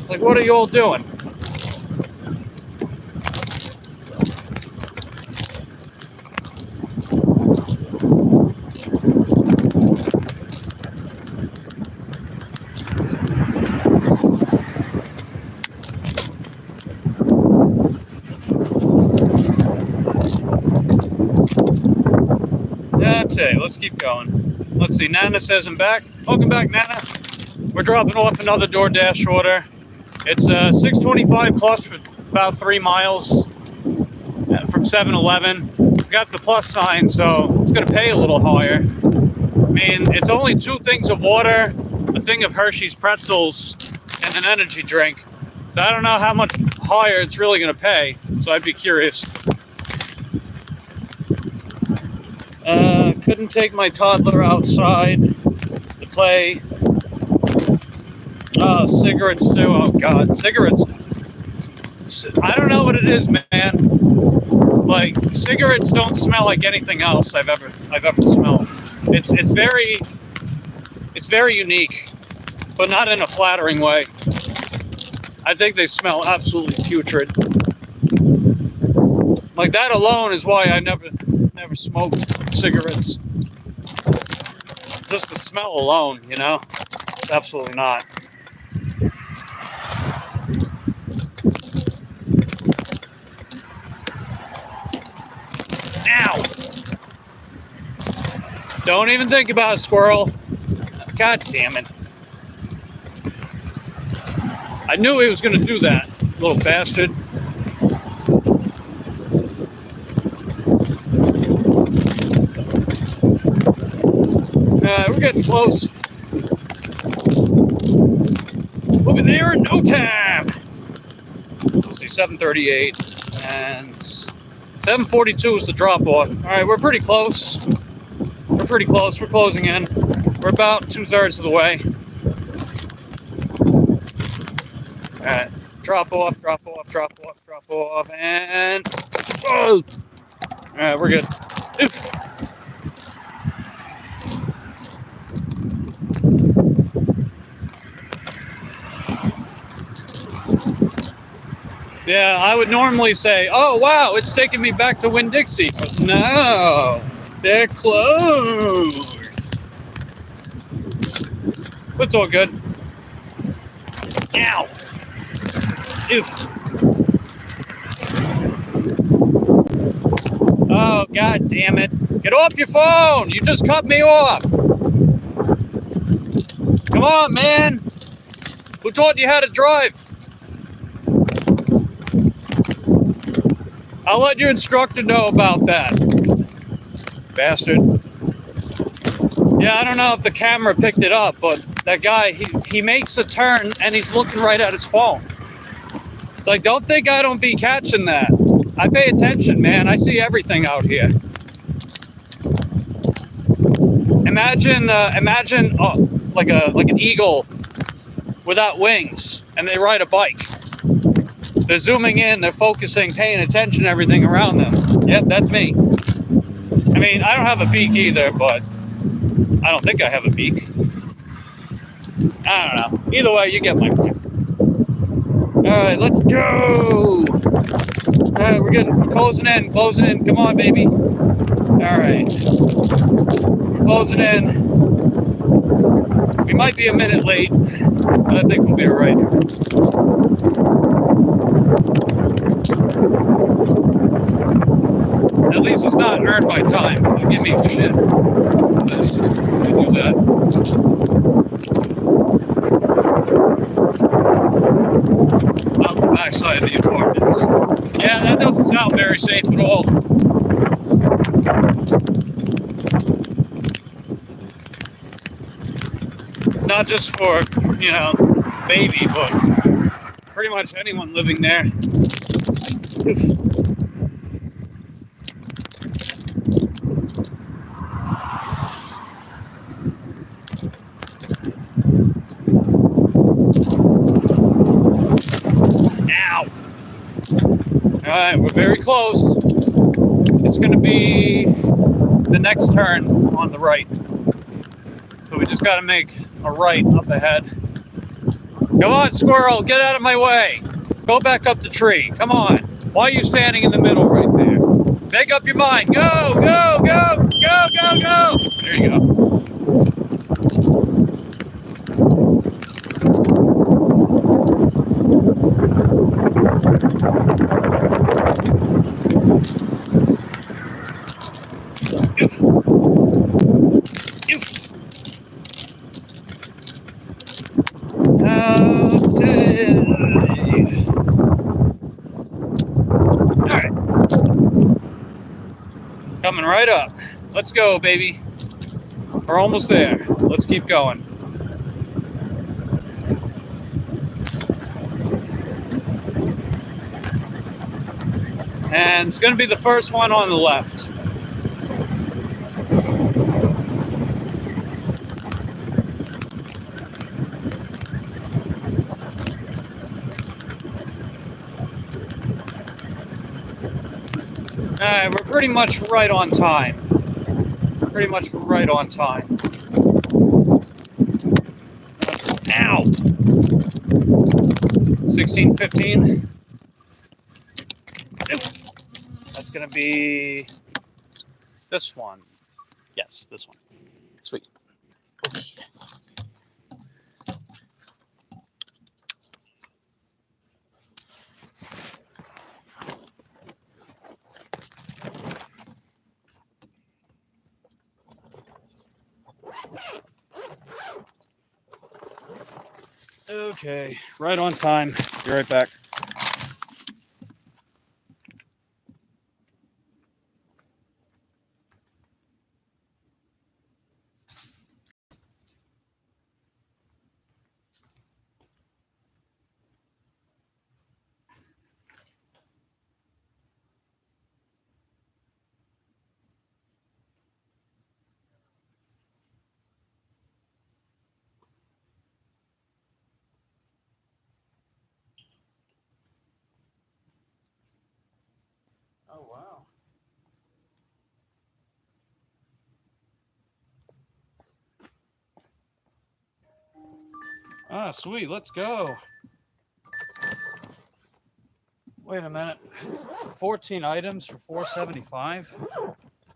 Like, what are you all doing? Okay, let's keep going. Let's see, Nana says I'm back. Welcome back, Nana. We're dropping off another DoorDash order. It's $6.25 plus for about 3 miles from 7-Eleven. It's got the plus sign, so it's going to pay a little higher. I mean, it's only 2 things of water, a thing of Hershey's pretzels, and an energy drink. So I don't know how much higher it's really going to pay, so I'd be curious. Couldn't take my toddler outside to play. Oh, cigarettes too. Oh God, cigarettes. I don't know what it is, man. Like, cigarettes don't smell like anything else I've ever smelled. It's very unique, but not in a flattering way. I think they smell absolutely putrid. Like, that alone is why I never smoked cigarettes. Just the smell alone, you know? Absolutely not. Don't even think about it, squirrel. God damn it. I knew he was going to do that, little bastard. We're getting close. We'll be there in no time. Let's see, 7:38 and 7:42 is the drop off. All right, we're pretty close. We're pretty close. We're closing in. We're about 2/3 of the way. All right, drop off, drop off, drop off, drop off, and oh! All right, we're good. Oof. Yeah, I would normally say, oh, wow, it's taking me back to Winn-Dixie. But no, they're closed. But it's all good. Ow. Oof. Oh, God damn it. Get off your phone. You just cut me off. Come on, man. Who taught you how to drive? I'll let your instructor know about that. Bastard. Yeah, I don't know if the camera picked it up, but that guy, he makes a turn and he's looking right at his phone. It's like, don't think I don't be catching that. I pay attention, man. I see everything out here. Imagine like an eagle without wings, and they ride a bike. They're zooming in, they're focusing, paying attention to everything around them. Yep, that's me. I mean, I don't have a beak either, but I don't think I have a beak. I don't know. Either way, you get my point. Alright, let's go! Alright, we're good. We're closing in. Come on, baby. Alright. We're closing in. We might be a minute late, but I think we'll be alright. At least it's not earned by time. Don't give me shit for this. I do that. Out the backside of the apartments. Yeah, that doesn't sound very safe at all. Not just for, you know, baby, but pretty much anyone living there. Ow! Alright, we're very close. It's going to be the next turn on the right. So we just got to make a right up ahead. Come on, squirrel, get out of my way. Go back up the tree. Come on. Why are you standing in the middle right there? Make up your mind. Go, go, go, go, go, go. There you go. Alright. Coming right up. Let's go, baby. We're almost there. Let's keep going. And it's going to be the first one on the left. Alright, we're pretty much right on time. Pretty much right on time. Ow! 16:15. That's gonna be this one. Yes, this one. Sweet. Oh, yeah. Okay, right on time. Be right back. Oh, wow. Ah, sweet. Let's go. Wait a minute. 14 items for $4.75?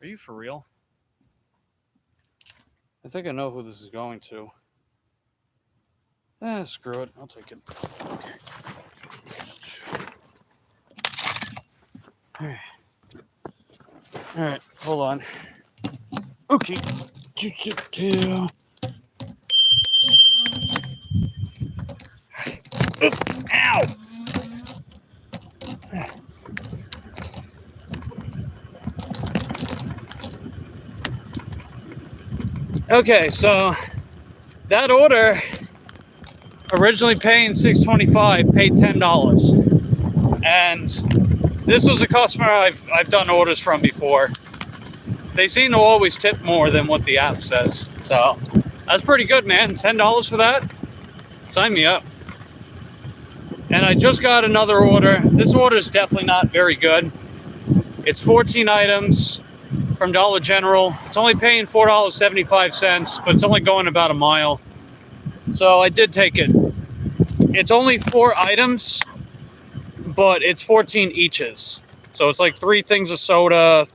Are you for real? I think I know who this is going to. Screw it. I'll take it. Okay. All right. Hold on. Okay. Ow! Okay, so that order, originally paying $6.25, paid $10, and this was a customer I've done orders from before. They seem to always tip more than what the app says, so that's pretty good, man. $10 for that? Sign me up. And I just got another order. This order is definitely not very good. It's 14 items from Dollar General. It's only paying $4.75, but it's only going about a mile. So I did take it. It's only 4 items, but it's 14 eaches. So it's like 3 things of soda,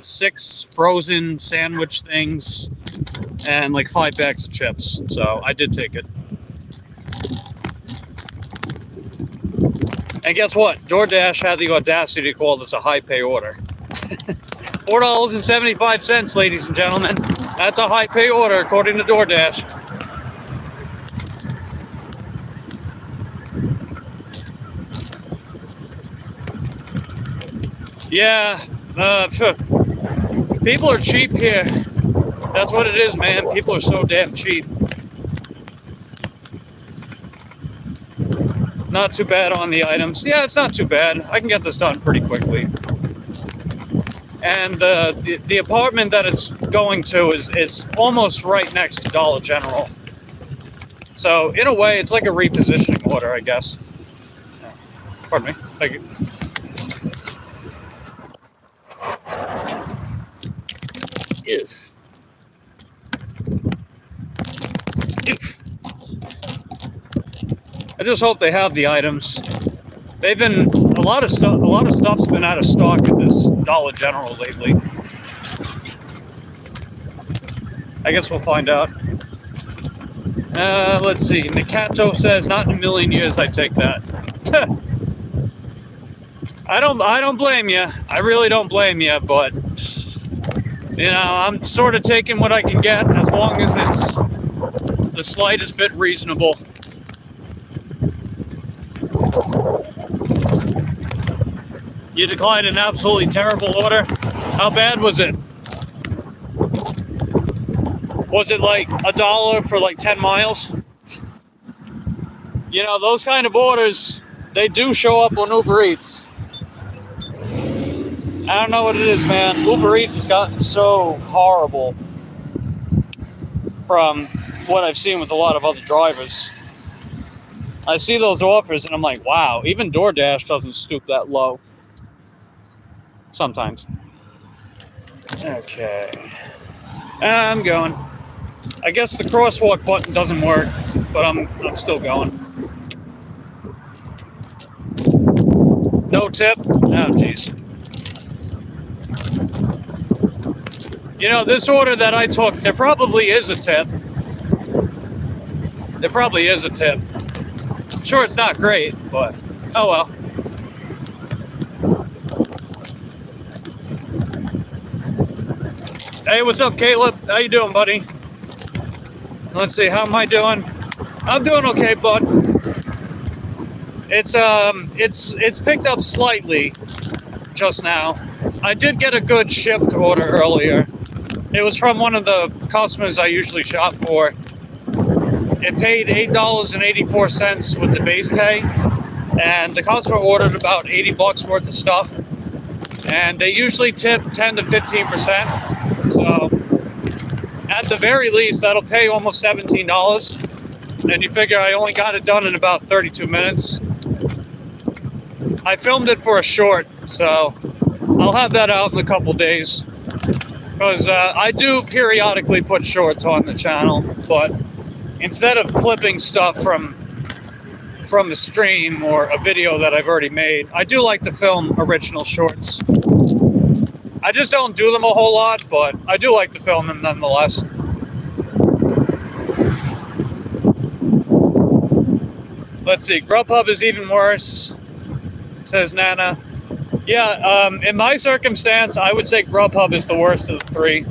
6 frozen sandwich things, and like 5 bags of chips. So I did take it. And guess what? DoorDash had the audacity to call this a high pay order. $4.75, ladies and gentlemen. That's a high pay order according to DoorDash. Yeah, people are cheap here. That's what it is, man. People are so damn cheap. Not too bad on the items. Yeah, it's not too bad. I can get this done pretty quickly. And the apartment that it's going to is almost right next to Dollar General. So in a way, it's like a repositioning order, I guess. Pardon me. Thank you. Yes. I just hope they have the items. They've been a lot of stuff's been out of stock at this Dollar General lately. I guess we'll find out. Let's see. Mikato says, "Not in a million years I'd take that." I don't blame you. I really don't blame you, but you know, I'm sort of taking what I can get as long as it's the slightest bit reasonable. You declined an absolutely terrible order. How bad was it? Was it like $1 for like 10 miles? You know, those kind of orders, they do show up on Uber Eats. I don't know what it is, man. Uber Eats has gotten so horrible from what I've seen with a lot of other drivers. I see those offers and I'm like, wow, even DoorDash doesn't stoop that low. Sometimes. Okay. I'm going. I guess the crosswalk button doesn't work, but I'm still going. No tip? Oh, jeez. You know, this order that I took, there probably is a tip. There probably is a tip. I'm sure it's not great, but oh well. Hey, what's up, Caleb? How you doing, buddy? Let's see, how am I doing? I'm doing okay, bud. It's picked up slightly just now. I did get a good shipped order earlier. It was from one of the customers I usually shop for. It paid $8.84 with the base pay, and the customer ordered about $80 worth of stuff. And they usually tip 10 to 15%. So at the very least, that'll pay almost $17. And you figure I only got it done in about 32 minutes. I filmed it for a short, so I'll have that out in a couple days. Because I do periodically put shorts on the channel, but instead of clipping stuff from the stream or a video that I've already made, I do like to film original shorts. I just don't do them a whole lot, but I do like to film them nonetheless. Let's see, Grubhub is even worse, says Nana. Yeah, in my circumstance, I would say Grubhub is the worst of the three.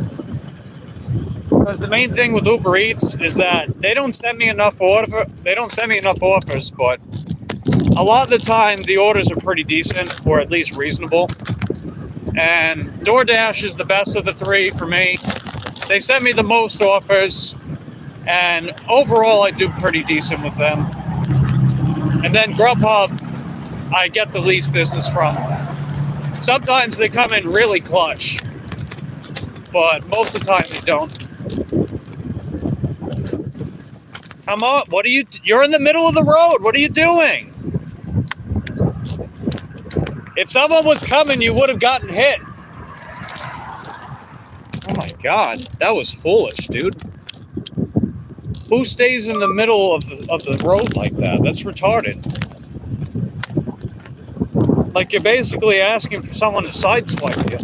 Because the main thing with Uber Eats is that they don't send me enough offers, but a lot of the time the orders are pretty decent, or at least reasonable. And DoorDash is the best of the three for me. They send me the most offers, and overall I do pretty decent with them. And then Grubhub, I get the least business from. Sometimes they come in really clutch, but most of the time they don't. Come on, what are you, you're in the middle of the road, what are you doing? If someone was coming, you would have gotten hit. Oh my God, that was foolish, dude. Who stays in the middle of the road like that? That's retarded. Like, you're basically asking for someone to sideswipe you.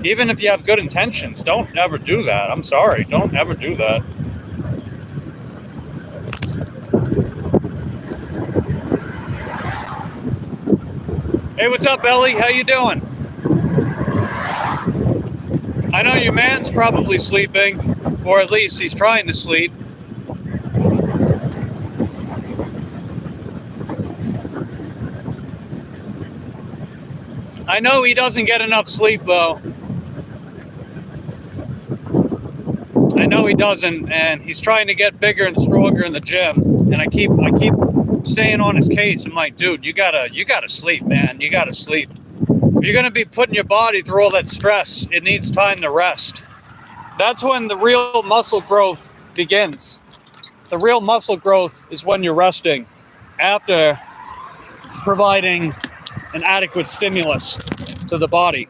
Even if you have good intentions, don't ever do that. I'm sorry, don't ever do that. Hey, what's up, Ellie? How you doing? I know your man's probably sleeping, or at least he's trying to sleep. I know he doesn't get enough sleep, though. I know he doesn't, and he's trying to get bigger and stronger in the gym. And I keep staying on his case. I'm like, dude, you gotta sleep, man. You gotta sleep. If you're gonna be putting your body through all that stress, it needs time to rest. That's when the real muscle growth begins. The real muscle growth is when you're resting, after providing an adequate stimulus to the body.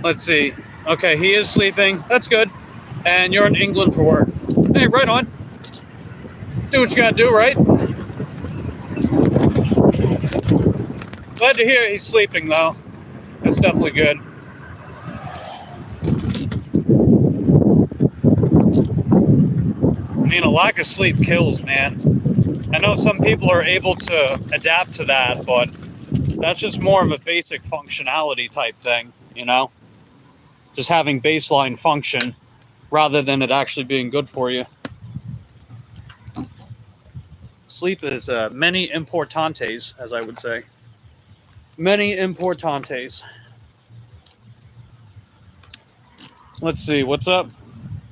Let's see. Okay, he is sleeping. That's good. And you're in England for work. Hey, right on. Do what you gotta do, right? Glad to hear he's sleeping, though. That's definitely good. I mean, a lack of sleep kills, man. I know some people are able to adapt to that, but that's just more of a basic functionality type thing, you know? Just having baseline function rather than it actually being good for you. Sleep is many importantes, as I would say. Many importantes. Let's see, what's up?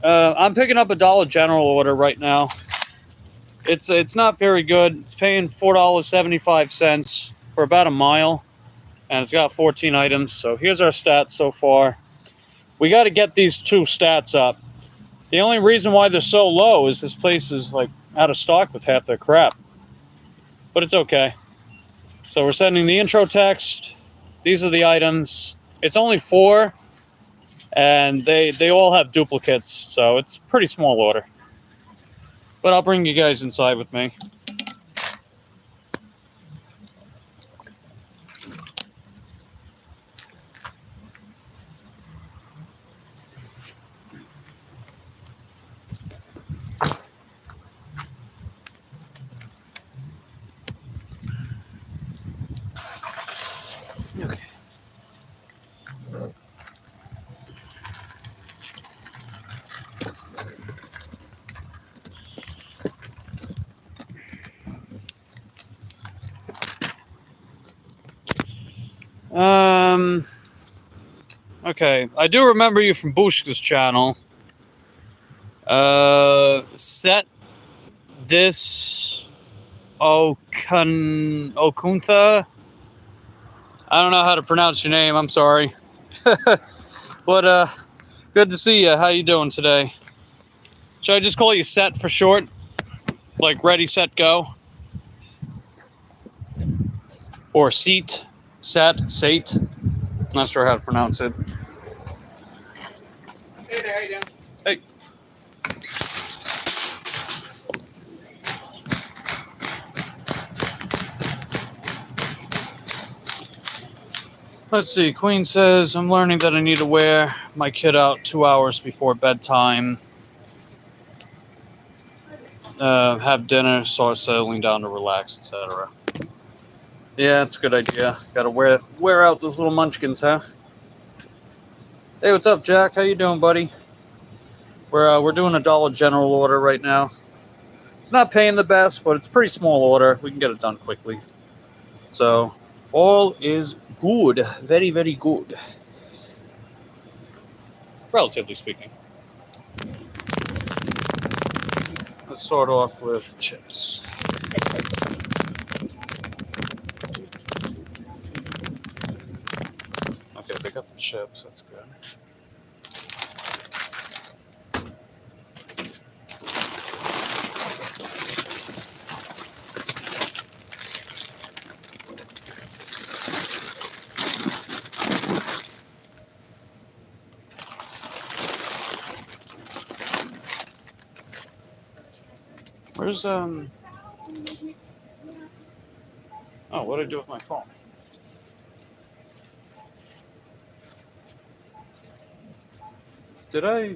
I'm picking up a Dollar General order right now. It's not very good. It's paying $4.75 for about a mile, and it's got 14 items. So here's our stats so far. We got to get these 2 stats up. The only reason why they're so low is this place is like out of stock with half their crap. But it's okay. So we're sending the intro text. These are the items. It's only 4, and they all have duplicates, so it's a pretty small order. But I'll bring you guys inside with me. Okay. Okay, I do remember you from Bushka's channel. Set this Okuntha. I don't know how to pronounce your name. I'm sorry. But good to see you. How you doing today? Should I just call you Set for short? Like ready, set, go? Or Seat, Set, Sate? Not sure how to pronounce it. Hey there, how you doing? Hey. Let's see. Queen says, I'm learning that I need to wear my kid out 2 hours before bedtime. Have dinner, start settling down to relax, etc. Yeah, it's a good idea. Gotta wear out those little munchkins, huh? Hey, what's up, Jack? How you doing, buddy? We're doing a Dollar General order right now. It's not paying the best, but it's a pretty small order. We can get it done quickly. So, all is good. Very, very good. Relatively speaking. Let's start off with chips. Okay, they got the chips. That's good. Where's Oh, what did I do with my phone? Did I?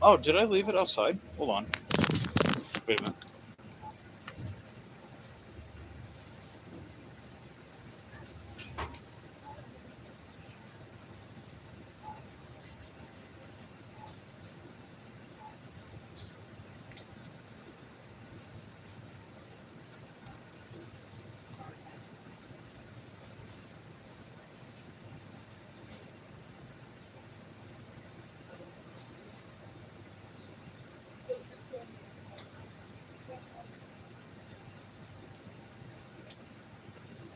Oh, did I leave it outside? Hold on. Wait a minute.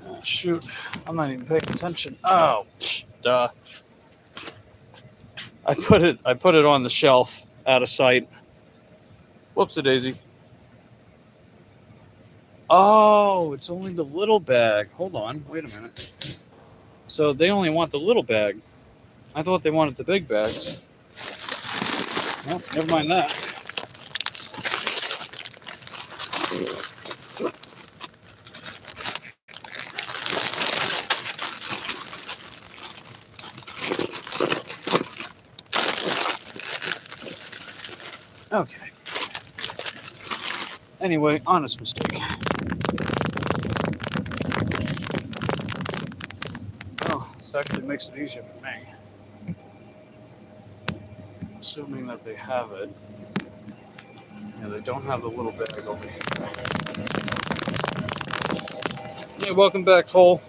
Oh, shoot. I'm not even paying attention. Oh, duh. I put it on the shelf out of sight. Whoops-a-daisy. Oh, it's only the little bag. Hold on. Wait a minute. So they only want the little bag. I thought they wanted the big bags. Well, never mind that. Okay. Anyway, honest mistake. Oh, this actually makes it easier for me. Assuming that they have it. Yeah, they don't have the little bag over here. Yeah, welcome back, Cole.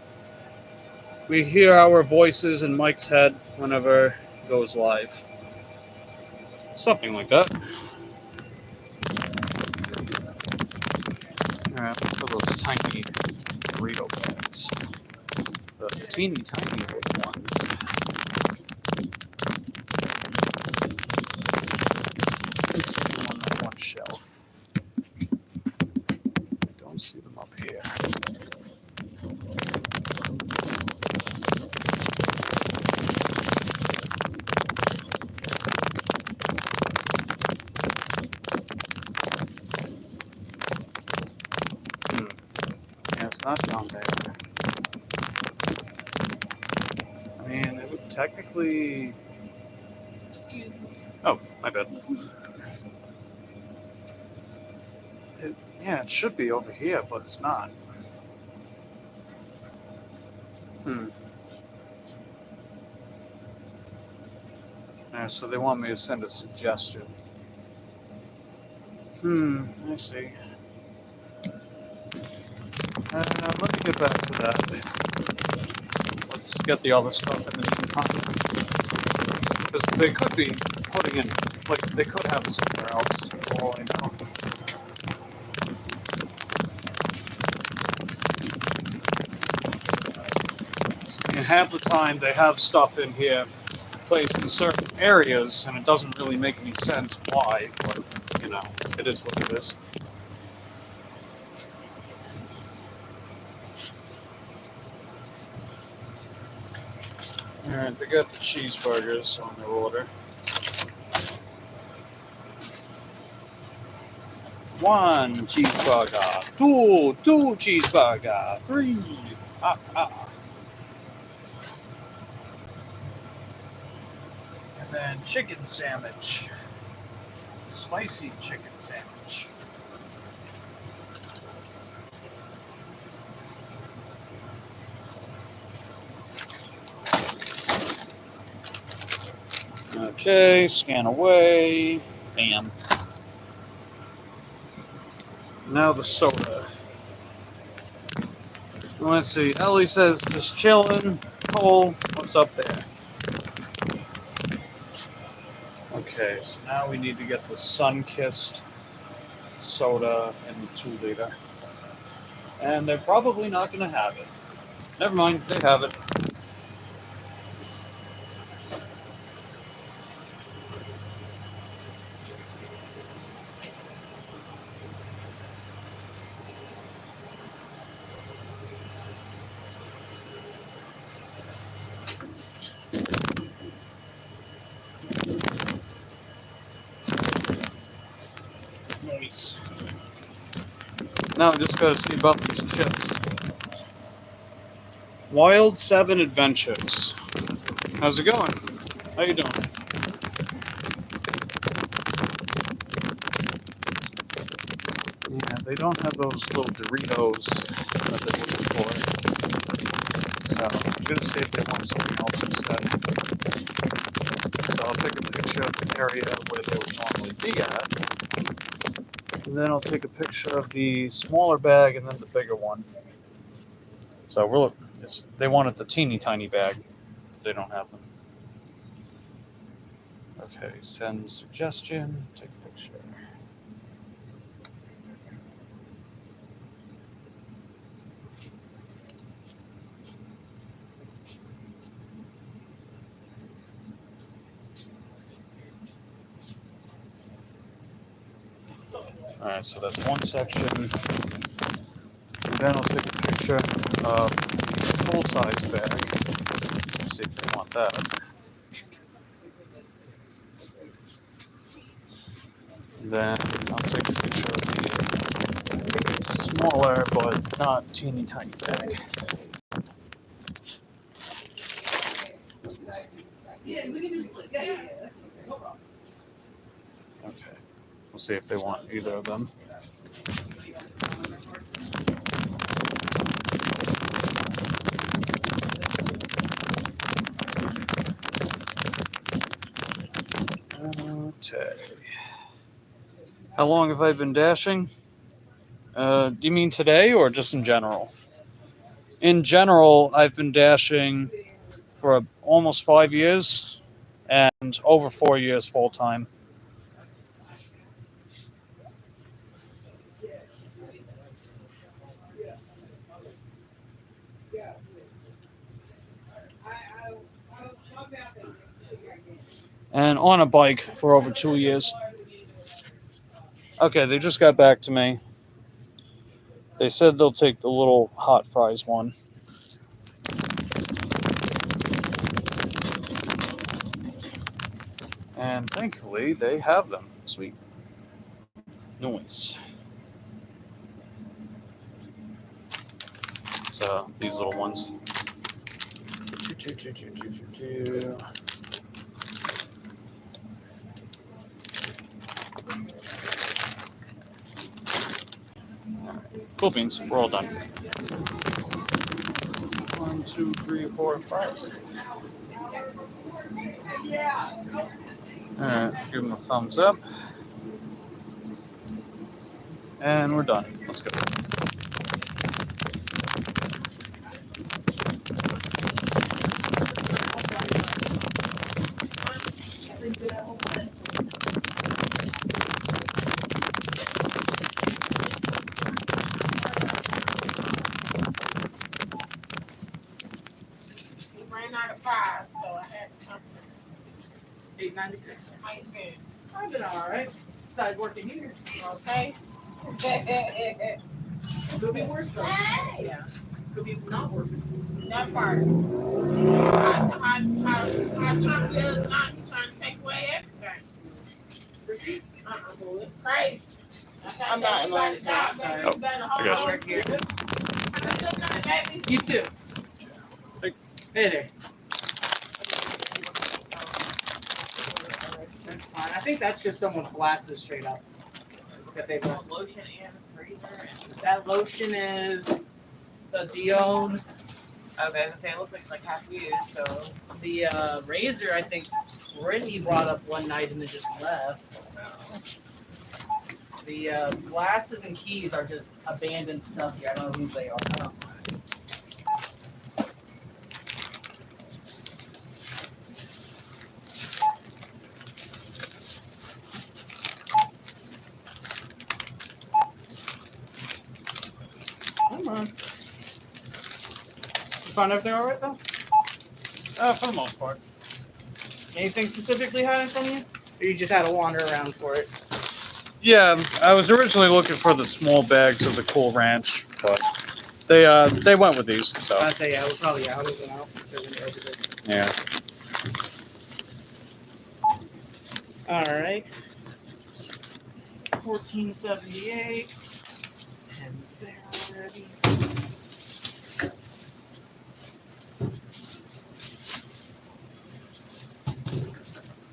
We hear our voices in Mike's head whenever it goes live. Something like that. Alright, for those tiny burrito bags. The teeny tiny ones. Let's see them on that one shelf. I don't see them up here. Yeah, it's not down there. I mean, it would technically... Excuse me. Oh, my bad. Yeah, it should be over here, but it's not. Yeah, so they want me to send a suggestion. I see. Let me get back to that. Let's get the other stuff in the meantime. Because they could be putting in, like, they could have it somewhere else, for all I know. And half the time they have stuff in here placed in certain areas, and it doesn't really make any sense why, but, you know, it is what it is. Alright, they got the cheeseburgers on their order. 1 cheeseburger, 2 cheeseburger, 3. And then chicken sandwich. Spicy chicken sandwich. Okay, scan away. Bam. Now the soda. Let's see. Ellie says just chilling. Cole, what's up there? Okay, so now we need to get the sun-kissed soda in the 2-liter. And they're probably not going to have it. Never mind, they have it. Nice. Now I just gotta see about these chips. Wild 7 Adventures. How's it going? How you doing? Yeah, they don't have those little Doritos that they're looking for. So I'm gonna see if they want something else instead. So I'll take a picture of the area where they would normally be at. And then I'll take a picture of the smaller bag and then the bigger one. So we're looking. They wanted the teeny tiny bag. They don't have them. Okay, send suggestion. Take a picture. Alright, so that's one section. And then I'll take a picture of the full-size bag. Let's see if they want that. Then I'll take a picture of the smaller but not teeny tiny bag. Okay, we'll see if they want either of them. Okay. How long have I been dashing? Do you mean today or just in general? In general, I've been dashing for almost 5 years and over 4 years full time. And on a bike for over 2 years. Okay, they just got back to me. They said they'll take the little hot fries one. And thankfully, they have them. Sweet. Nice. So, these little ones. Cool beans. We're all done. 1, 2, 3, 4, 5. Alright, give them a thumbs up. And we're done. Let's go. 9 to 5, so I had to come. $8.96. How you been? I've been all right. Besides working here. Okay. Could be worse though. Hey! Yeah. Could be not working. That part. Hot Trump the other night, he's trying to take away everything. Receipt? Well, it's crazy. I'm not in line today. I'm sorry. Oh, I got you. I work here. Good night, baby. You too. Hey. Hey there. That's fine. I think that's just someone's glasses straight up. That they left. Lotion and freezer. That lotion is the Dion. Okay, I was gonna say it looks like it's like half used, so. The razor, I think Brittany brought up one night and then just left. The glasses and keys are just abandoned stuff here. I don't know who they are. I don't know. Come on. You found everything all right though? For the most part. Anything specifically hiding from you? Or you just had to wander around for it? Yeah, I was originally looking for the small bags of the Cool Ranch, but they went with these. So I'd say, yeah, we're probably out of it now. yeah. All right. 1478. And there already.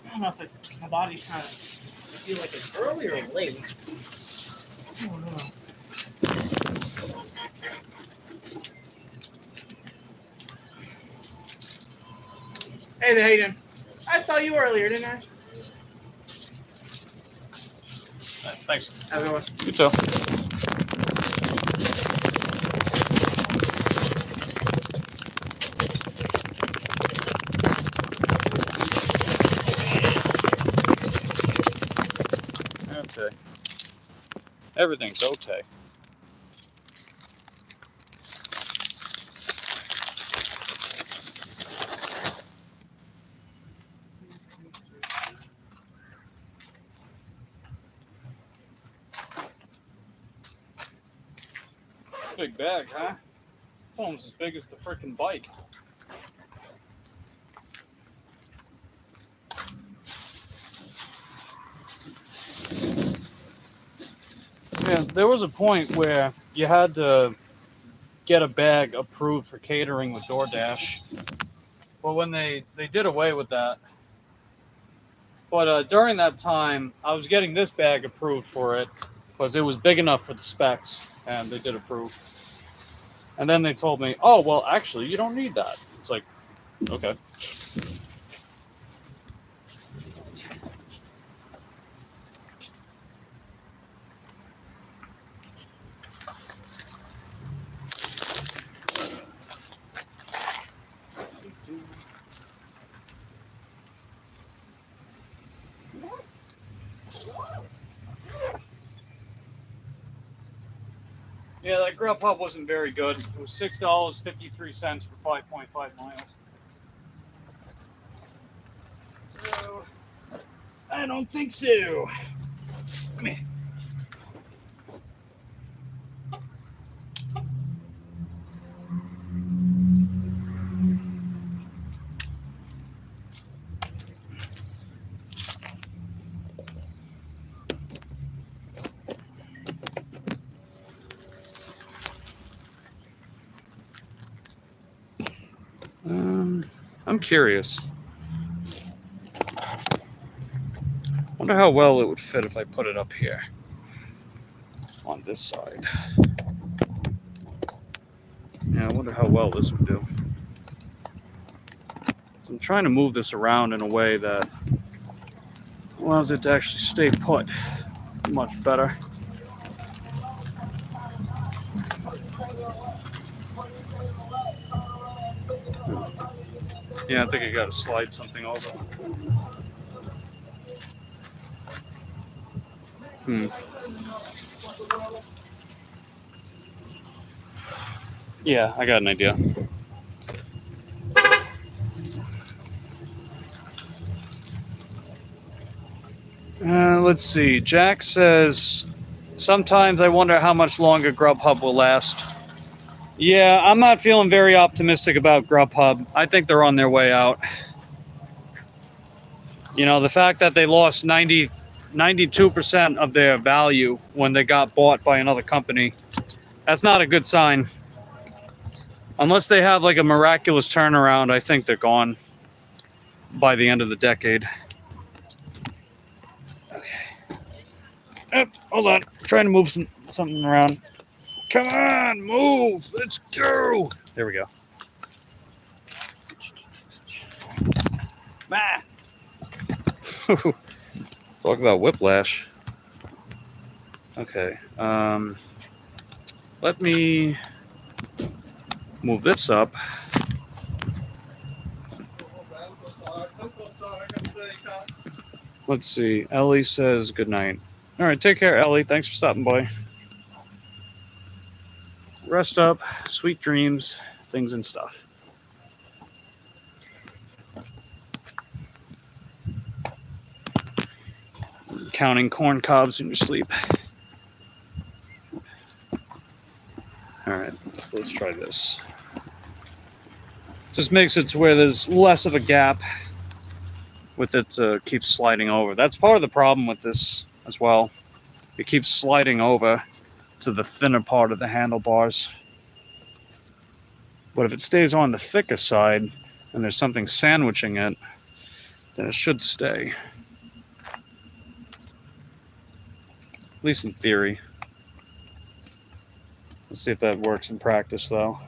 I don't know if my body's trying to feel like it's early or late. I don't know. Hey there, Hayden. I saw you earlier, didn't I? Thanks. How's it going? You too. Okay. Everything's okay. Big bag, huh? Almost as big as the frickin' bike. Yeah, there was a point where you had to get a bag approved for catering with DoorDash. But when they did away with that. But during that time, I was getting this bag approved for it because it was big enough for the specs, and they did approve. And then they told me, oh, well, actually, you don't need that. It's like, okay. Yeah, that grill pub wasn't very good. It was $6.53 for 5.5 miles. So, I don't think so. Come here. I'm curious. Wonder how well it would fit if I put it up here on this side. Yeah, I wonder how well this would do. So I'm trying to move this around in a way that allows it to actually stay put much better. Yeah, I think I got to slide something over. Yeah, I got an idea. let's see. Jack says, sometimes I wonder how much longer Grubhub will last. Yeah, I'm not feeling very optimistic about Grubhub. I think they're on their way out. You know, the fact that they lost 92% of their value when they got bought by another company, that's not a good sign. Unless they have like a miraculous turnaround, I think they're gone by the end of the decade. Okay. Hold on. I'm trying to move something around. Come on, move. Let's go. There we go. Ah. Talk about whiplash. Okay. Let me move this up. I'm so sorry. I gotta say, Cob. Let's see. Ellie says good night. All right, take care, Ellie. Thanks for stopping by. Rest up, sweet dreams, things and stuff. Counting corn cobs in your sleep. All right, so let's try this. Just makes it to where there's less of a gap with it to keep sliding over. That's part of the problem with this as well. It keeps sliding over to the thinner part of the handlebars. But if it stays on the thicker side and there's something sandwiching it, then it should stay. At least in theory. Let's see if that works in practice, though.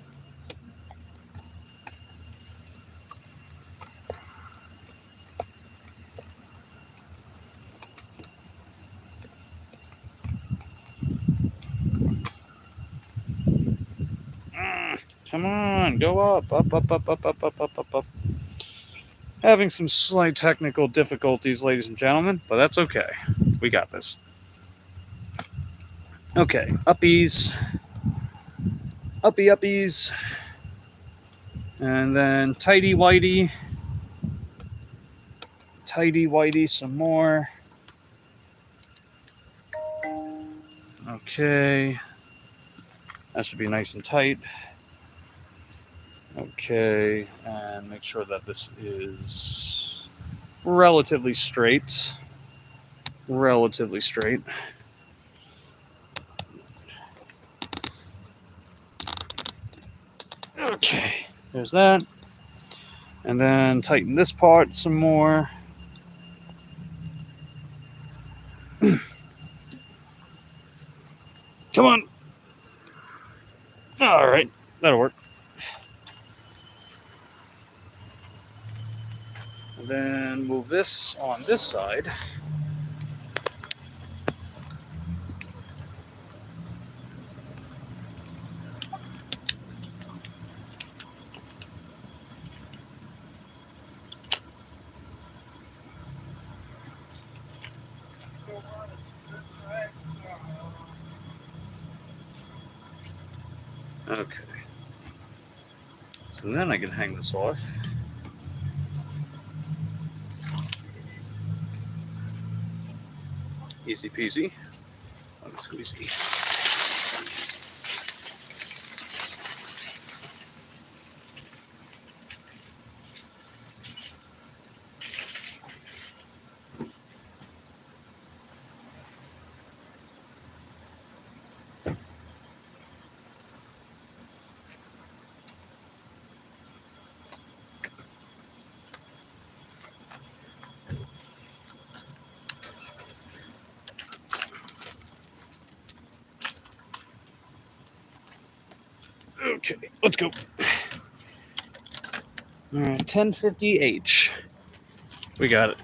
Come on, go up, up. Having some slight technical difficulties, ladies and gentlemen, but that's okay. We got this. Okay, uppies. Uppies. And then tighty whitey. Tighty whitey some more. Okay. That should be nice and tight. Okay, and make sure that this is relatively straight. Relatively straight. Okay, there's that. And then tighten this part some more. Come on. All right, that'll work. And then move this on this side. Okay. So then I can hang this off. Easy peasy. Lemon squeezy. Okay, let's go. All right, 1050H. We got it.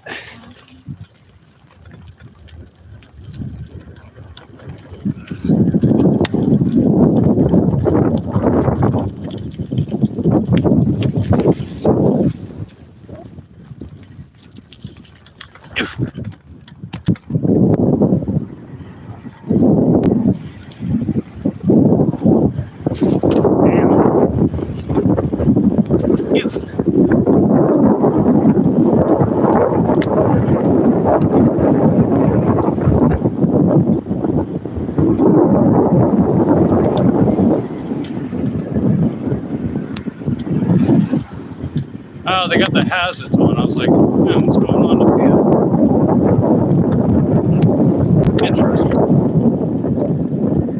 Oh, they got the hazards on. I was like, man, what's going on up here? Interesting.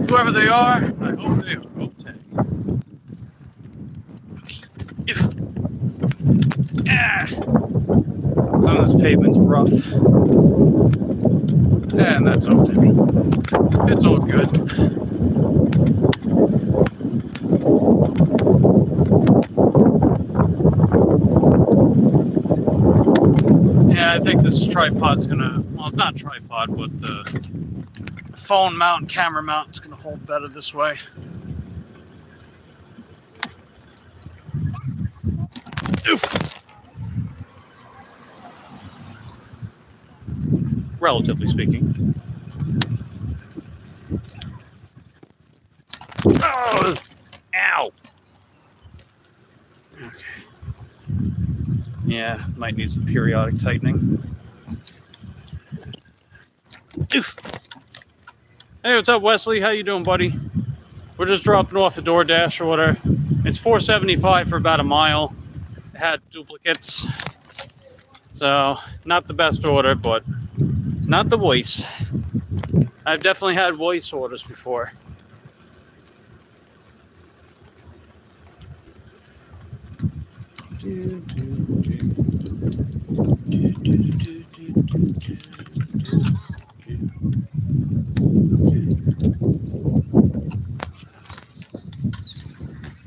Whoever they are, I hope they are okay. Some of this pavement's rough. And that's okay. It's all good. Yeah, I think this tripod's gonna, well, it's not tripod, but the phone mount, camera mount is gonna hold better this way. Oof. Relatively speaking. Oh, ow. Okay. Yeah, might need some periodic tightening. Oof. Hey, what's up, Wesley? How you doing, buddy? We're just dropping off a DoorDash or whatever. It's $4.75 for about a mile. It had duplicates. So, not the best order, but not the worst. I've definitely had voice orders before.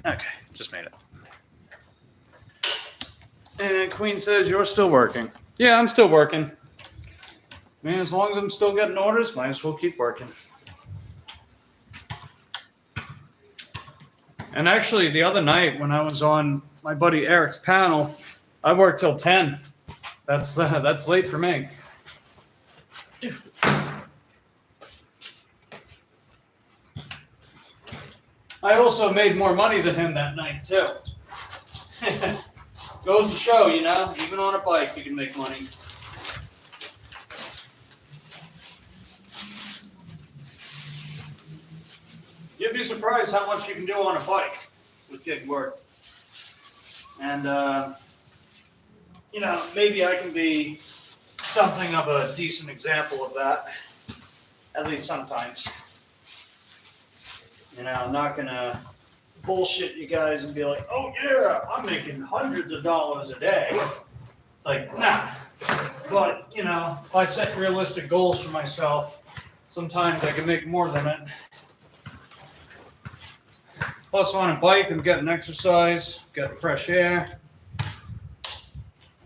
Okay, just made it. And Queen says you're still working. Yeah, I'm still working. I mean, as long as I'm still getting orders, might as well keep working. And actually, the other night when I was on my buddy Eric's panel, I worked till 10. That's late for me. I also made more money than him that night too. Goes to show, you know, even on a bike you can make money. You'd be surprised how much you can do on a bike with gig work. And, you know, maybe I can be something of a decent example of that, at least sometimes. You know, I'm not going to bullshit you guys and be like, oh yeah, I'm making hundreds of dollars a day. It's like, nah. But, you know, if I set realistic goals for myself, sometimes I can make more than it. Plus, on a bike, I'm getting exercise, getting fresh air,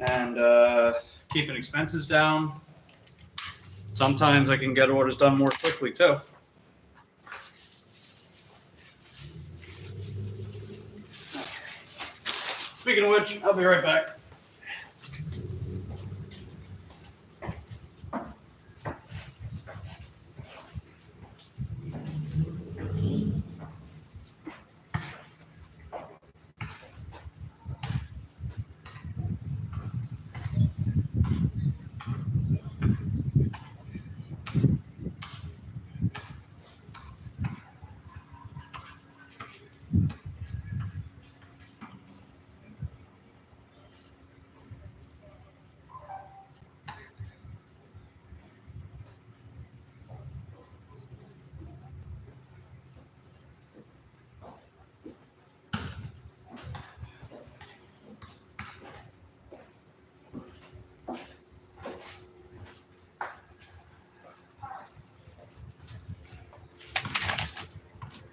and keeping expenses down. Sometimes I can get orders done more quickly, too. Speaking of which, I'll be right back.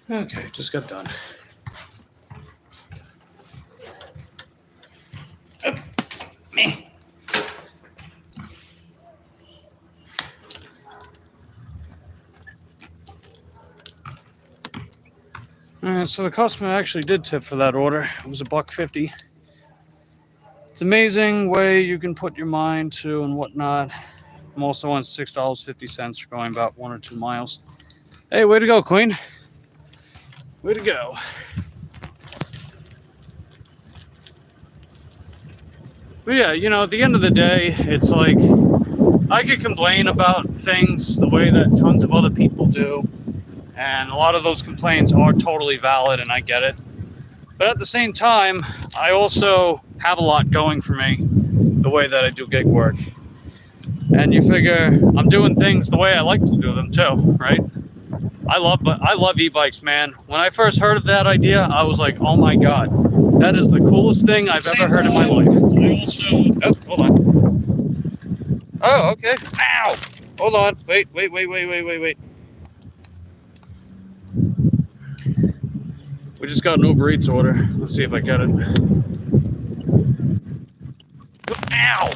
Okay, just got done. Me. Alright, so the customer actually did tip for that order. It was $1.50. It's an amazing way you can put your mind to and whatnot. I'm also on $6.50 for going about 1 or 2 miles. Hey, way to go, Queen. Way to go. But yeah, you know, at the end of the day, it's like I could complain about things the way that tons of other people do. And a lot of those complaints are totally valid, and I get it. But at the same time, I also have a lot going for me, the way that I do gig work. And you figure I'm doing things the way I like to do them too, right? I love e-bikes, man. When I first heard of that idea, I was like, oh my God, that is the coolest thing I've ever heard in my life. Oh, hold on. Oh, okay. Ow! Hold on. Wait. We just got an Uber Eats order. Let's see if I get it. Ow!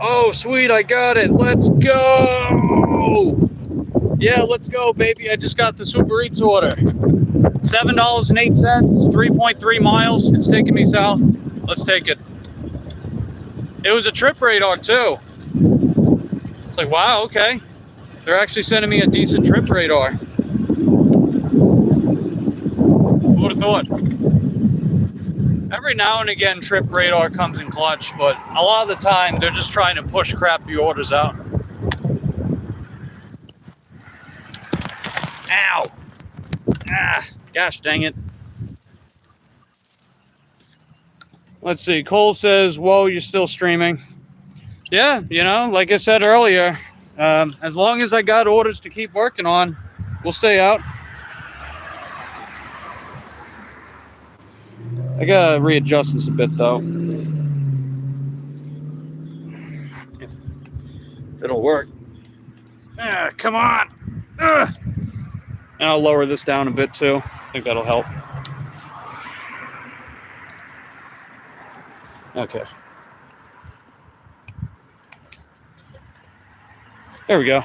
Oh, sweet, I got it. Let's go! Yeah, let's go, baby. I just got this Uber Eats order. $7.08, 3.3 miles. It's taking me south. Let's take it. It was a trip radar, too. It's like, wow, okay. They're actually sending me a decent trip radar. Who would have thought? Every now and again, trip radar comes in clutch, but a lot of the time, they're just trying to push crappy orders out. Ow! Ah, gosh dang it. Let's see, Cole says, whoa, you're still streaming. Yeah, you know, like I said earlier, as long as I got orders to keep working on, we'll stay out. I gotta readjust this a bit though. If it'll work. Ah, come on! Ugh. And I'll lower this down a bit too. I think that'll help. Okay. There we go.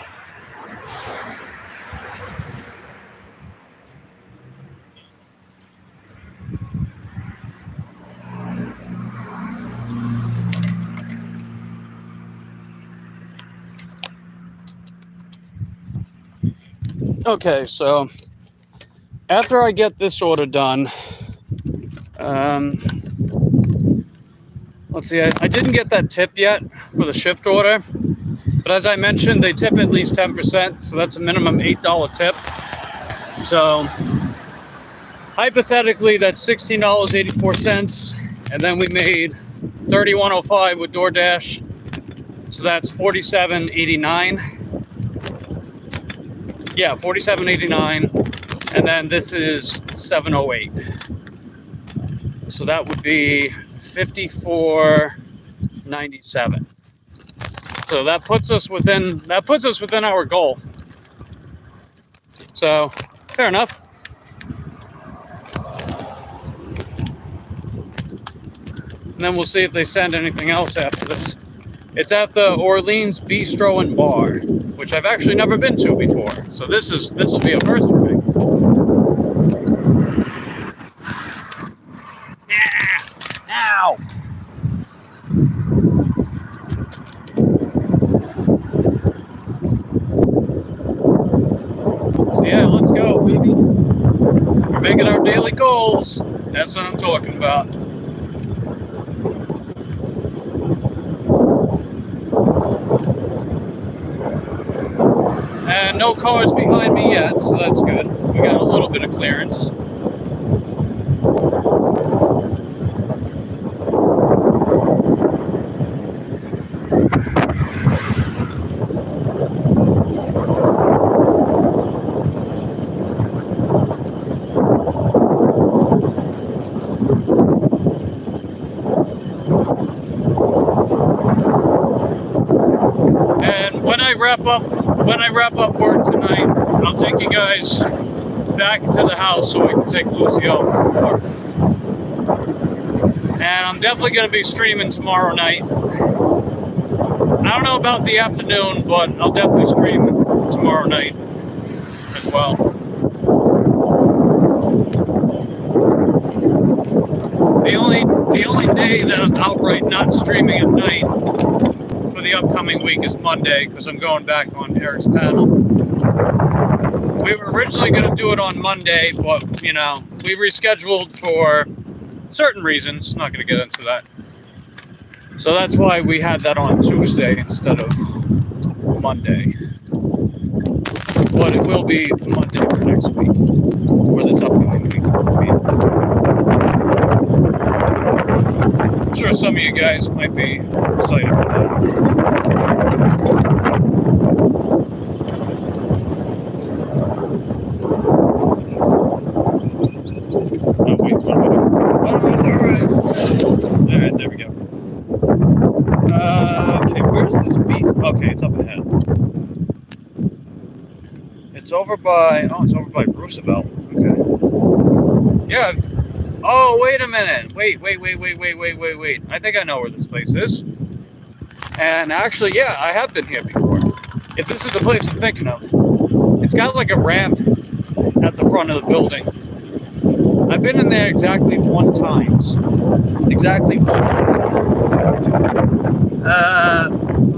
Okay, so after I get this order done, let's see, I didn't get that tip yet for the shift order, but as I mentioned, they tip at least 10%, so that's a minimum $8 tip. So hypothetically, that's $16.84, and then we made $31.05 with DoorDash, so that's $47.89. Yeah, $47.89, and then this is $7.08. So that would be $54.97. So that puts us within our goal. So fair enough. And then we'll see if they send anything else after this. It's at the Orleans Bistro and Bar, which I've actually never been to before. So this will be a first for me. Ow! So yeah, let's go, baby. We're making our daily goals. That's what I'm talking about. And no cars behind me yet, so that's good. We got a little bit of clearance. And when I wrap up work tonight, I'll take you guys back to the house so I can take Lucy out for a walk. And I'm definitely going to be streaming tomorrow night. I don't know about the afternoon, but I'll definitely stream tomorrow night as well. The only day that I'm outright not streaming at night for the upcoming week is Monday, because I'm going back on Eric's panel. We were originally going to do it on Monday, but, you know, we rescheduled for certain reasons. Not going to get into that. So that's why we had that on Tuesday instead of Monday. But it will be Monday for next week. or this upcoming week. I'm sure some of you guys might be excited for that. Oh, wait, what am I doing? Alright, there we go. Okay, where's this beast? Okay, it's up ahead. It's over by Roosevelt. Okay. Yeah. Oh, wait a minute. Wait. I think I know where this place is. And actually, yeah, I have been here before. If this is the place I'm thinking of, it's got like a ramp at the front of the building. I've been in there exactly one time. Exactly one time.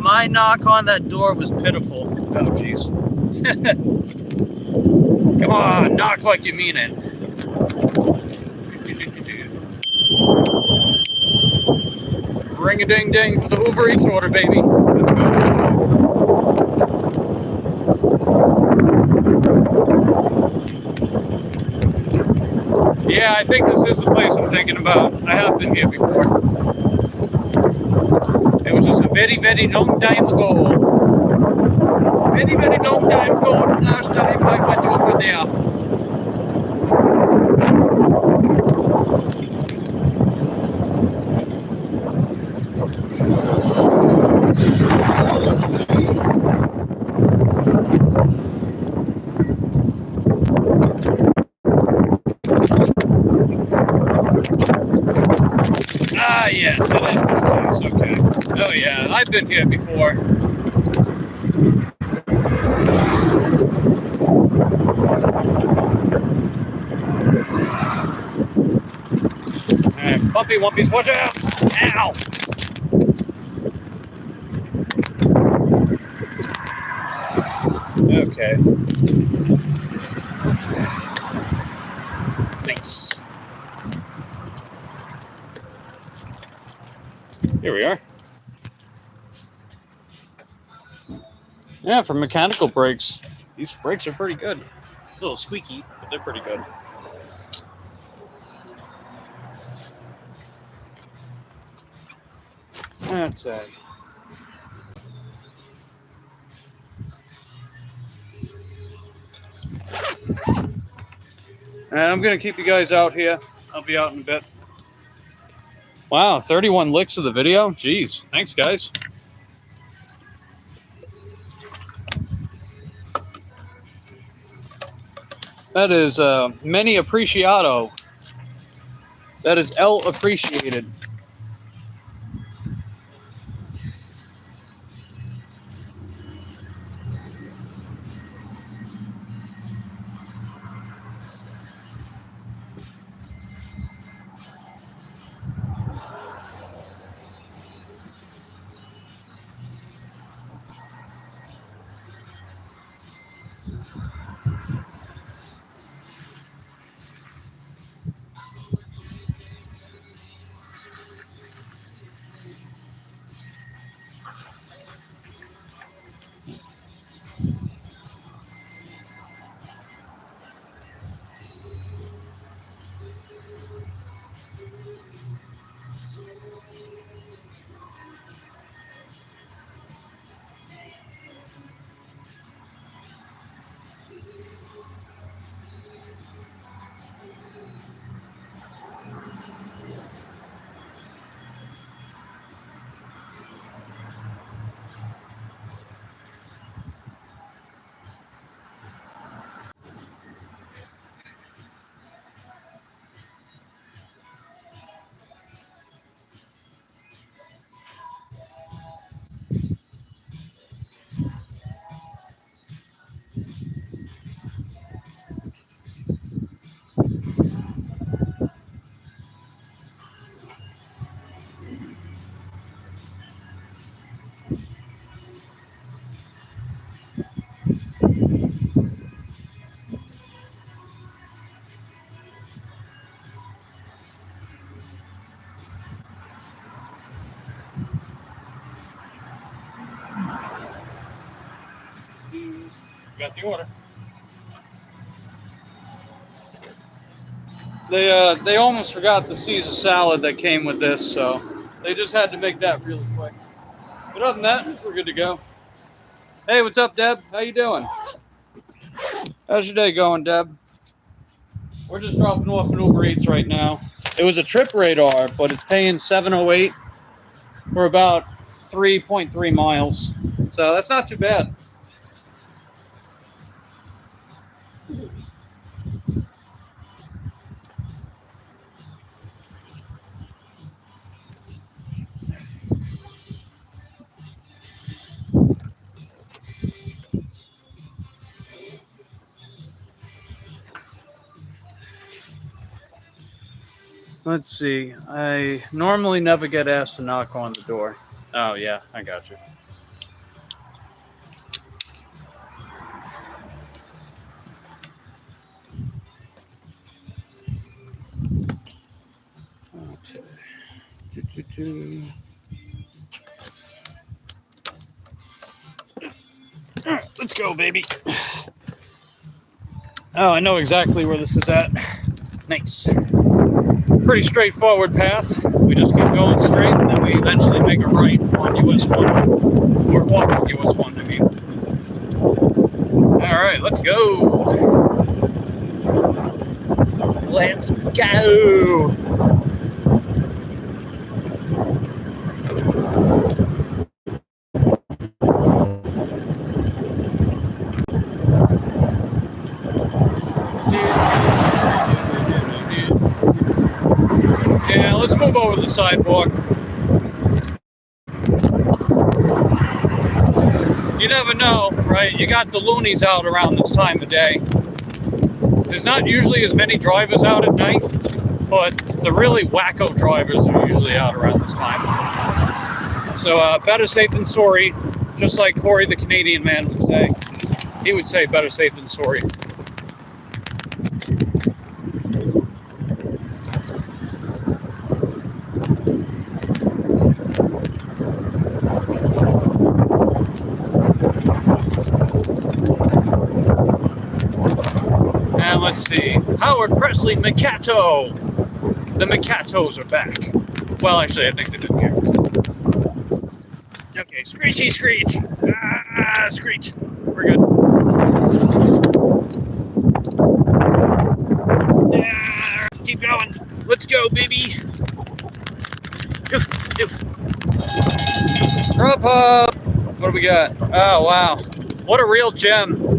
My knock on that door was pitiful. Oh, jeez. Come on, knock like you mean it. Ring-a-ding-ding for the Uber Eats order, baby. Let's go. Yeah, I think this is the place I'm thinking about. I have been here before. It was just a very, very long time ago. Very, very long time ago, the last time I went over there. Ah, yes, it is this place. Okay. Oh, yeah, I've been here before. Alright, bumpy wumpies, watch out! Ow! Okay. Nice. Here we are. Yeah, for mechanical brakes, these brakes are pretty good. A little squeaky, but they're pretty good. That's it. And I'm going to keep you guys out here. I'll be out in a bit. Wow, 31 licks of the video? Jeez, thanks, guys. That is many appreciado. That is L appreciated. Got the order. They almost forgot the Caesar salad that came with this, so they just had to make that really quick. But other than that, we're good to go. Hey, what's up, Deb? How you doing? How's your day going, Deb? We're just dropping off an Uber Eats right now. It was a trip radar, but it's paying $7.08 for about 3.3 miles. So that's not too bad. Let's see. I normally never get asked to knock on the door. Oh, yeah, I got you. Okay. Let's go, baby. Oh, I know exactly where this is at. Nice. Pretty straightforward path. We just keep going straight, and then we eventually make a right on US 1. Or off of US 1, I mean. Alright, let's go. Let's go. Yeah, let's move over to the sidewalk. You never know, right? You got the loonies out around this time of day. There's not usually as many drivers out at night, but the really wacko drivers are usually out around this time. So better safe than sorry, just like Corey the Canadian man would say. He would say better safe than sorry. And let's see, Howard Presley Mikato. The Mikatos are back. Well, actually, I think they didn't hear. Okay, screechy screech. Ah, screech. We're good. Yeah, keep going. Let's go, baby. Oof, oof. Grubhub. What do we got? Oh, wow. What a real gem.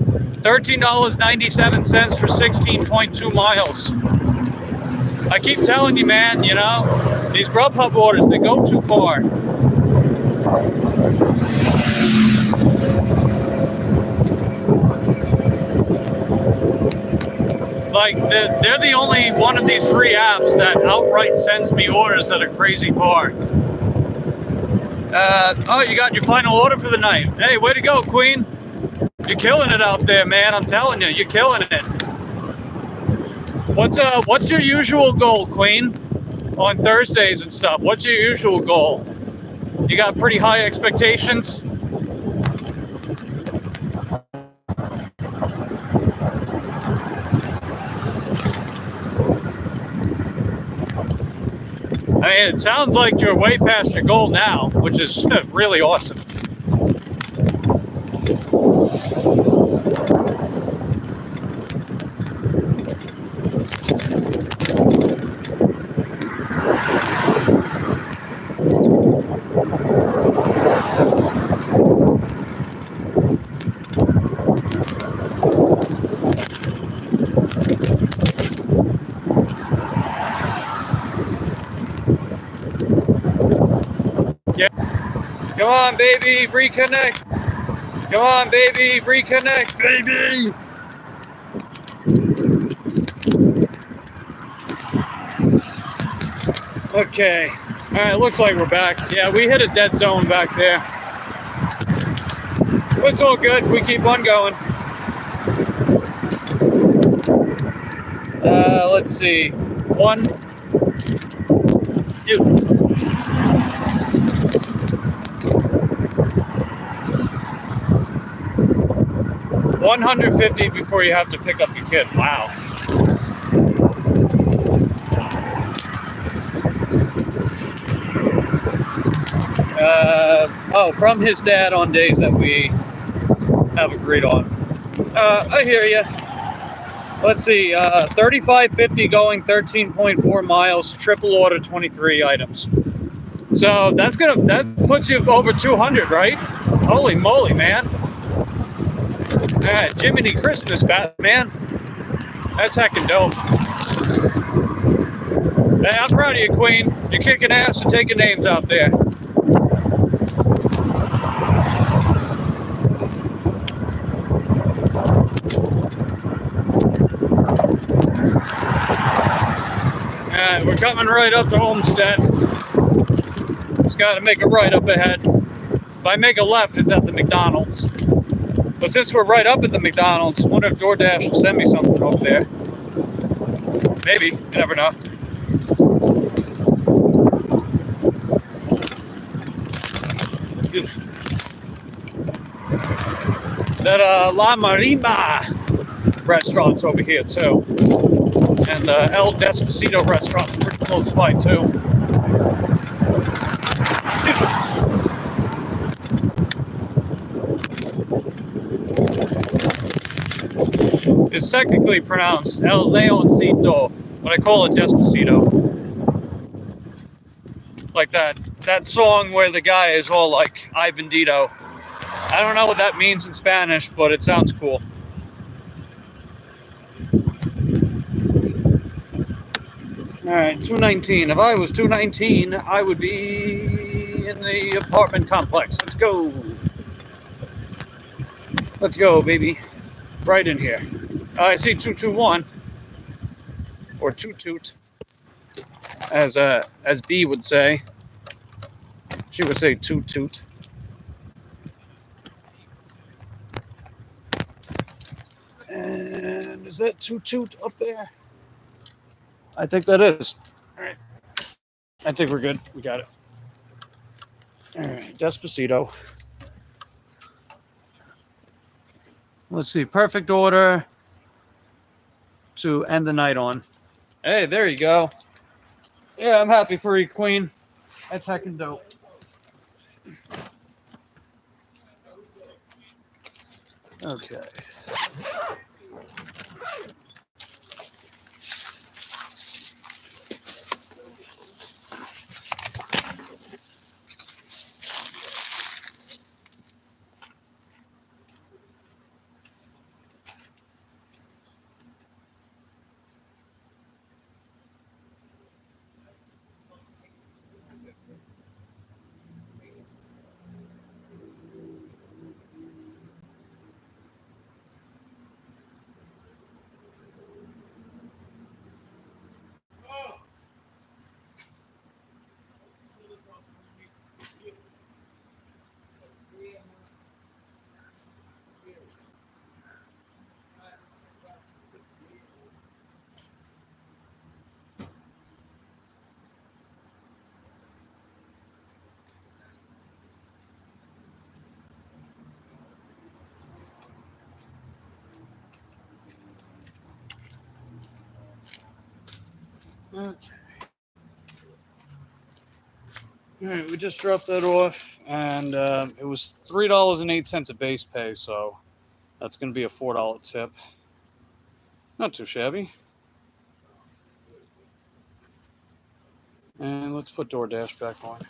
$13.97 for 16.2 miles. I keep telling you, man, you know, these Grubhub orders, they go too far. Like, they're the only one of these three apps that outright sends me orders that are crazy far. Oh, you got your final order for the night. Hey, way to go, Queen. You're killing it out there, man. I'm telling you, you're killing it. What's your usual goal, Queen? On Thursdays and stuff. What's your usual goal? You got pretty high expectations? I mean, it sounds like you're way past your goal now, which is really awesome. Come on, baby, reconnect. Come on, baby, reconnect, baby. Okay. All right, looks like we're back. Yeah, we hit a dead zone back there. It's all good. We keep on going. Let's see. 1, 2. $150 before you have to pick up your kid. Wow. From his dad on days that we have agreed on. I hear you. Let's see, 35.50 going 13.4 miles, triple order 23 items. So that puts you over 200, right? Holy moly, man. Jiminy Christmas, Batman. That's heckin' dope. Hey, I'm proud of you, Queen. You're kicking ass and taking names out there. We're coming right up to Homestead. Just got to make a right up ahead. If I make a left, it's at the McDonald's. But since we're right up at the McDonald's, I wonder if DoorDash will send me something over there. Maybe. You never know. That La Marima restaurant's over here, too. And the El Despacito restaurant's pretty close by, too. It's technically pronounced El Leoncito, but I call it Despacito. Like that song where the guy is all like, "Ay bendito." I don't know what that means in Spanish, but it sounds cool. Alright, 219. If I was 219, I would be in the apartment complex. Let's go. Let's go, baby. Right in here. I see 221. Or toot toot. As B would say. She would say toot toot. And is that toot toot up there? I think that is. All right. I think we're good. We got it. All right. Despacito. Let's see. Perfect order to end the night on. Hey, there you go. Yeah, I'm happy for you, Queen. That's heckin' dope. Okay. Okay. All right, we just dropped that off, and it was $3.08 a base pay, so that's going to be a $4 tip. Not too shabby. And let's put DoorDash back on.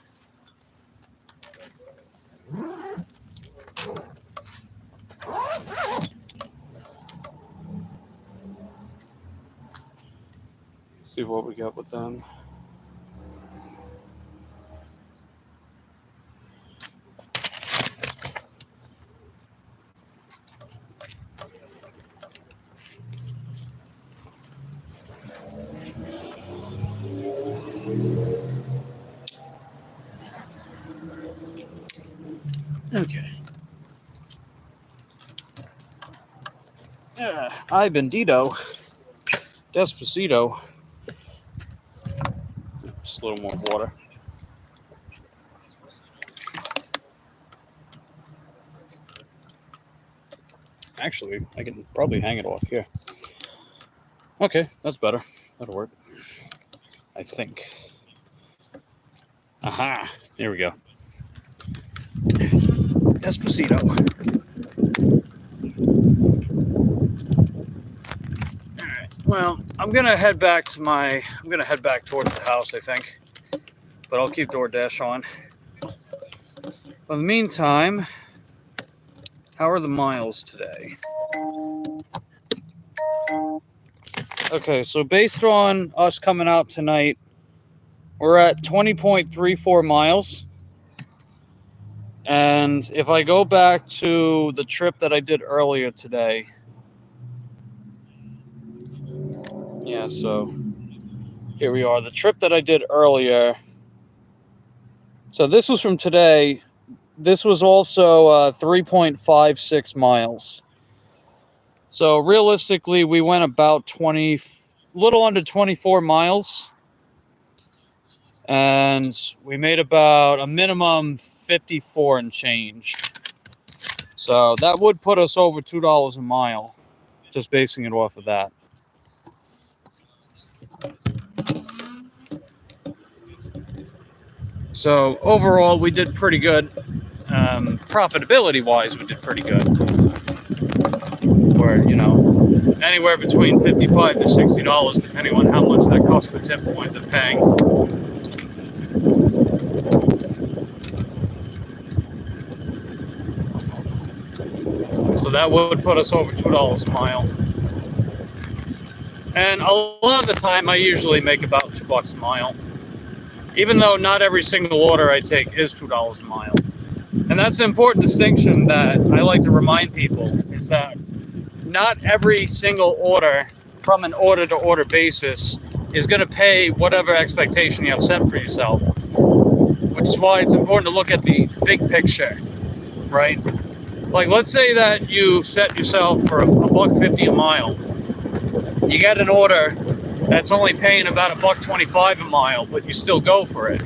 See what we got with them. Okay. Ay bendito. Despacito. Just a little more water. Actually, I can probably hang it off here. Okay, that's better. That'll work. I think. Aha! Here we go. Despacito. All right. Well, I'm gonna head back towards the house, I think. But I'll keep DoorDash on. In the meantime, how are the miles today? Okay, so based on us coming out tonight, we're at 20.34 miles. And if I go back to the trip that I did earlier today, yeah, so here we are. The trip that I did earlier. So this was from today. This was also 3.56 miles. So realistically, we went about little under 24 miles. And we made about a minimum 54 and change. So that would put us over $2 a mile, just basing it off of that. So overall, we did pretty good. Profitability-wise, we did pretty good. Or, anywhere between $55 to $60, depending on how much that cost per tip winds up paying. So that would put us over $2 a mile. And a lot of the time, I usually make about $2 a mile. Even though not every single order I take is $2 a mile. And that's an important distinction that I like to remind people, is that not every single order from an order-to-order basis is going to pay whatever expectation you have set for yourself. Which is why it's important to look at the big picture, right? Like, let's say that you set yourself for $1.50 a mile. You get an order that's only paying about $1.25 a mile, but you still go for it.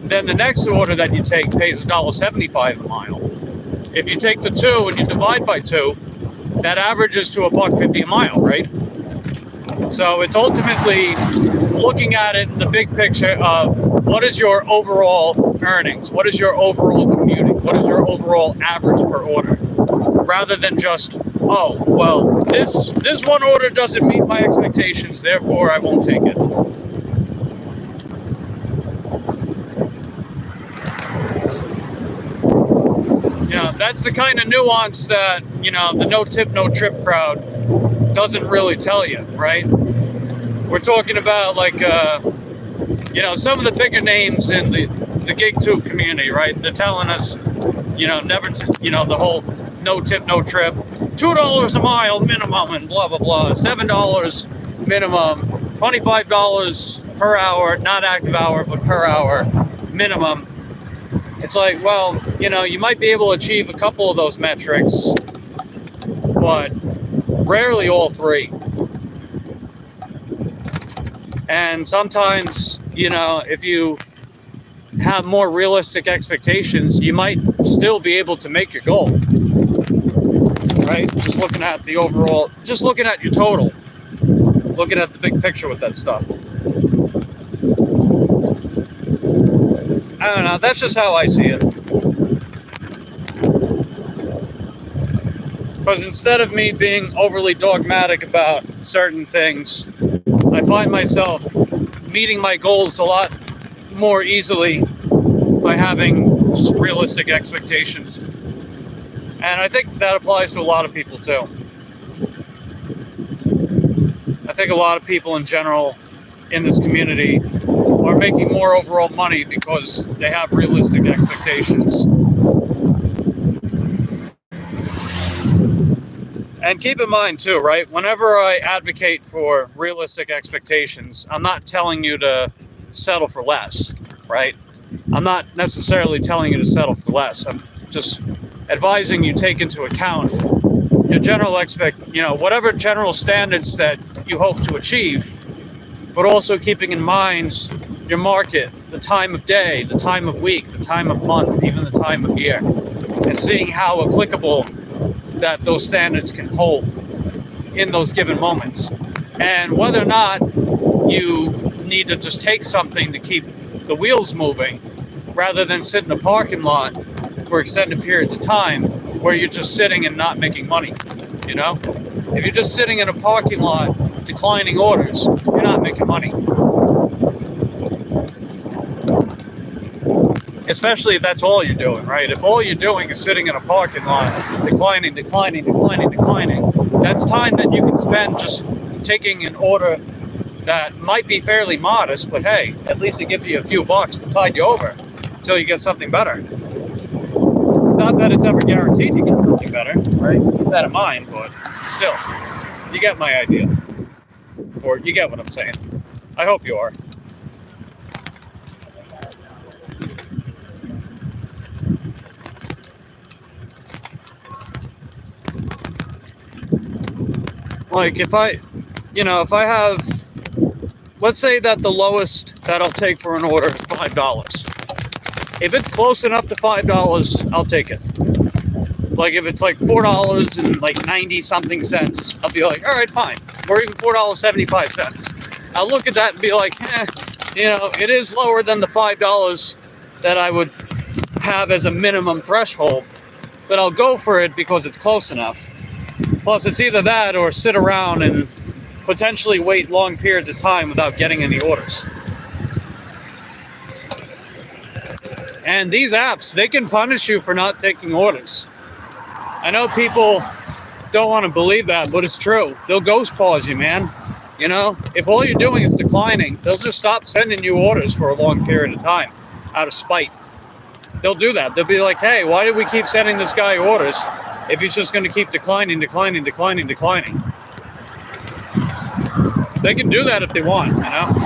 Then the next order that you take pays $1.75 a mile. If you take the 2 and you divide by 2, that averages to $1.50 a mile, right? So it's ultimately looking at it in the big picture of what is your overall earnings? What is your overall commuting? What is your overall average per order? Rather than just, oh, well, this one order doesn't meet my expectations, therefore I won't take it. That's the kind of nuance that, the no tip, no trip crowd doesn't really tell you, right? We're talking about, like, some of the bigger names in the gig tube community, right? They're telling us, never, the whole no tip, no trip, $2 a mile minimum and blah, blah, blah, $7 minimum, $25 per hour, not active hour, but per hour minimum. It's like, well, you might be able to achieve a couple of those metrics, but rarely all three. And sometimes, if you have more realistic expectations, you might still be able to make your goal, right? Just looking at the overall, just looking at your total, looking at the big picture with that stuff. I don't know, that's just how I see it. Because instead of me being overly dogmatic about certain things, I find myself meeting my goals a lot more easily by having just realistic expectations. And I think that applies to a lot of people too. I think a lot of people in general in this community are making more overall money because they have realistic expectations. And keep in mind too, right? Whenever I advocate for realistic expectations, I'm not telling you to settle for less, right? I'm not necessarily telling you to settle for less. I'm just advising you take into account your general whatever general standards that you hope to achieve, but also keeping in mind your market, the time of day, the time of week, the time of month, even the time of year, and seeing how applicable that those standards can hold in those given moments. And whether or not you need to just take something to keep the wheels moving rather than sit in a parking lot for extended periods of time where you're just sitting and not making money, you know? If you're just sitting in a parking lot declining orders, you're not making money. Especially if that's all you're doing, right? If all you're doing is sitting in a parking lot, declining, that's time that you can spend just taking an order that might be fairly modest, but hey, at least it gives you a few bucks to tide you over until you get something better. Not that it's ever guaranteed to get something better, right? Keep that in mind, but still, you get my idea. Or you get what I'm saying. I hope you are. Like if I have, let's say that the lowest that I'll take for an order is $5. If it's close enough to $5, I'll take it. Like if it's like $4 and like 90 something cents, I'll be like, all right, fine. Or even $4.75. I'll look at that and be like, it is lower than the $5 that I would have as a minimum threshold, but I'll go for it because it's close enough. Plus, it's either that or sit around and potentially wait long periods of time without getting any orders. And these apps, they can punish you for not taking orders. I know people don't want to believe that, but it's true. They'll ghost pause you, man. You know, if all you're doing is declining, they'll just stop sending you orders for a long period of time out of spite. They'll do that. They'll be like, hey, why did we keep sending this guy orders if he's just going to keep declining? They can do that if they want, you know?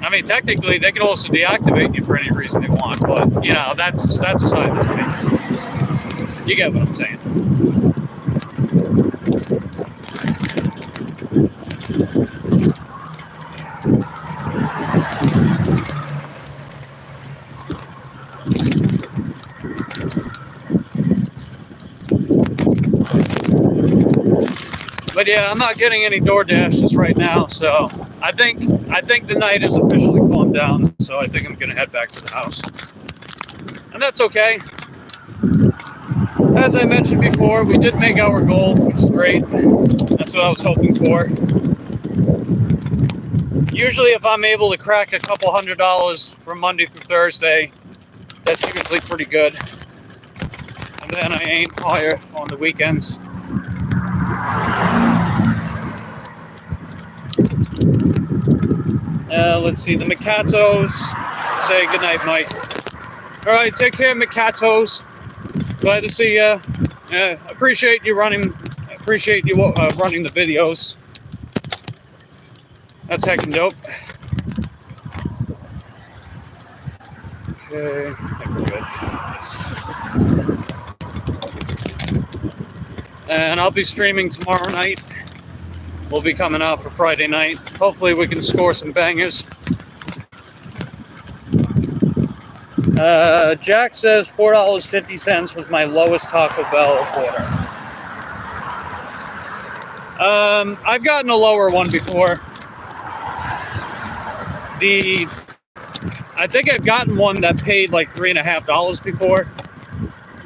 I mean, technically, they can also deactivate you for any reason they want, but, that's aside from me. You get what I'm saying. But yeah, I'm not getting any DoorDashes right now, so I think the night has officially calmed down, so I think I'm gonna head back to the house. And that's okay. As I mentioned before, we did make our goal, which is great. That's what I was hoping for. Usually if I'm able to crack a couple $100 from Monday through Thursday, that's usually pretty good. And then I aim higher on the weekends. Let's see, the Mikatos say goodnight, Mike. All right, take care, Mikatos. Glad to see you. Appreciate you running. Appreciate you running the videos. That's heckin' dope. Okay, I think we're good. Yes. And I'll be streaming tomorrow night. We'll be coming out for Friday night. Hopefully we can score some bangers. Jack says $4.50 was my lowest Taco Bell order. I've gotten a lower one before. I think I've gotten one that paid like $3.50 before.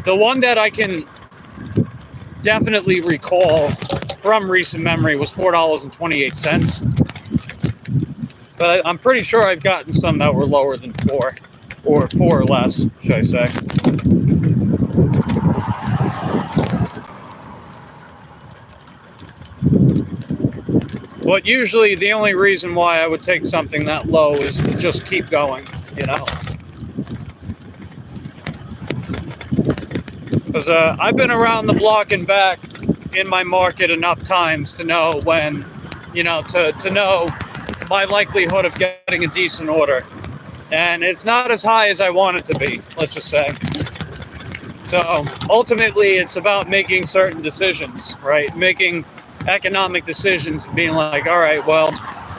The one that I can definitely recall from recent memory was $4.28. But I'm pretty sure I've gotten some that were lower than $4. Or $4 or less, should I say. But usually the only reason why I would take something that low is to just keep going, you know. Because I've been around the block and back in my market enough times to know when, to know my likelihood of getting a decent order. And it's not as high as I want it to be, let's just say. So ultimately, it's about making certain decisions, right? Making economic decisions, being like, all right, well,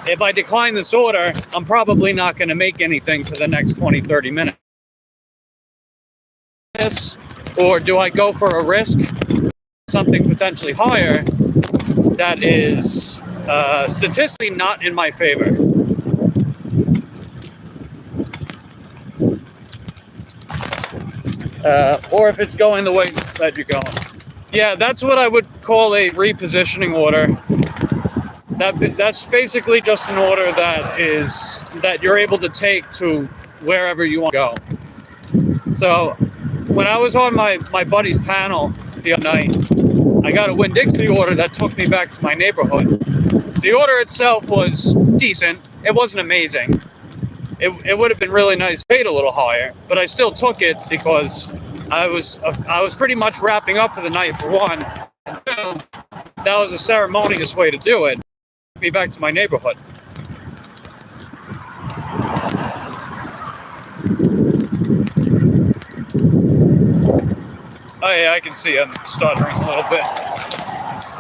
if I decline this order, I'm probably not going to make anything for the next 20, 30 minutes. Or do I go for a risk, something potentially higher that is statistically not in my favor? or if it's going the way that you're going. Yeah, that's what I would call a repositioning order. That's basically just an order that you're able to take to wherever you want to go. So when I was on my buddy's panel the other night, I got a Winn-Dixie order that took me back to my neighborhood. The order itself was decent. It wasn't amazing. It would have been really nice, paid a little higher, but I still took it because I was pretty much wrapping up for the night for one. And two, that was a ceremonious way to do it. Took me back to my neighborhood. Oh yeah, I can see I'm stuttering a little bit.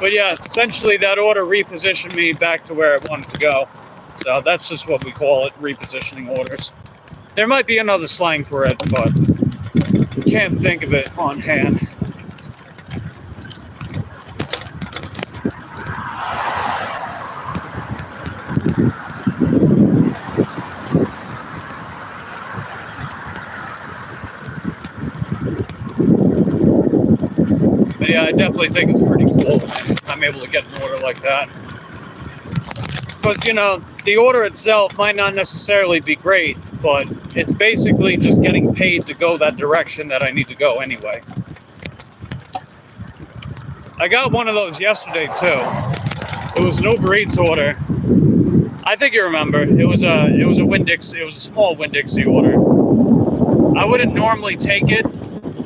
But yeah, essentially that order repositioned me back to where I wanted to go. So that's just what we call it, repositioning orders. There might be another slang for it, but can't think of it on hand. But yeah, I definitely think it's pretty cool when I'm able to get an order like that. Because, you know, the order itself might not necessarily be great, but it's basically just getting paid to go that direction that I need to go anyway. I got one of those yesterday too. It was an Uber Eats order. I think you remember. It was a Winn-Dixie. It was a small Winn-Dixie order. I wouldn't normally take it,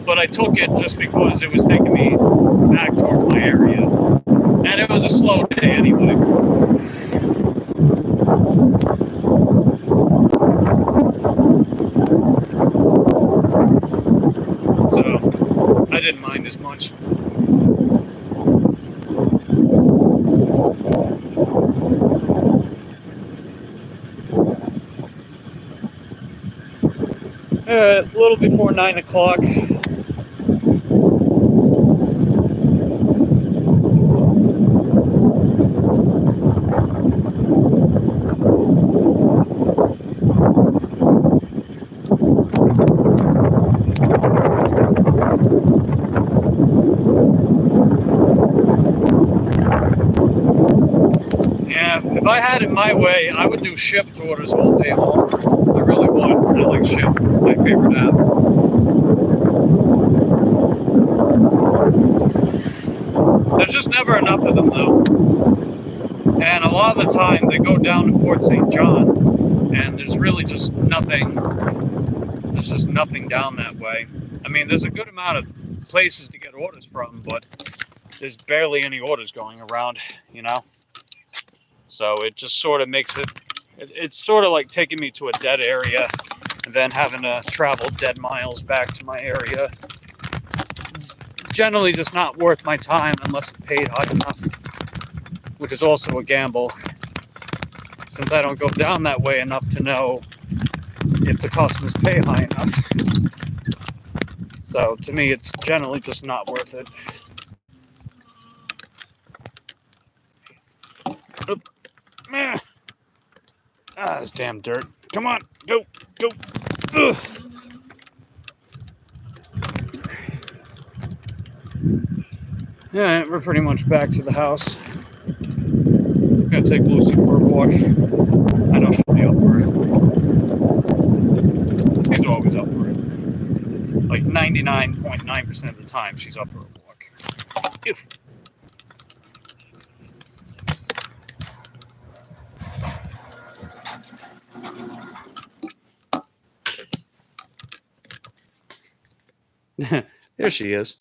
but I took it just because it was taking me back towards my area, and it was a slow day anyway. So I didn't mind as much. A little before 9 o'clock. Yeah, if I had it my way, I would do shipped orders all day long. I really would. I like Shipt. It's my favorite app. There's just never enough of them, though. And a lot of the time, they go down to Port St. John, and there's really just nothing. There's just nothing down that way. I mean, there's a good amount of places to get orders from, but there's barely any orders going around, you know? So it just sort of makes it, it's sort of like taking me to a dead area and then having to travel dead miles back to my area. Generally just not worth my time unless it's paid high enough, which is also a gamble, since I don't go down that way enough to know if the customers pay high enough. So to me, it's generally just not worth it. Oop. Ah, this damn dirt. Come on, go, go. Ugh. Yeah, we're pretty much back to the house. I'm gonna take Lucy for a walk. I know she'll be up for it. She's always up for it. Like 99.9% of the time, she's up for a walk. Ew. There she is.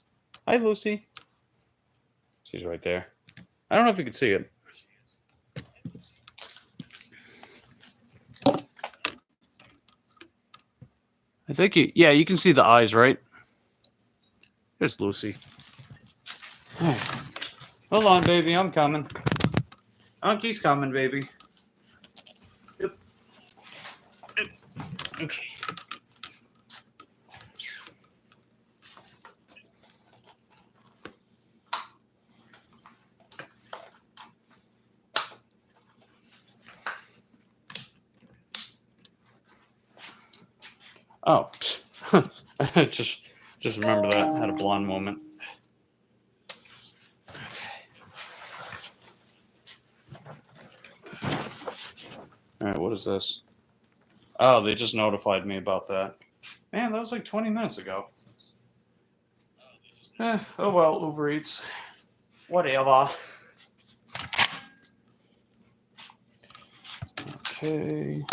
Hi, Lucy. She's right there. I don't know if you can see it. I think you can see the eyes, right? There's Lucy. Oh. Hold on, baby. I'm coming. Auntie's coming, baby. Yep. Yep. Okay. Oh, I just Just remember that. I had a blonde moment. All right, what is this? Oh, they just notified me about that. Man, that was like 20 minutes ago. Oh well, Uber Eats. Whatever. Okay.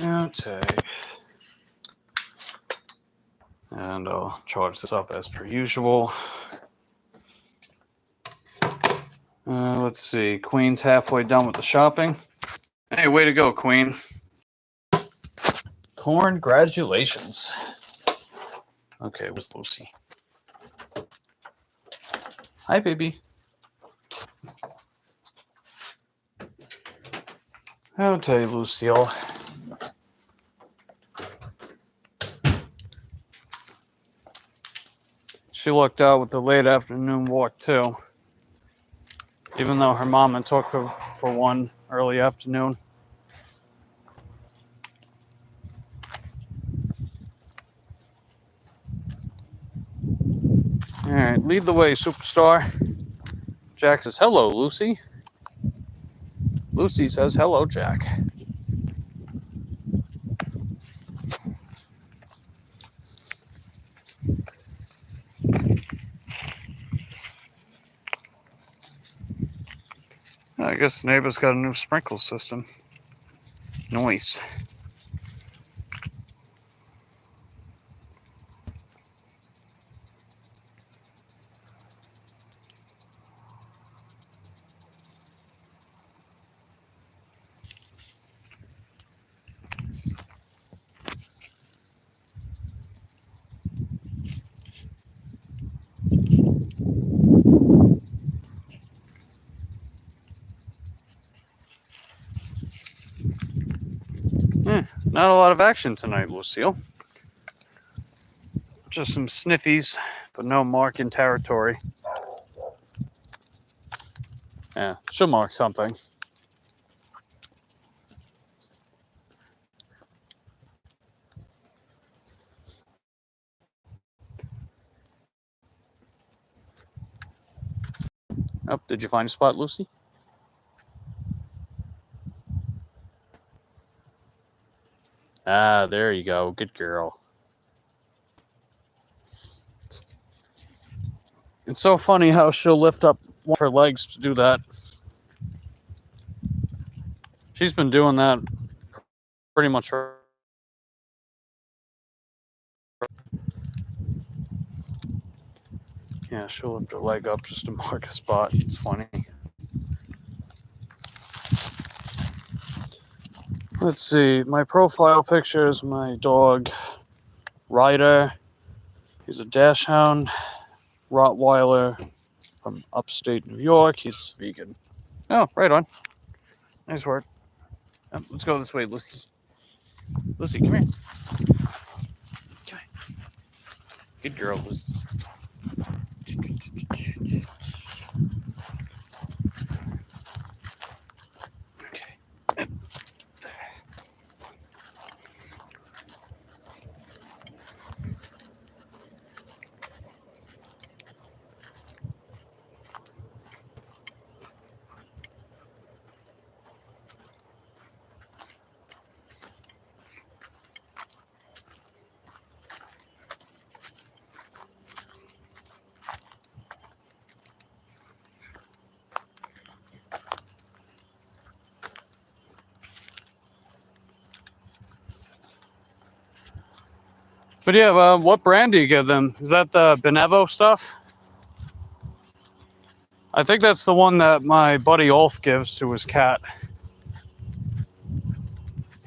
Okay. And I'll charge this up as per usual. Let's see. Queen's halfway done with the shopping. Hey, way to go, Queen. Congratulations. Okay, where's Lucy? Hi, baby. Okay, Lucille. She lucked out with the late afternoon walk, too. Even though her mama took her for one early afternoon. All right, lead the way, superstar. Jack says, hello, Lucy. Lucy says, hello, Jack. I guess the neighbor's got a new sprinkle system. Nice. Not a lot of action tonight, Lucille. Just some sniffies, but no marking territory. Yeah, she'll mark something. Oh, did you find a spot, Lucy? Ah, there you go. Good girl. It's so funny how she'll lift up one of her legs to do that. She's been doing that pretty much her. Yeah, she'll lift her leg up just to mark a spot. It's funny. Let's see. My profile picture is my dog, Ryder. He's a dachshund, Rottweiler from upstate New York. He's vegan. Oh, right on. Nice work. Let's go this way, Lucy. Lucy, come here. Come here. Good girl, Lucy. Okay. But yeah, what brand do you give them? Is that the Benevo stuff? I think that's the one that my buddy Ulf gives to his cat.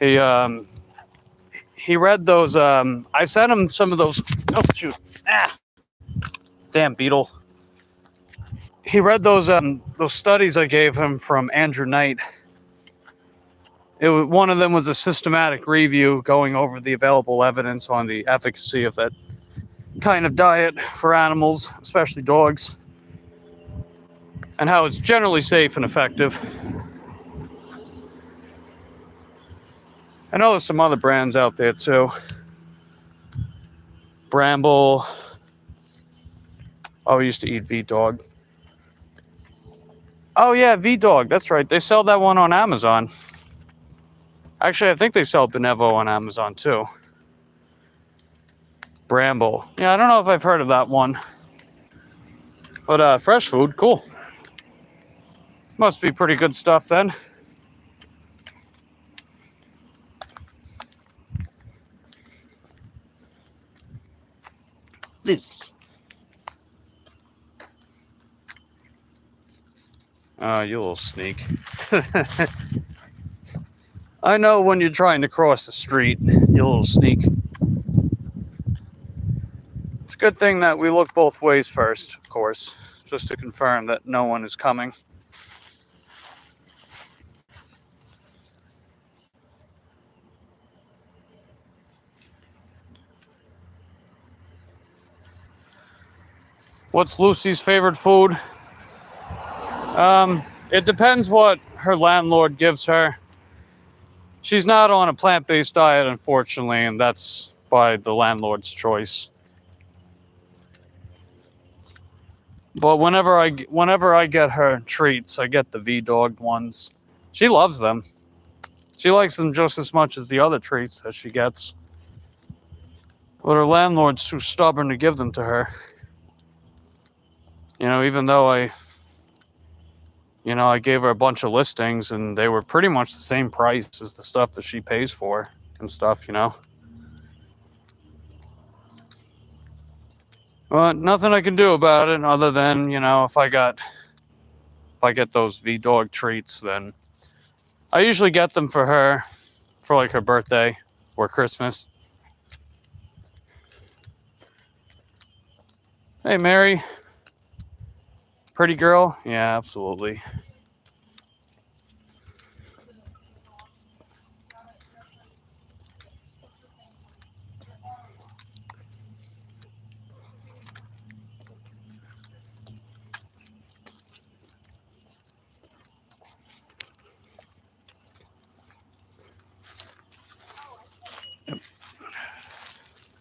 He read those. I sent him some of those. Oh shoot! Ah, damn beetle. He read those studies I gave him from Andrew Knight. One of them was a systematic review going over the available evidence on the efficacy of that kind of diet for animals, especially dogs, and how it's generally safe and effective. I know there's some other brands out there too. Bramble. Oh, I used to eat V-Dog. Oh yeah, V-Dog, that's right. They sell that one on Amazon. Actually, I think they sell Benevo on Amazon too. Bramble. Yeah, I don't know if I've heard of that one. But fresh food, cool. Must be pretty good stuff then. Lucy. Oh, you little sneak. I know when you're trying to cross the street, you little sneak. It's a good thing that we look both ways first, of course, just to confirm that no one is coming. What's Lucy's favorite food? It depends what her landlord gives her. She's not on a plant-based diet, unfortunately, and that's by the landlord's choice. But whenever I get her treats, I get the V-Dog ones. She loves them. She likes them just as much as the other treats that she gets. But her landlord's too stubborn to give them to her. You know, even though I gave her a bunch of listings and they were pretty much the same price as the stuff that she pays for and stuff, you know. But nothing I can do about it other than, you know, if I get those V-Dog treats, then I usually get them for her for like her birthday or Christmas. Hey, Mary. Pretty girl? Yeah, absolutely.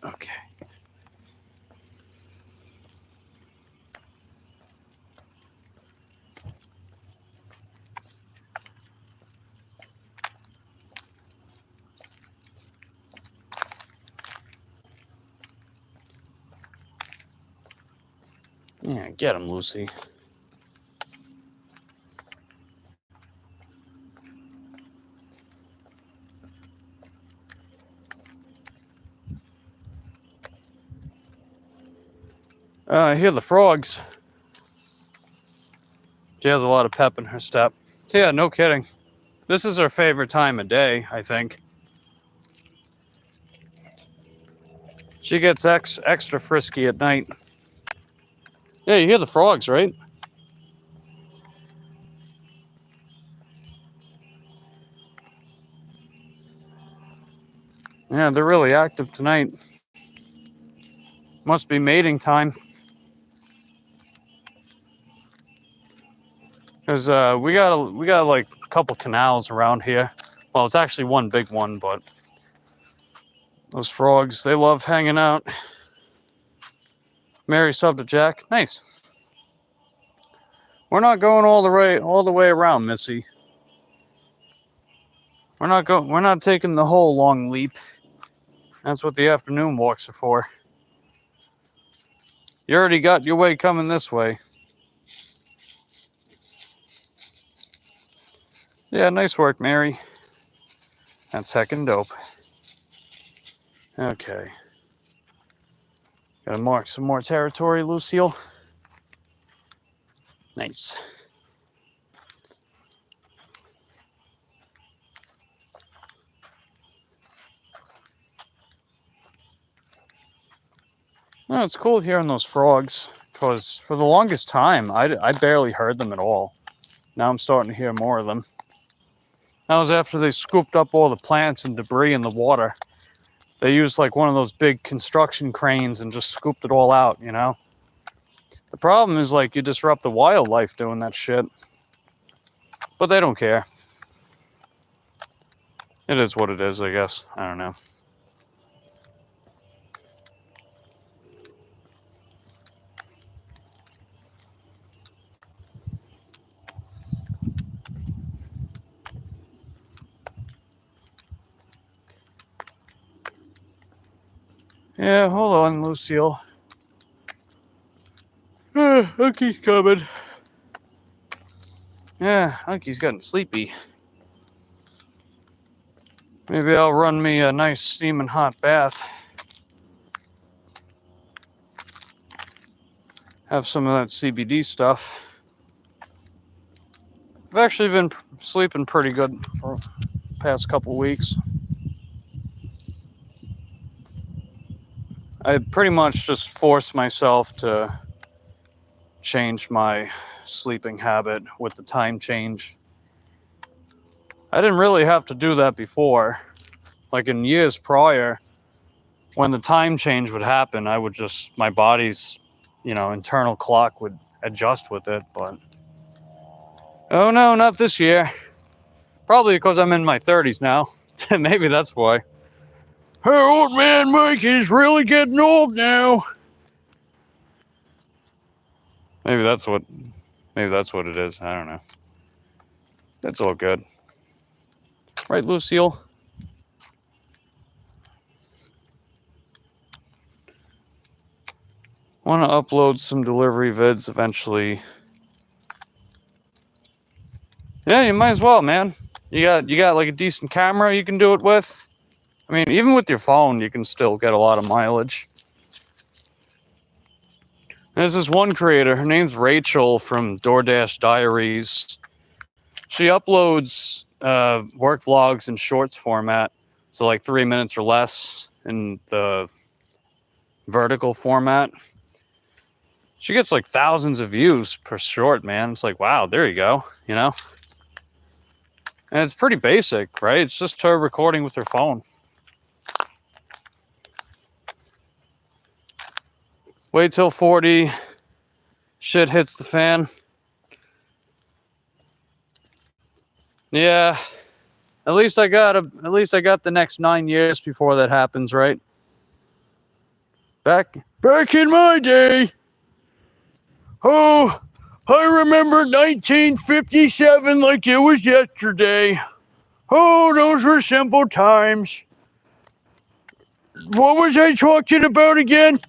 Okay. Yeah, get him, Lucy. I hear the frogs. She has a lot of pep in her step. So yeah, no kidding. This is her favorite time of day, I think. She gets extra frisky at night. Yeah, you hear the frogs, right? Yeah, they're really active tonight. Must be mating time. Cause we got like a couple canals around here. Well, it's actually one big one, but those frogs, they love hanging out. Mary subbed to Jack. Nice. We're not going all the way around, Missy. We're not taking the whole long leap. That's what the afternoon walks are for. You already got your way coming this way. Yeah, nice work, Mary. That's heckin' dope. Okay. Gotta mark some more territory, Lucille. Nice. No, it's cool hearing those frogs, because for the longest time, I barely heard them at all. Now I'm starting to hear more of them. That was after they scooped up all the plants and debris in the water. They used like one of those big construction cranes and just scooped it all out, you know? The problem is like you disrupt the wildlife doing that shit. But they don't care. It is what it is, I guess. I don't know. Yeah, hold on, Lucille. Uncie's coming. Yeah, Uncie's getting sleepy. Maybe I'll run me a nice steaming hot bath. Have some of that CBD stuff. I've actually been sleeping pretty good for the past couple weeks. I pretty much just forced myself to change my sleeping habit with the time change. I didn't really have to do that before. Like in years prior, when the time change would happen, I would just, my body's, you know, internal clock would adjust with it, but oh no, not this year. Probably because I'm in my 30s now. Maybe that's why. Hey, old man Mike is really getting old now. Maybe that's what it is. I don't know. That's all good. Right, Lucille? Want to upload some delivery vids eventually. Yeah, you might as well, man. You got like a decent camera you can do it with. I mean, even with your phone, you can still get a lot of mileage. There's this one creator, her name's Rachel from DoorDash Diaries. She uploads work vlogs in shorts format, so like 3 minutes or less in the vertical format. She gets like thousands of views per short, man. It's like, wow, there you go, you know? And it's pretty basic, right? It's just her recording with her phone. Wait till 40, shit hits the fan. Yeah, at least I got the next 9 years before that happens, right? Back in my day. Oh, I remember 1957 like it was yesterday. Oh, those were simple times. What was I talking about again?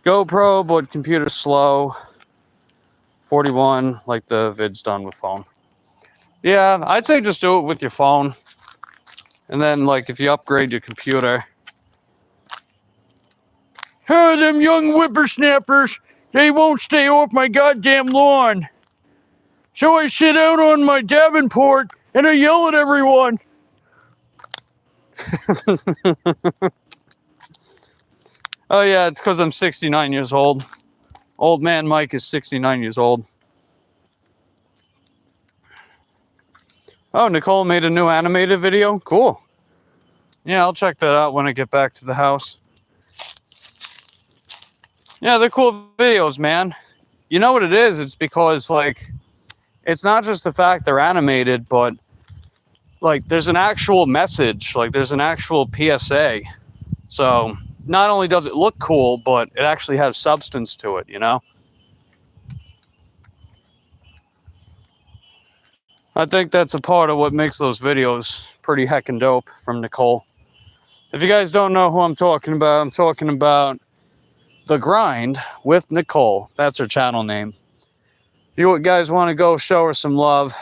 GoPro, but computer slow. 41, like the vid's done with phone. Yeah, I'd say just do it with your phone. And then, like, if you upgrade your computer. Oh, them young whippersnappers, they won't stay off my goddamn lawn. So I sit out on my Davenport and I yell at everyone. Oh yeah, it's because I'm 69 years old. Old man Mike is 69 years old. Oh, Nicole made a new animated video? Cool. Yeah, I'll check that out when I get back to the house. Yeah, they're cool videos, man. You know what it is? It's because, like, it's not just the fact they're animated, but, like, there's an actual message. Like, there's an actual PSA. So, not only does it look cool, but it actually has substance to it, you know? I think that's a part of what makes those videos pretty heckin' dope from Nicole. If you guys don't know who I'm talking about The Grind with Nicole. That's her channel name. If you guys want to go show her some love,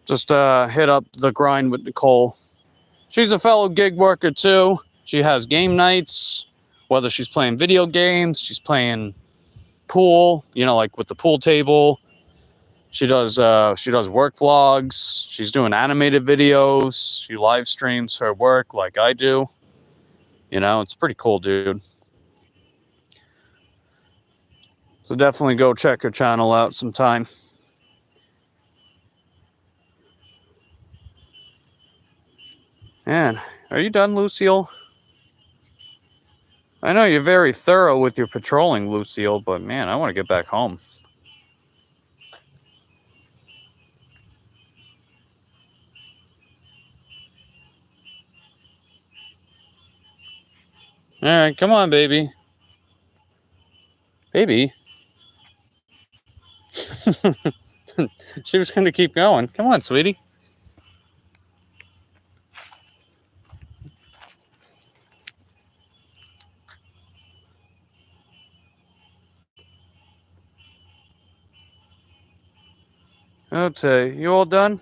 just hit up The Grind with Nicole. She's a fellow gig worker too. She has game nights, whether she's playing video games, she's playing pool, you know, like with the pool table. She does work vlogs. She's doing animated videos. She live streams her work like I do. You know, it's pretty cool, dude. So definitely go check her channel out sometime. Man, are you done, Lucille? I know you're very thorough with your patrolling, Lucille, but man, I want to get back home. All right, come on, baby. Baby. She was going to keep going. Come on, sweetie. Okay, you all done?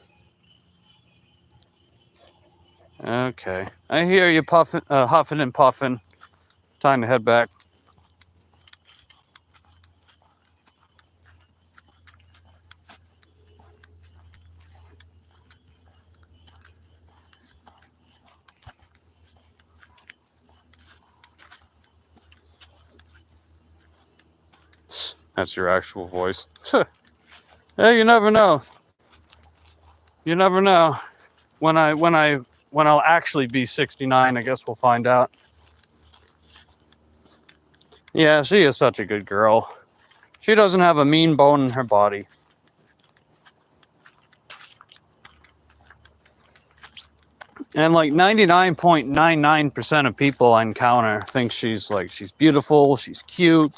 Okay. I hear you puffing, huffing and puffing. Time to head back. That's your actual voice. Hey, you never know. You never know. When I'll actually be 69, I guess we'll find out. Yeah, she is such a good girl. She doesn't have a mean bone in her body. And like 99.99% of people I encounter think she's beautiful, she's cute,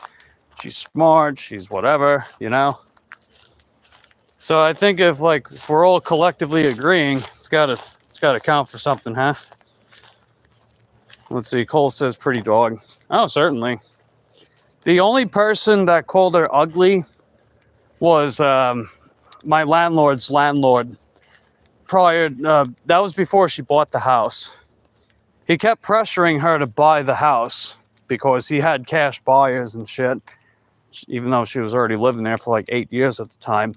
she's smart, she's whatever, you know? So I think if we're all collectively agreeing, it's gotta count for something, huh? Let's see, Cole says pretty dog. Oh, certainly. The only person that called her ugly was my landlord's landlord. That was before she bought the house. He kept pressuring her to buy the house because he had cash buyers and shit, even though she was already living there for like 8 years at the time.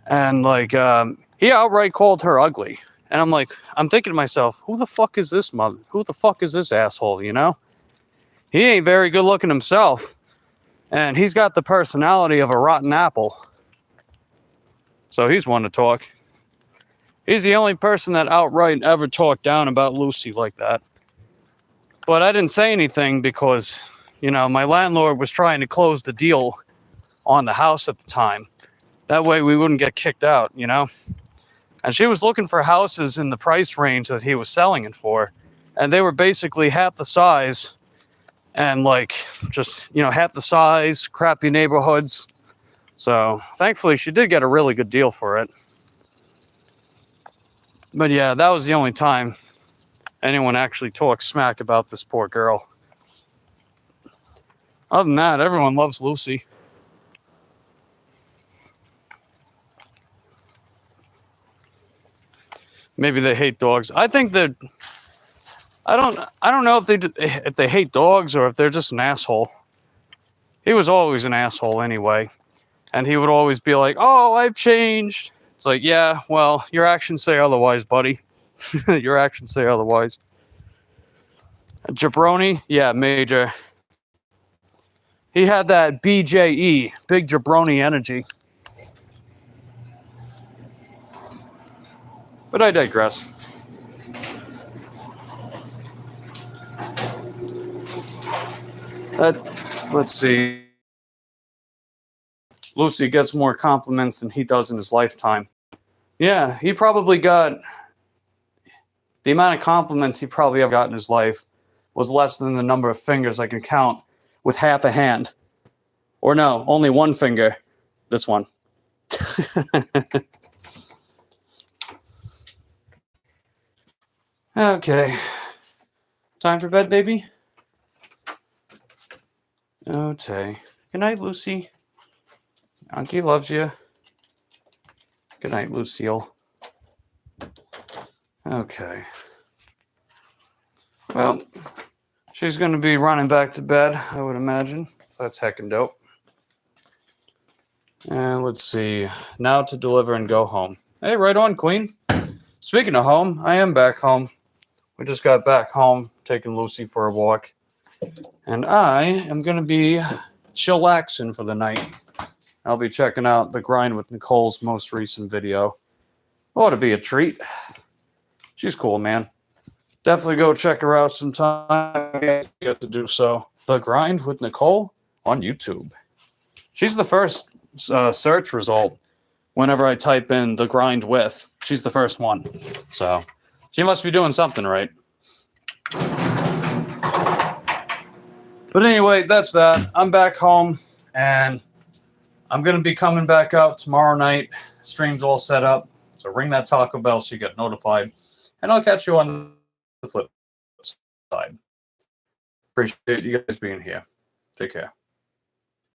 And he outright called her ugly. And I'm thinking to myself, who the fuck is this mother? Who the fuck is this asshole, you know? He ain't very good looking himself. And he's got the personality of a rotten apple. So he's one to talk. He's the only person that outright ever talked down about Lucy like that. But I didn't say anything because, you know, my landlord was trying to close the deal on the house at the time. That way we wouldn't get kicked out, you know? And she was looking for houses in the price range that he was selling it for. And they were basically half the size and half the size, crappy neighborhoods. So thankfully she did get a really good deal for it. But yeah, that was the only time anyone actually talked smack about this poor girl. Other than that, everyone loves Lucy. Maybe they hate dogs. I think that I don't know if they hate dogs or if they're just an asshole. He was always an asshole anyway. And he would always be like, "Oh, I've changed." It's like, yeah, well, your actions say otherwise, buddy. Your actions say otherwise. Jabroni, yeah, major. He had that BJE, big jabroni energy. But I digress. Let's see. Lucy gets more compliments than he does in his lifetime. Yeah, he probably got... The amount of compliments he probably ever got in his life was less than the number of fingers I can count with half a hand. Or no, only one finger. This one. Okay. Time for bed, baby? Okay. Good night, Lucy. Auntie loves you. Good night, Lucille. Okay. Well, she's going to be running back to bed, I would imagine. So that's heckin' dope. And let's see. Now to deliver and go home. Hey, right on, Queen. Speaking of home, I am back home. We just got back home, taking Lucy for a walk. And I am going to be chillaxing for the night. I'll be checking out the Grind with Nicole's most recent video. Ought to be a treat. She's cool, man. Definitely go check her out sometime. Get to do so. The Grind with Nicole on YouTube. She's the first search result whenever I type in the Grind with. She's the first one. So she must be doing something right. But anyway, that's that. I'm back home, and I'm going to be coming back out tomorrow night. Stream's all set up. So ring that Taco Bell so you get notified. And I'll catch you on the flip side. Appreciate you guys being here. Take care.